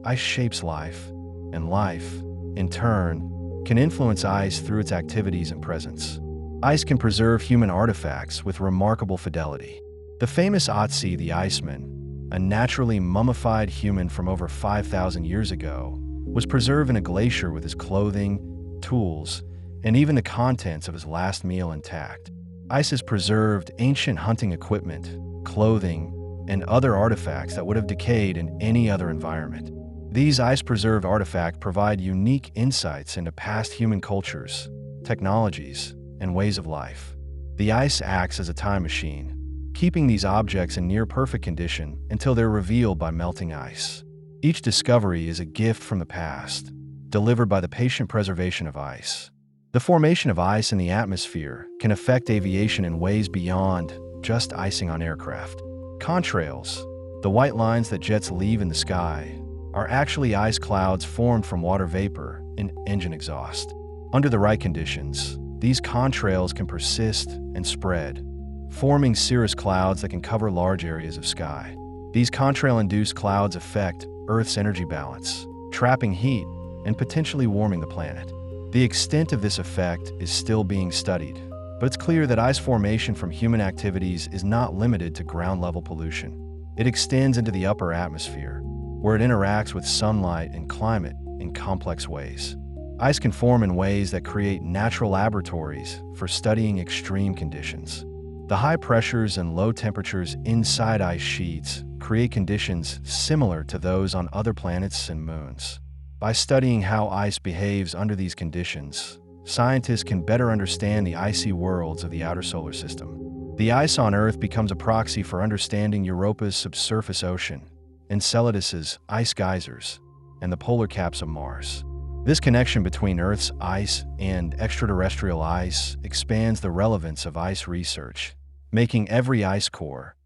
Ice shapes life, and life, in turn, can influence ice through its activities and presence. Ice can preserve human artifacts with remarkable fidelity. The famous Otzi the Iceman, a naturally mummified human from over 5,000 years ago, was preserved in a glacier with his clothing, tools, and even the contents of his last meal intact. Ice has preserved ancient hunting equipment, clothing, and other artifacts that would have decayed in any other environment. These ice-preserved artifacts provide unique insights into past human cultures, technologies, and ways of life. The ice acts as a time machine, keeping these objects in near-perfect condition until they're revealed by melting ice. Each discovery is a gift from the past, delivered by the patient preservation of ice. The formation of ice in the atmosphere can affect aviation in ways beyond just icing on aircraft. Contrails, the white lines that jets leave in the sky, are actually ice clouds formed from water vapor and engine exhaust. Under the right conditions, these contrails can persist and spread, forming cirrus clouds that can cover large areas of sky. These contrail-induced clouds affect Earth's energy balance, trapping heat and potentially warming the planet. The extent of this effect is still being studied, but it's clear that ice formation from human activities is not limited to ground-level pollution. It extends into the upper atmosphere, where it interacts with sunlight and climate in complex ways. Ice can form in ways that create natural laboratories for studying extreme conditions. The high pressures and low temperatures inside ice sheets create conditions similar to those on other planets and moons. By studying how ice behaves under these conditions, scientists can better understand the icy worlds of the outer solar system. The ice on Earth becomes a proxy for understanding Europa's subsurface ocean, Enceladus's ice geysers, and the polar caps of Mars. This connection between Earth's ice and extraterrestrial ice expands the relevance of ice research, making every ice core,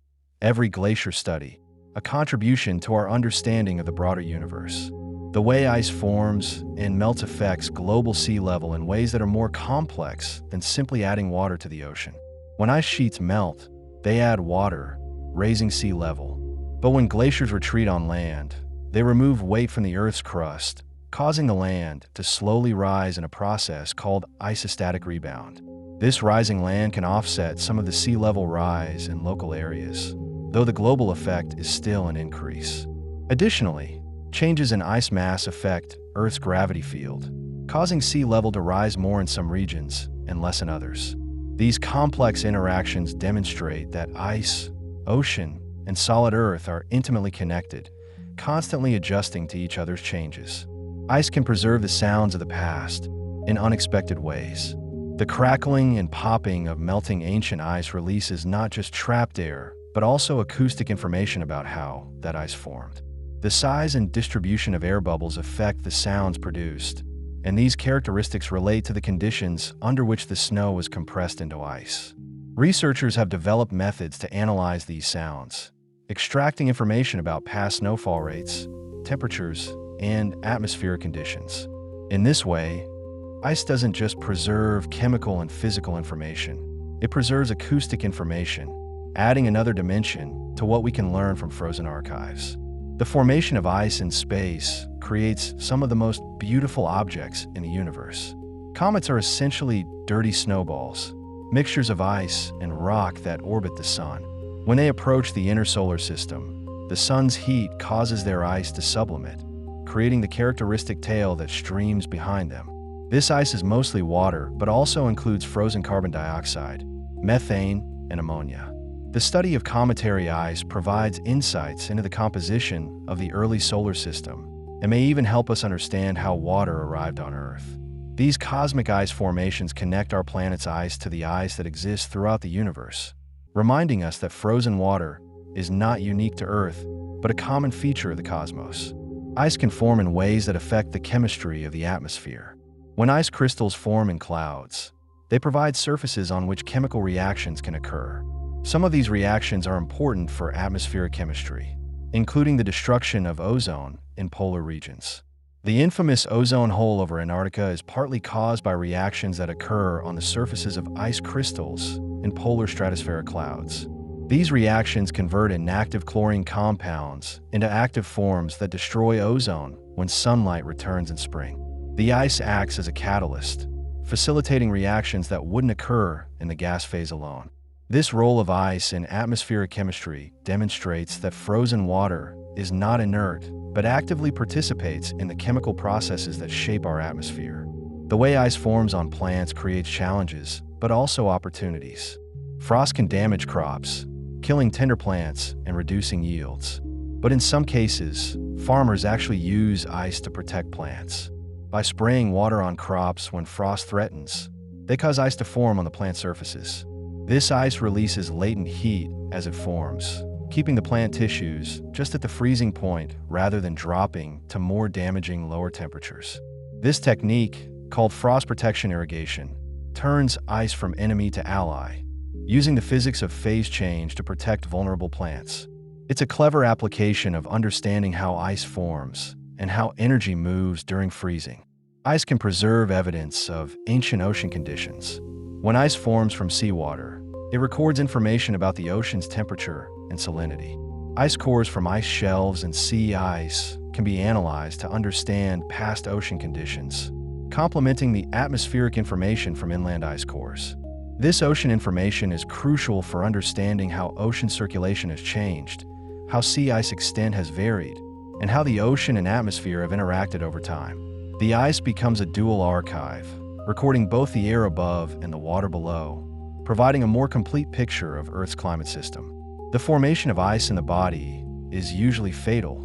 every glacier study, a contribution to our understanding of the broader universe. The way ice forms and melts affects global sea level in ways that are more complex than simply adding water to the ocean. When ice sheets melt, they add water, raising sea level. But when glaciers retreat on land, they remove weight from the Earth's crust, causing the land to slowly rise in a process called isostatic rebound. This rising land can offset some of the sea level rise in local areas, though the global effect is still an increase. Additionally, changes in ice mass affect Earth's gravity field, causing sea level to rise more in some regions and less in others. These complex interactions demonstrate that ice, ocean, and solid Earth are intimately connected, constantly adjusting to each other's changes. Ice can preserve the sounds of the past in unexpected ways. The crackling and popping of melting ancient ice releases not just trapped air, but also acoustic information about how that ice formed. The size and distribution of air bubbles affect the sounds produced, and these characteristics relate to the conditions under which the snow was compressed into ice. Researchers have developed methods to analyze these sounds, extracting information about past snowfall rates, temperatures, and atmospheric conditions. In this way, ice doesn't just preserve chemical and physical information, it preserves acoustic information, adding another dimension to what we can learn from frozen archives. The formation of ice in space creates some of the most beautiful objects in the universe. Comets are essentially dirty snowballs, mixtures of ice and rock that orbit the sun. When they approach the inner solar system, the sun's heat causes their ice to sublimate, creating the characteristic tail that streams behind them. This ice is mostly water, but also includes frozen carbon dioxide, methane, and ammonia. The study of cometary ice provides insights into the composition of the early solar system and may even help us understand how water arrived on Earth. These cosmic ice formations connect our planet's ice to the ice that exists throughout the universe, reminding us that frozen water is not unique to Earth, but a common feature of the cosmos. Ice can form in ways that affect the chemistry of the atmosphere. When ice crystals form in clouds, they provide surfaces on which chemical reactions can occur. Some of these reactions are important for atmospheric chemistry, including the destruction of ozone in polar regions. The infamous ozone hole over Antarctica is partly caused by reactions that occur on the surfaces of ice crystals in polar stratospheric clouds. These reactions convert inactive chlorine compounds into active forms that destroy ozone when sunlight returns in spring. The ice acts as a catalyst, facilitating reactions that wouldn't occur in the gas phase alone. This role of ice in atmospheric chemistry demonstrates that frozen water is not inert, but actively participates in the chemical processes that shape our atmosphere. The way ice forms on plants creates challenges, but also opportunities. Frost can damage crops, killing tender plants and reducing yields. But in some cases, farmers actually use ice to protect plants. By spraying water on crops when frost threatens, they cause ice to form on the plant surfaces. This ice releases latent heat as it forms, keeping the plant tissues just at the freezing point rather than dropping to more damaging lower temperatures. This technique, called frost protection irrigation, turns ice from enemy to ally, using the physics of phase change to protect vulnerable plants. It's a clever application of understanding how ice forms and how energy moves during freezing. Ice can preserve evidence of ancient ocean conditions. When ice forms from seawater, it records information about the ocean's temperature and salinity. Ice cores from ice shelves and sea ice can be analyzed to understand past ocean conditions, complementing the atmospheric information from inland ice cores. This ocean information is crucial for understanding how ocean circulation has changed, how sea ice extent has varied, and how the ocean and atmosphere have interacted over time. The ice becomes a dual archive, recording both the air above and the water below, providing a more complete picture of Earth's climate system. The formation of ice in the body is usually fatal,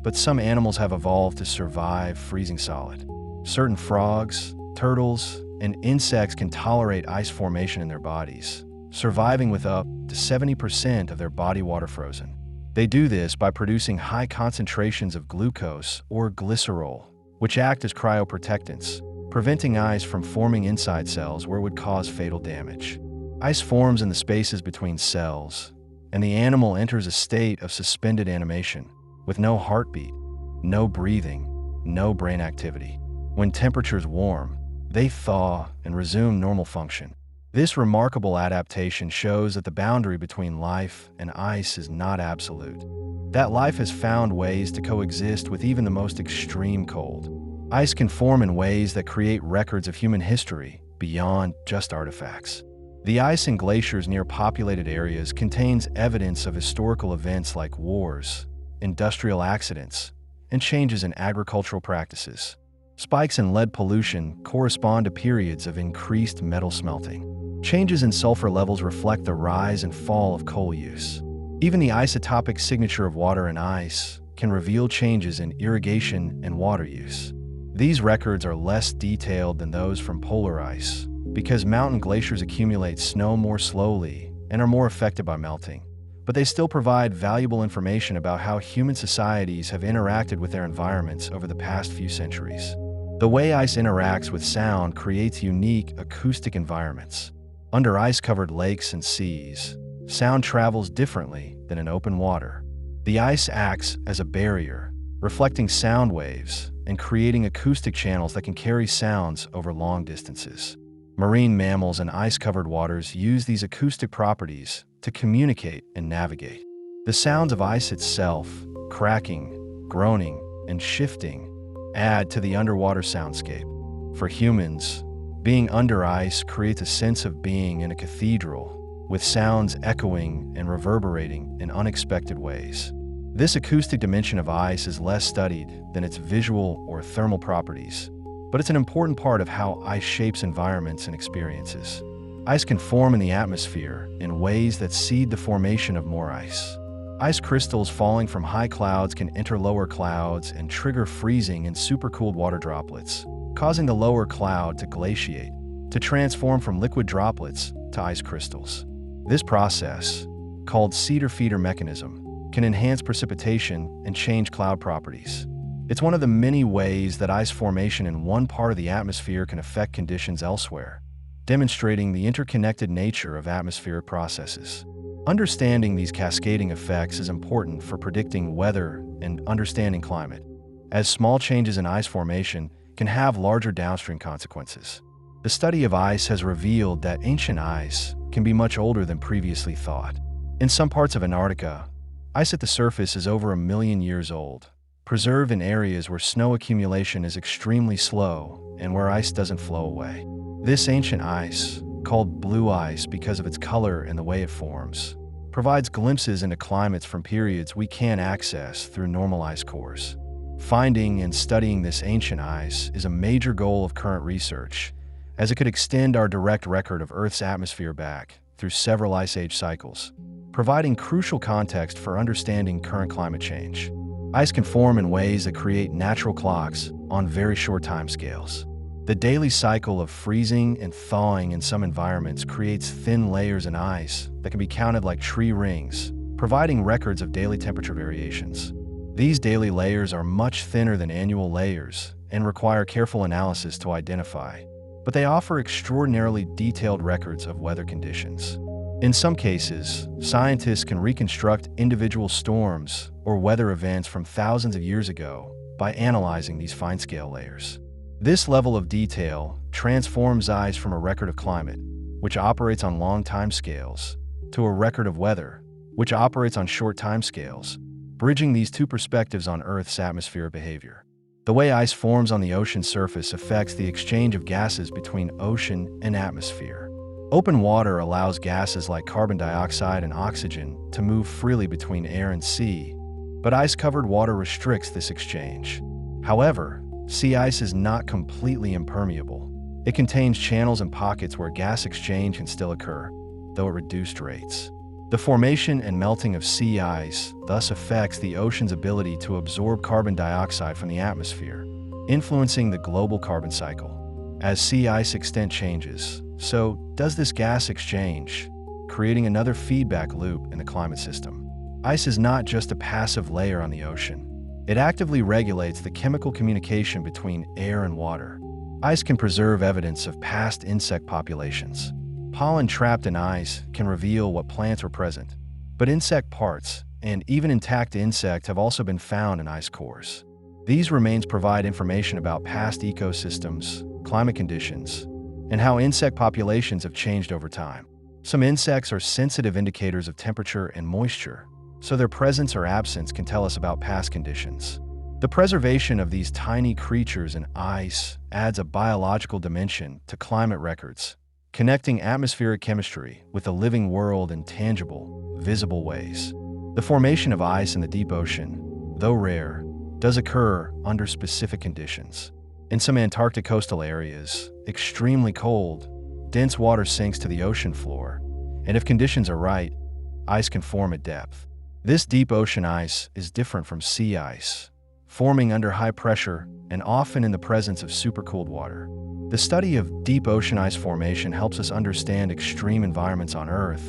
but some animals have evolved to survive freezing solid. Certain frogs, turtles, and insects can tolerate ice formation in their bodies, surviving with up to 70% of their body water frozen. They do this by producing high concentrations of glucose or glycerol, which act as cryoprotectants, preventing ice from forming inside cells where it would cause fatal damage. Ice forms in the spaces between cells, and the animal enters a state of suspended animation, with no heartbeat, no breathing, no brain activity. When temperatures warm, they thaw and resume normal function. This remarkable adaptation shows that the boundary between life and ice is not absolute, that life has found ways to coexist with even the most extreme cold. Ice can form in ways that create records of human history beyond just artifacts. The ice in glaciers near populated areas contains evidence of historical events like wars, industrial accidents, and changes in agricultural practices. Spikes in lead pollution correspond to periods of increased metal smelting. Changes in sulfur levels reflect the rise and fall of coal use. Even the isotopic signature of water and ice can reveal changes in irrigation and water use. These records are less detailed than those from polar ice, because mountain glaciers accumulate snow more slowly and are more affected by melting. But they still provide valuable information about how human societies have interacted with their environments over the past few centuries. The way ice interacts with sound creates unique acoustic environments. Under ice-covered lakes and seas, sound travels differently than in open water. The ice acts as a barrier, reflecting sound waves and creating acoustic channels that can carry sounds over long distances. Marine mammals in ice-covered waters use these acoustic properties to communicate and navigate. The sounds of ice itself, cracking, groaning, and shifting, add to the underwater soundscape. For humans, being under ice creates a sense of being in a cathedral, with sounds echoing and reverberating in unexpected ways. This acoustic dimension of ice is less studied than its visual or thermal properties, but it's an important part of how ice shapes environments and experiences. Ice can form in the atmosphere in ways that seed the formation of more ice. Ice crystals falling from high clouds can enter lower clouds and trigger freezing in supercooled water droplets, causing the lower cloud to glaciate, to transform from liquid droplets to ice crystals. This process, called cedar-feeder mechanism, can enhance precipitation and change cloud properties. It's one of the many ways that ice formation in one part of the atmosphere can affect conditions elsewhere, demonstrating the interconnected nature of atmospheric processes. Understanding these cascading effects is important for predicting weather and understanding climate, as small changes in ice formation can have larger downstream consequences. The study of ice has revealed that ancient ice can be much older than previously thought. In some parts of Antarctica, ice at the surface is over 1 million years old, preserved in areas where snow accumulation is extremely slow and where ice doesn't flow away. This ancient ice, called blue ice because of its color and the way it forms, provides glimpses into climates from periods we can't access through normal ice cores. Finding and studying this ancient ice is a major goal of current research, as it could extend our direct record of Earth's atmosphere back through several ice age cycles, providing crucial context for understanding current climate change. Ice can form in ways that create natural clocks on very short timescales. The daily cycle of freezing and thawing in some environments creates thin layers in ice that can be counted like tree rings, providing records of daily temperature variations. These daily layers are much thinner than annual layers and require careful analysis to identify, but they offer extraordinarily detailed records of weather conditions. In some cases, scientists can reconstruct individual storms or weather events from thousands of years ago by analyzing these fine-scale layers. This level of detail transforms ice from a record of climate, which operates on long timescales, to a record of weather, which operates on short timescales, bridging these two perspectives on Earth's atmospheric behavior. The way ice forms on the ocean surface affects the exchange of gases between ocean and atmosphere. Open water allows gases like carbon dioxide and oxygen to move freely between air and sea, but ice-covered water restricts this exchange. However, sea ice is not completely impermeable. It contains channels and pockets where gas exchange can still occur, though at reduced rates. The formation and melting of sea ice thus affects the ocean's ability to absorb carbon dioxide from the atmosphere, influencing the global carbon cycle. As sea ice extent changes, so does this gas exchange, creating another feedback loop in the climate system. Ice is not just a passive layer on the ocean. It actively regulates the chemical communication between air and water. Ice can preserve evidence of past insect populations. Pollen trapped in ice can reveal what plants were present, but insect parts and even intact insects have also been found in ice cores. These remains provide information about past ecosystems, climate conditions, and how insect populations have changed over time. Some insects are sensitive indicators of temperature and moisture, so their presence or absence can tell us about past conditions. The preservation of these tiny creatures in ice adds a biological dimension to climate records, connecting atmospheric chemistry with the living world in tangible, visible ways. The formation of ice in the deep ocean, though rare, does occur under specific conditions. In some Antarctic coastal areas, extremely cold, dense water sinks to the ocean floor, and if conditions are right, ice can form at depth. This deep ocean ice is different from sea ice, forming under high pressure and often in the presence of supercooled water. The study of deep ocean ice formation helps us understand extreme environments on Earth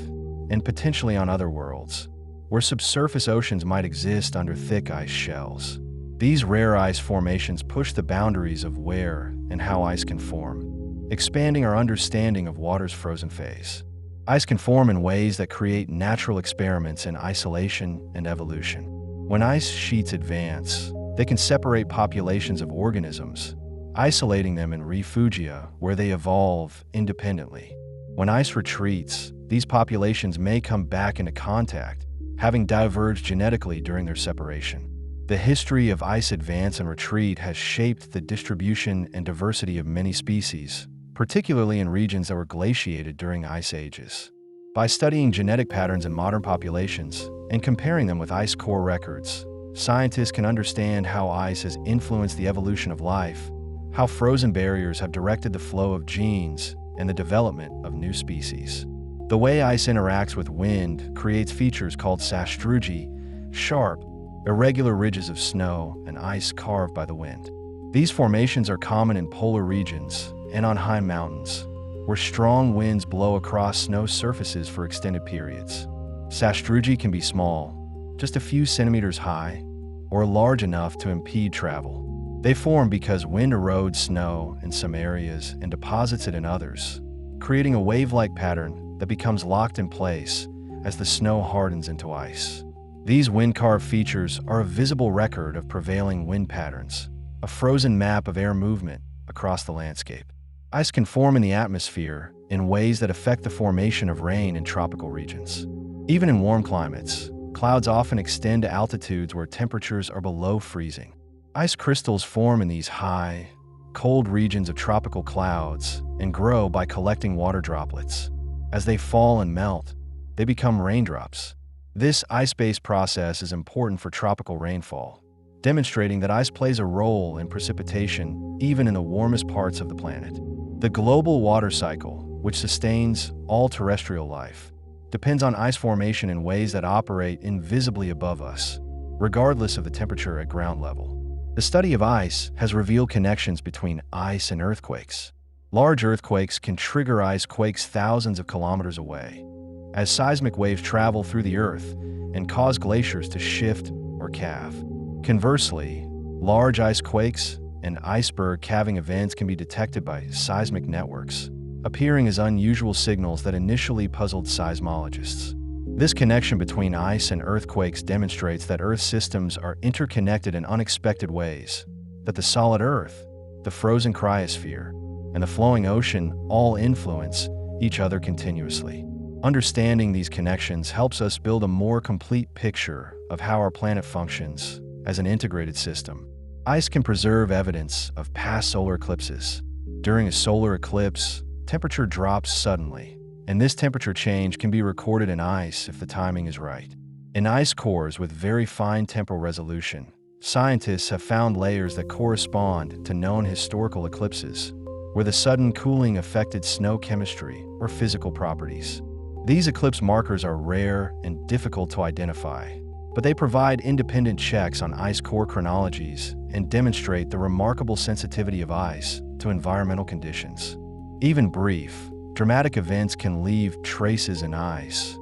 and potentially on other worlds, where subsurface oceans might exist under thick ice shells. These rare ice formations push the boundaries of where and how ice can form, expanding our understanding of water's frozen phase. Ice can form in ways that create natural experiments in isolation and evolution. When ice sheets advance, they can separate populations of organisms, isolating them in refugia where they evolve independently. When ice retreats, these populations may come back into contact, having diverged genetically during their separation. The history of ice advance and retreat has shaped the distribution and diversity of many species, particularly in regions that were glaciated during ice ages. By studying genetic patterns in modern populations and comparing them with ice core records, scientists can understand how ice has influenced the evolution of life, how frozen barriers have directed the flow of genes and the development of new species. The way ice interacts with wind creates features called sastrugi, sharp, irregular ridges of snow and ice carved by the wind. These formations are common in polar regions and on high mountains, where strong winds blow across snow surfaces for extended periods. Sastrugi can be small, just a few centimeters high, or large enough to impede travel. They form because wind erodes snow in some areas and deposits it in others, creating a wave-like pattern that becomes locked in place as the snow hardens into ice. These wind-carved features are a visible record of prevailing wind patterns, a frozen map of air movement across the landscape. Ice can form in the atmosphere in ways that affect the formation of rain in tropical regions. Even in warm climates, clouds often extend to altitudes where temperatures are below freezing. Ice crystals form in these high, cold regions of tropical clouds and grow by collecting water droplets. As they fall and melt, they become raindrops. This ice-based process is important for tropical rainfall, demonstrating that ice plays a role in precipitation even in the warmest parts of the planet. The global water cycle, which sustains all terrestrial life, depends on ice formation in ways that operate invisibly above us, regardless of the temperature at ground level. The study of ice has revealed connections between ice and earthquakes. Large earthquakes can trigger ice quakes thousands of kilometers away, as seismic waves travel through the earth and cause glaciers to shift or calve. Conversely, large ice quakes and iceberg calving events can be detected by seismic networks, appearing as unusual signals that initially puzzled seismologists. This connection between ice and earthquakes demonstrates that Earth systems are interconnected in unexpected ways, that the solid Earth, the frozen cryosphere, and the flowing ocean all influence each other continuously. Understanding these connections helps us build a more complete picture of how our planet functions as an integrated system. Ice can preserve evidence of past solar eclipses. During a solar eclipse, temperature drops suddenly, and this temperature change can be recorded in ice if the timing is right. In ice cores with very fine temporal resolution, scientists have found layers that correspond to known historical eclipses, where the sudden cooling affected snow chemistry or physical properties. These eclipse markers are rare and difficult to identify, but they provide independent checks on ice core chronologies and demonstrate the remarkable sensitivity of ice to environmental conditions. Even brief, dramatic events can leave traces in ice,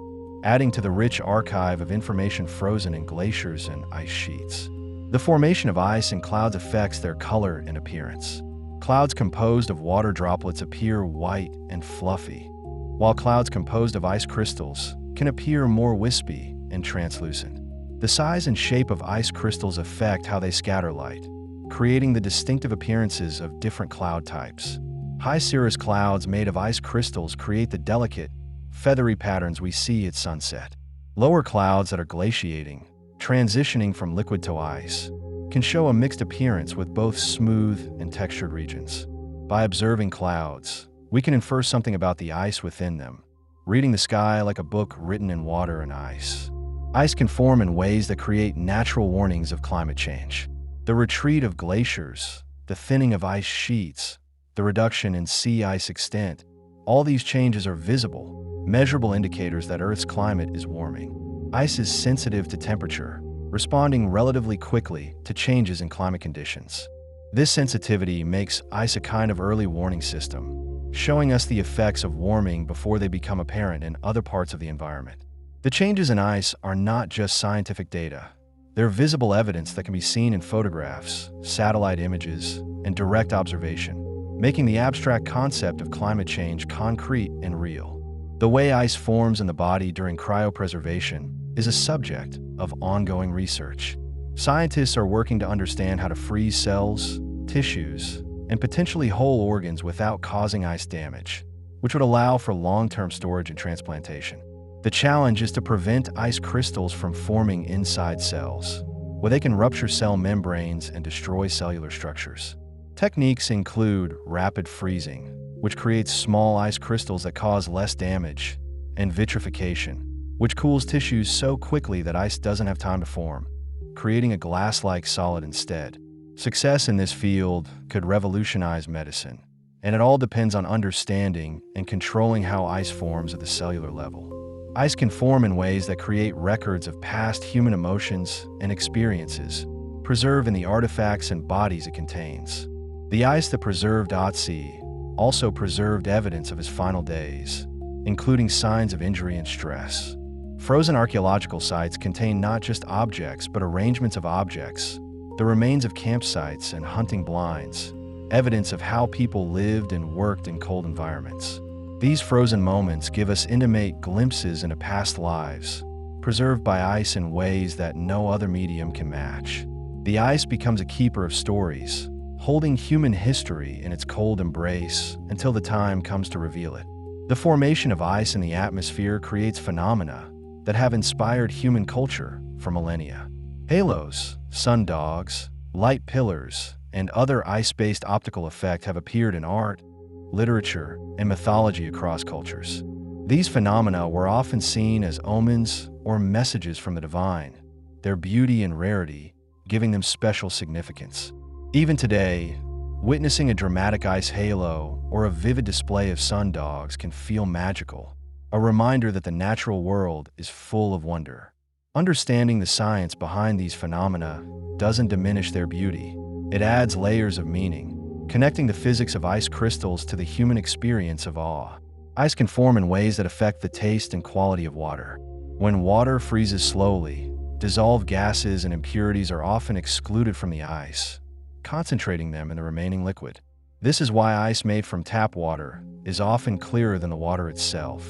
adding to the rich archive of information frozen in glaciers and ice sheets. The formation of ice in clouds affects their color and appearance. Clouds composed of water droplets appear white and fluffy, while clouds composed of ice crystals can appear more wispy and translucent. The size and shape of ice crystals affect how they scatter light, creating the distinctive appearances of different cloud types. High cirrus clouds made of ice crystals create the delicate, feathery patterns we see at sunset. Lower clouds that are glaciating, transitioning from liquid to ice, can show a mixed appearance with both smooth and textured regions. By observing clouds, we can infer something about the ice within them, reading the sky like a book written in water and ice. Ice can form in ways that create natural warnings of climate change. The retreat of glaciers, the thinning of ice sheets, the reduction in sea ice extent, all these changes are visible, measurable indicators that Earth's climate is warming. Ice is sensitive to temperature, responding relatively quickly to changes in climate conditions. This sensitivity makes ice a kind of early warning system, showing us the effects of warming before they become apparent in other parts of the environment. The changes in ice are not just scientific data. They're visible evidence that can be seen in photographs, satellite images, and direct observation, making the abstract concept of climate change concrete and real. The way ice forms in the body during cryopreservation is a subject of ongoing research. Scientists are working to understand how to freeze cells, tissues, and potentially whole organs without causing ice damage, which would allow for long-term storage and transplantation. The challenge is to prevent ice crystals from forming inside cells, where they can rupture cell membranes and destroy cellular structures. Techniques include rapid freezing, which creates small ice crystals that cause less damage, and vitrification, which cools tissues so quickly that ice doesn't have time to form, creating a glass-like solid instead. Success in this field could revolutionize medicine, and it all depends on understanding and controlling how ice forms at the cellular level. Ice can form in ways that create records of past human emotions and experiences, preserved in the artifacts and bodies it contains. The ice that preserved Otzi also preserved evidence of his final days, including signs of injury and stress. Frozen archaeological sites contain not just objects, but arrangements of objects, the remains of campsites and hunting blinds, evidence of how people lived and worked in cold environments. These frozen moments give us intimate glimpses into past lives, preserved by ice in ways that no other medium can match. The ice becomes a keeper of stories, holding human history in its cold embrace until the time comes to reveal it. The formation of ice in the atmosphere creates phenomena that have inspired human culture for millennia. Halos, sundogs, light pillars, and other ice-based optical effects have appeared in art, literature, and mythology across cultures. These phenomena were often seen as omens or messages from the divine, their beauty and rarity giving them special significance. Even today, witnessing a dramatic ice halo or a vivid display of sundogs can feel magical, a reminder that the natural world is full of wonder. Understanding the science behind these phenomena doesn't diminish their beauty. It adds layers of meaning, connecting the physics of ice crystals to the human experience of awe. Ice can form in ways that affect the taste and quality of water. When water freezes slowly, dissolved gases and impurities are often excluded from the ice, concentrating them in the remaining liquid. This is why ice made from tap water is often clearer than the water itself,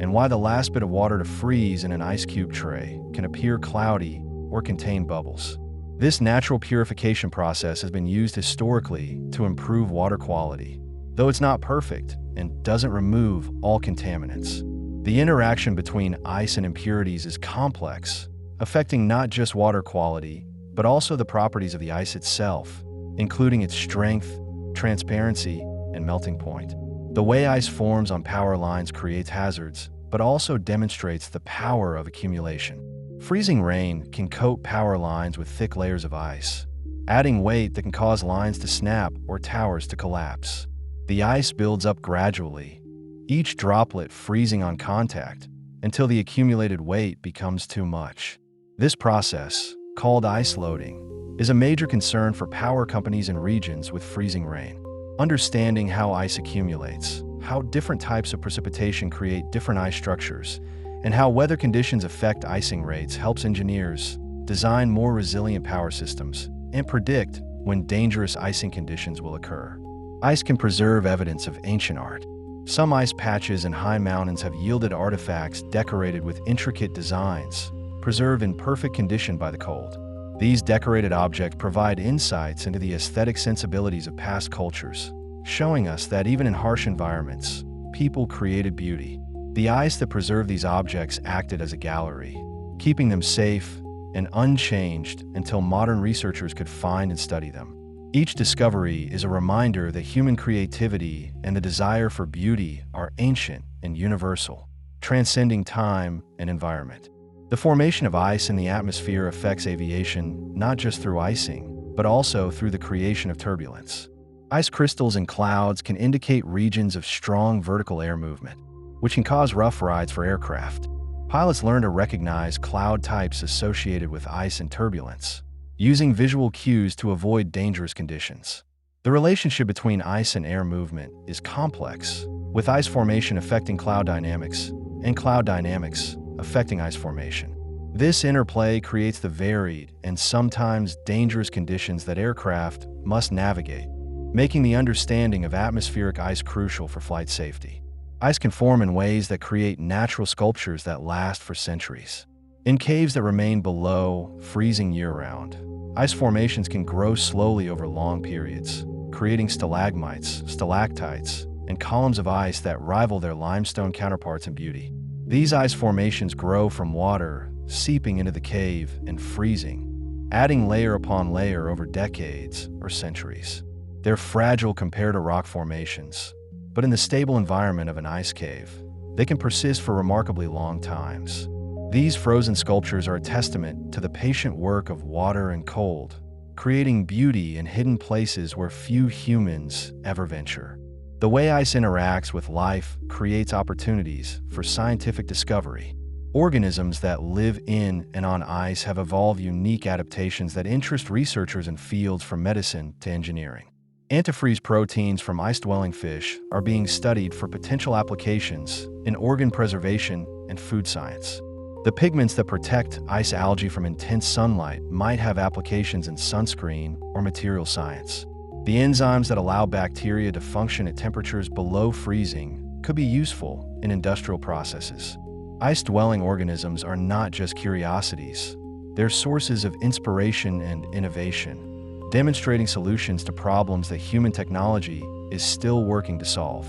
and why the last bit of water to freeze in an ice cube tray can appear cloudy or contain bubbles. This natural purification process has been used historically to improve water quality, though it's not perfect and doesn't remove all contaminants. The interaction between ice and impurities is complex, affecting not just water quality, but also the properties of the ice itself, including its strength, transparency, and melting point. The way ice forms on power lines creates hazards, but also demonstrates the power of accumulation. Freezing rain can coat power lines with thick layers of ice, adding weight that can cause lines to snap or towers to collapse. The ice builds up gradually, each droplet freezing on contact, until the accumulated weight becomes too much. This process, called ice loading, is a major concern for power companies in regions with freezing rain. Understanding how ice accumulates, how different types of precipitation create different ice structures, and how weather conditions affect icing rates helps engineers design more resilient power systems and predict when dangerous icing conditions will occur. Ice can preserve evidence of ancient art. Some ice patches and high mountains have yielded artifacts decorated with intricate designs, preserved in perfect condition by the cold. These decorated objects provide insights into the aesthetic sensibilities of past cultures, showing us that even in harsh environments, people created beauty. The ice that preserved these objects acted as a gallery, keeping them safe and unchanged until modern researchers could find and study them. Each discovery is a reminder that human creativity and the desire for beauty are ancient and universal, transcending time and environment. The formation of ice in the atmosphere affects aviation not just through icing, but also through the creation of turbulence. Ice crystals in clouds can indicate regions of strong vertical air movement, which can cause rough rides for aircraft. Pilots learn to recognize cloud types associated with ice and turbulence, using visual cues to avoid dangerous conditions. The relationship between ice and air movement is complex, with ice formation affecting cloud dynamics and cloud dynamics affecting ice formation. This interplay creates the varied and sometimes dangerous conditions that aircraft must navigate, making the understanding of atmospheric ice crucial for flight safety. Ice can form in ways that create natural sculptures that last for centuries. In caves that remain below freezing year-round, ice formations can grow slowly over long periods, creating stalagmites, stalactites, and columns of ice that rival their limestone counterparts in beauty. These ice formations grow from water seeping into the cave and freezing, adding layer upon layer over decades or centuries. They're fragile compared to rock formations, but in the stable environment of an ice cave, they can persist for remarkably long times. These frozen sculptures are a testament to the patient work of water and cold, creating beauty in hidden places where few humans ever venture. The way ice interacts with life creates opportunities for scientific discovery. Organisms that live in and on ice have evolved unique adaptations that interest researchers in fields from medicine to engineering. Antifreeze proteins from ice-dwelling fish are being studied for potential applications in organ preservation and food science. The pigments that protect ice algae from intense sunlight might have applications in sunscreen or material science. The enzymes that allow bacteria to function at temperatures below freezing could be useful in industrial processes. Ice-dwelling organisms are not just curiosities. They're sources of inspiration and innovation, demonstrating solutions to problems that human technology is still working to solve.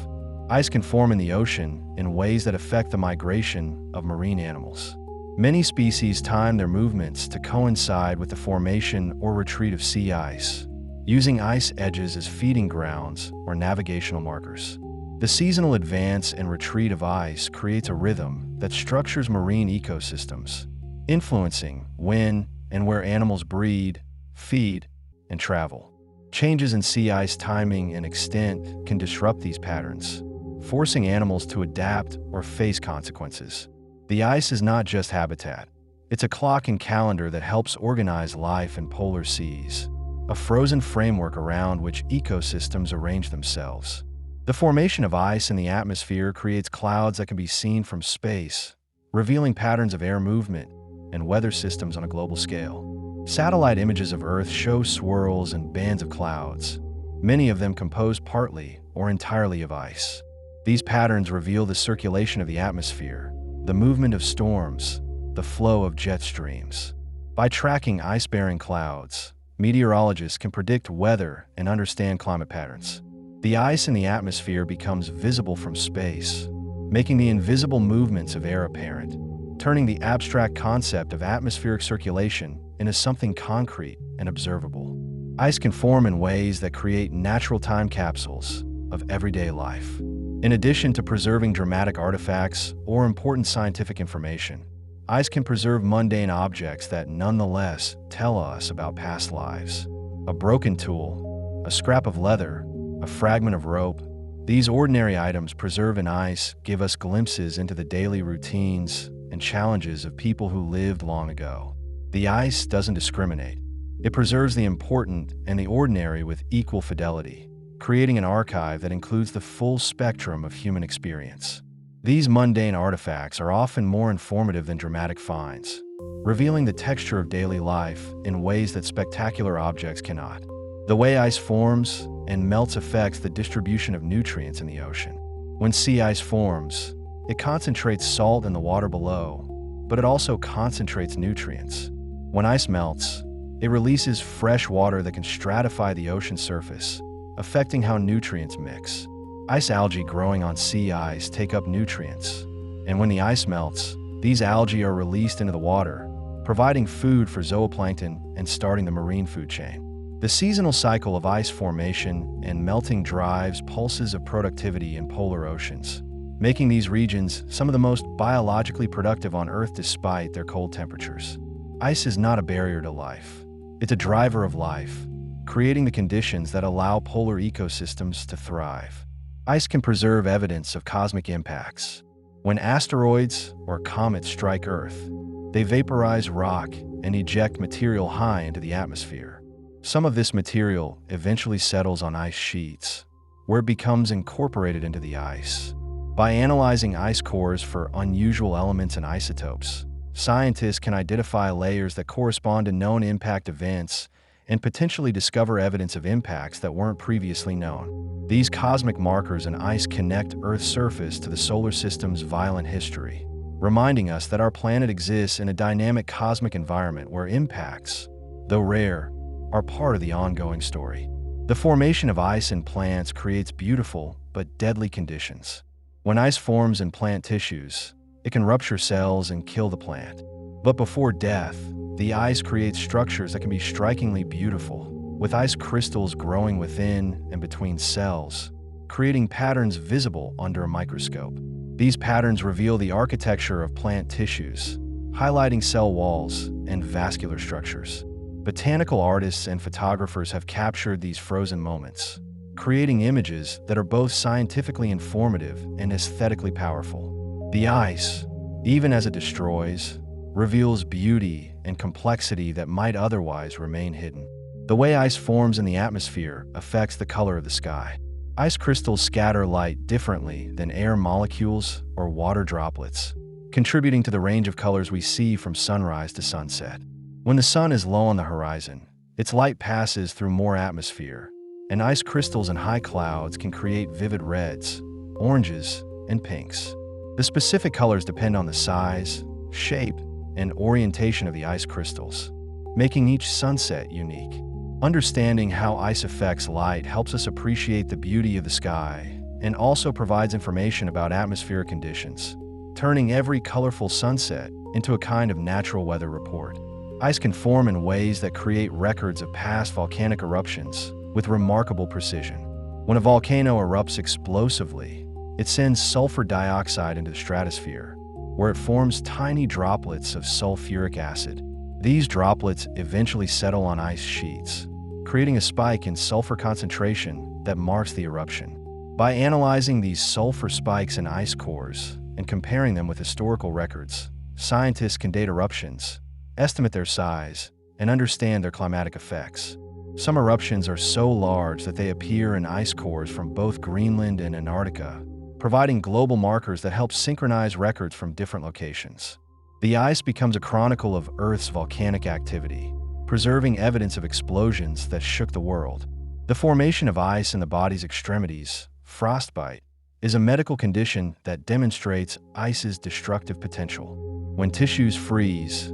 Ice can form in the ocean in ways that affect the migration of marine animals. Many species time their movements to coincide with the formation or retreat of sea ice, using ice edges as feeding grounds or navigational markers. The seasonal advance and retreat of ice creates a rhythm that structures marine ecosystems, influencing when and where animals breed, feed, and travel. Changes in sea ice timing and extent can disrupt these patterns, forcing animals to adapt or face consequences. The ice is not just habitat. It's a clock and calendar that helps organize life in polar seas, a frozen framework around which ecosystems arrange themselves. The formation of ice in the atmosphere creates clouds that can be seen from space, revealing patterns of air movement and weather systems on a global scale. Satellite images of Earth show swirls and bands of clouds, many of them composed partly or entirely of ice. These patterns reveal the circulation of the atmosphere, the movement of storms, the flow of jet streams. By tracking ice-bearing clouds, meteorologists can predict weather and understand climate patterns. The ice in the atmosphere becomes visible from space, making the invisible movements of air apparent. turning the abstract concept of atmospheric circulation into something concrete and observable. Ice can form in ways that create natural time capsules of everyday life. In addition to preserving dramatic artifacts or important scientific information, ice can preserve mundane objects that nonetheless tell us about past lives. A broken tool, a scrap of leather, a fragment of rope, these ordinary items preserved in ice give us glimpses into the daily routines and challenges of people who lived long ago. The ice doesn't discriminate. It preserves the important and the ordinary with equal fidelity, creating an archive that includes the full spectrum of human experience. These mundane artifacts are often more informative than dramatic finds, revealing the texture of daily life in ways that spectacular objects cannot. The way ice forms and melts affects the distribution of nutrients in the ocean. When sea ice forms, it concentrates salt in the water below, but it also concentrates nutrients. When ice melts, it releases fresh water that can stratify the ocean surface, affecting how nutrients mix. Ice algae growing on sea ice take up nutrients, and when the ice melts, these algae are released into the water, providing food for zooplankton and starting the marine food chain. The seasonal cycle of ice formation and melting drives pulses of productivity in polar oceans, making these regions some of the most biologically productive on Earth despite their cold temperatures. Ice is not a barrier to life. It's a driver of life, creating the conditions that allow polar ecosystems to thrive. Ice can preserve evidence of cosmic impacts. When asteroids or comets strike Earth, they vaporize rock and eject material high into the atmosphere. Some of this material eventually settles on ice sheets, where it becomes incorporated into the ice. By analyzing ice cores for unusual elements and isotopes, scientists can identify layers that correspond to known impact events and potentially discover evidence of impacts that weren't previously known. These cosmic markers in ice connect Earth's surface to the solar system's violent history, reminding us that our planet exists in a dynamic cosmic environment where impacts, though rare, are part of the ongoing story. The formation of ice in plants creates beautiful but deadly conditions. When ice forms in plant tissues, it can rupture cells and kill the plant. But before death, the ice creates structures that can be strikingly beautiful, with ice crystals growing within and between cells, creating patterns visible under a microscope. These patterns reveal the architecture of plant tissues, highlighting cell walls and vascular structures. Botanical artists and photographers have captured these frozen moments, creating images that are both scientifically informative and aesthetically powerful. The ice, even as it destroys, reveals beauty and complexity that might otherwise remain hidden. The way ice forms in the atmosphere affects the color of the sky. Ice crystals scatter light differently than air molecules or water droplets, contributing to the range of colors we see from sunrise to sunset. When the sun is low on the horizon, its light passes through more atmosphere, and ice crystals in high clouds can create vivid reds, oranges, and pinks. The specific colors depend on the size, shape, and orientation of the ice crystals, making each sunset unique. Understanding how ice affects light helps us appreciate the beauty of the sky and also provides information about atmospheric conditions, turning every colorful sunset into a kind of natural weather report. Ice can form in ways that create records of past volcanic eruptions with remarkable precision. When a volcano erupts explosively, it sends sulfur dioxide into the stratosphere, where it forms tiny droplets of sulfuric acid. These droplets eventually settle on ice sheets, creating a spike in sulfur concentration that marks the eruption. By analyzing these sulfur spikes in ice cores and comparing them with historical records, scientists can date eruptions, estimate their size, and understand their climatic effects. Some eruptions are so large that they appear in ice cores from both Greenland and Antarctica, providing global markers that help synchronize records from different locations. The ice becomes a chronicle of Earth's volcanic activity, preserving evidence of explosions that shook the world. The formation of ice in the body's extremities, frostbite, is a medical condition that demonstrates ice's destructive potential. When tissues freeze,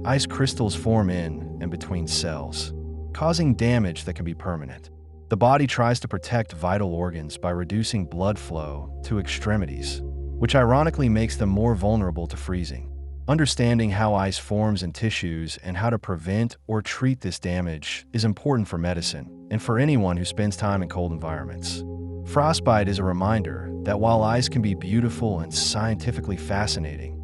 ice crystals form in and between cells, causing damage that can be permanent. The body tries to protect vital organs by reducing blood flow to extremities, which ironically makes them more vulnerable to freezing. Understanding how ice forms in tissues and how to prevent or treat this damage is important for medicine and for anyone who spends time in cold environments. Frostbite is a reminder that while ice can be beautiful and scientifically fascinating,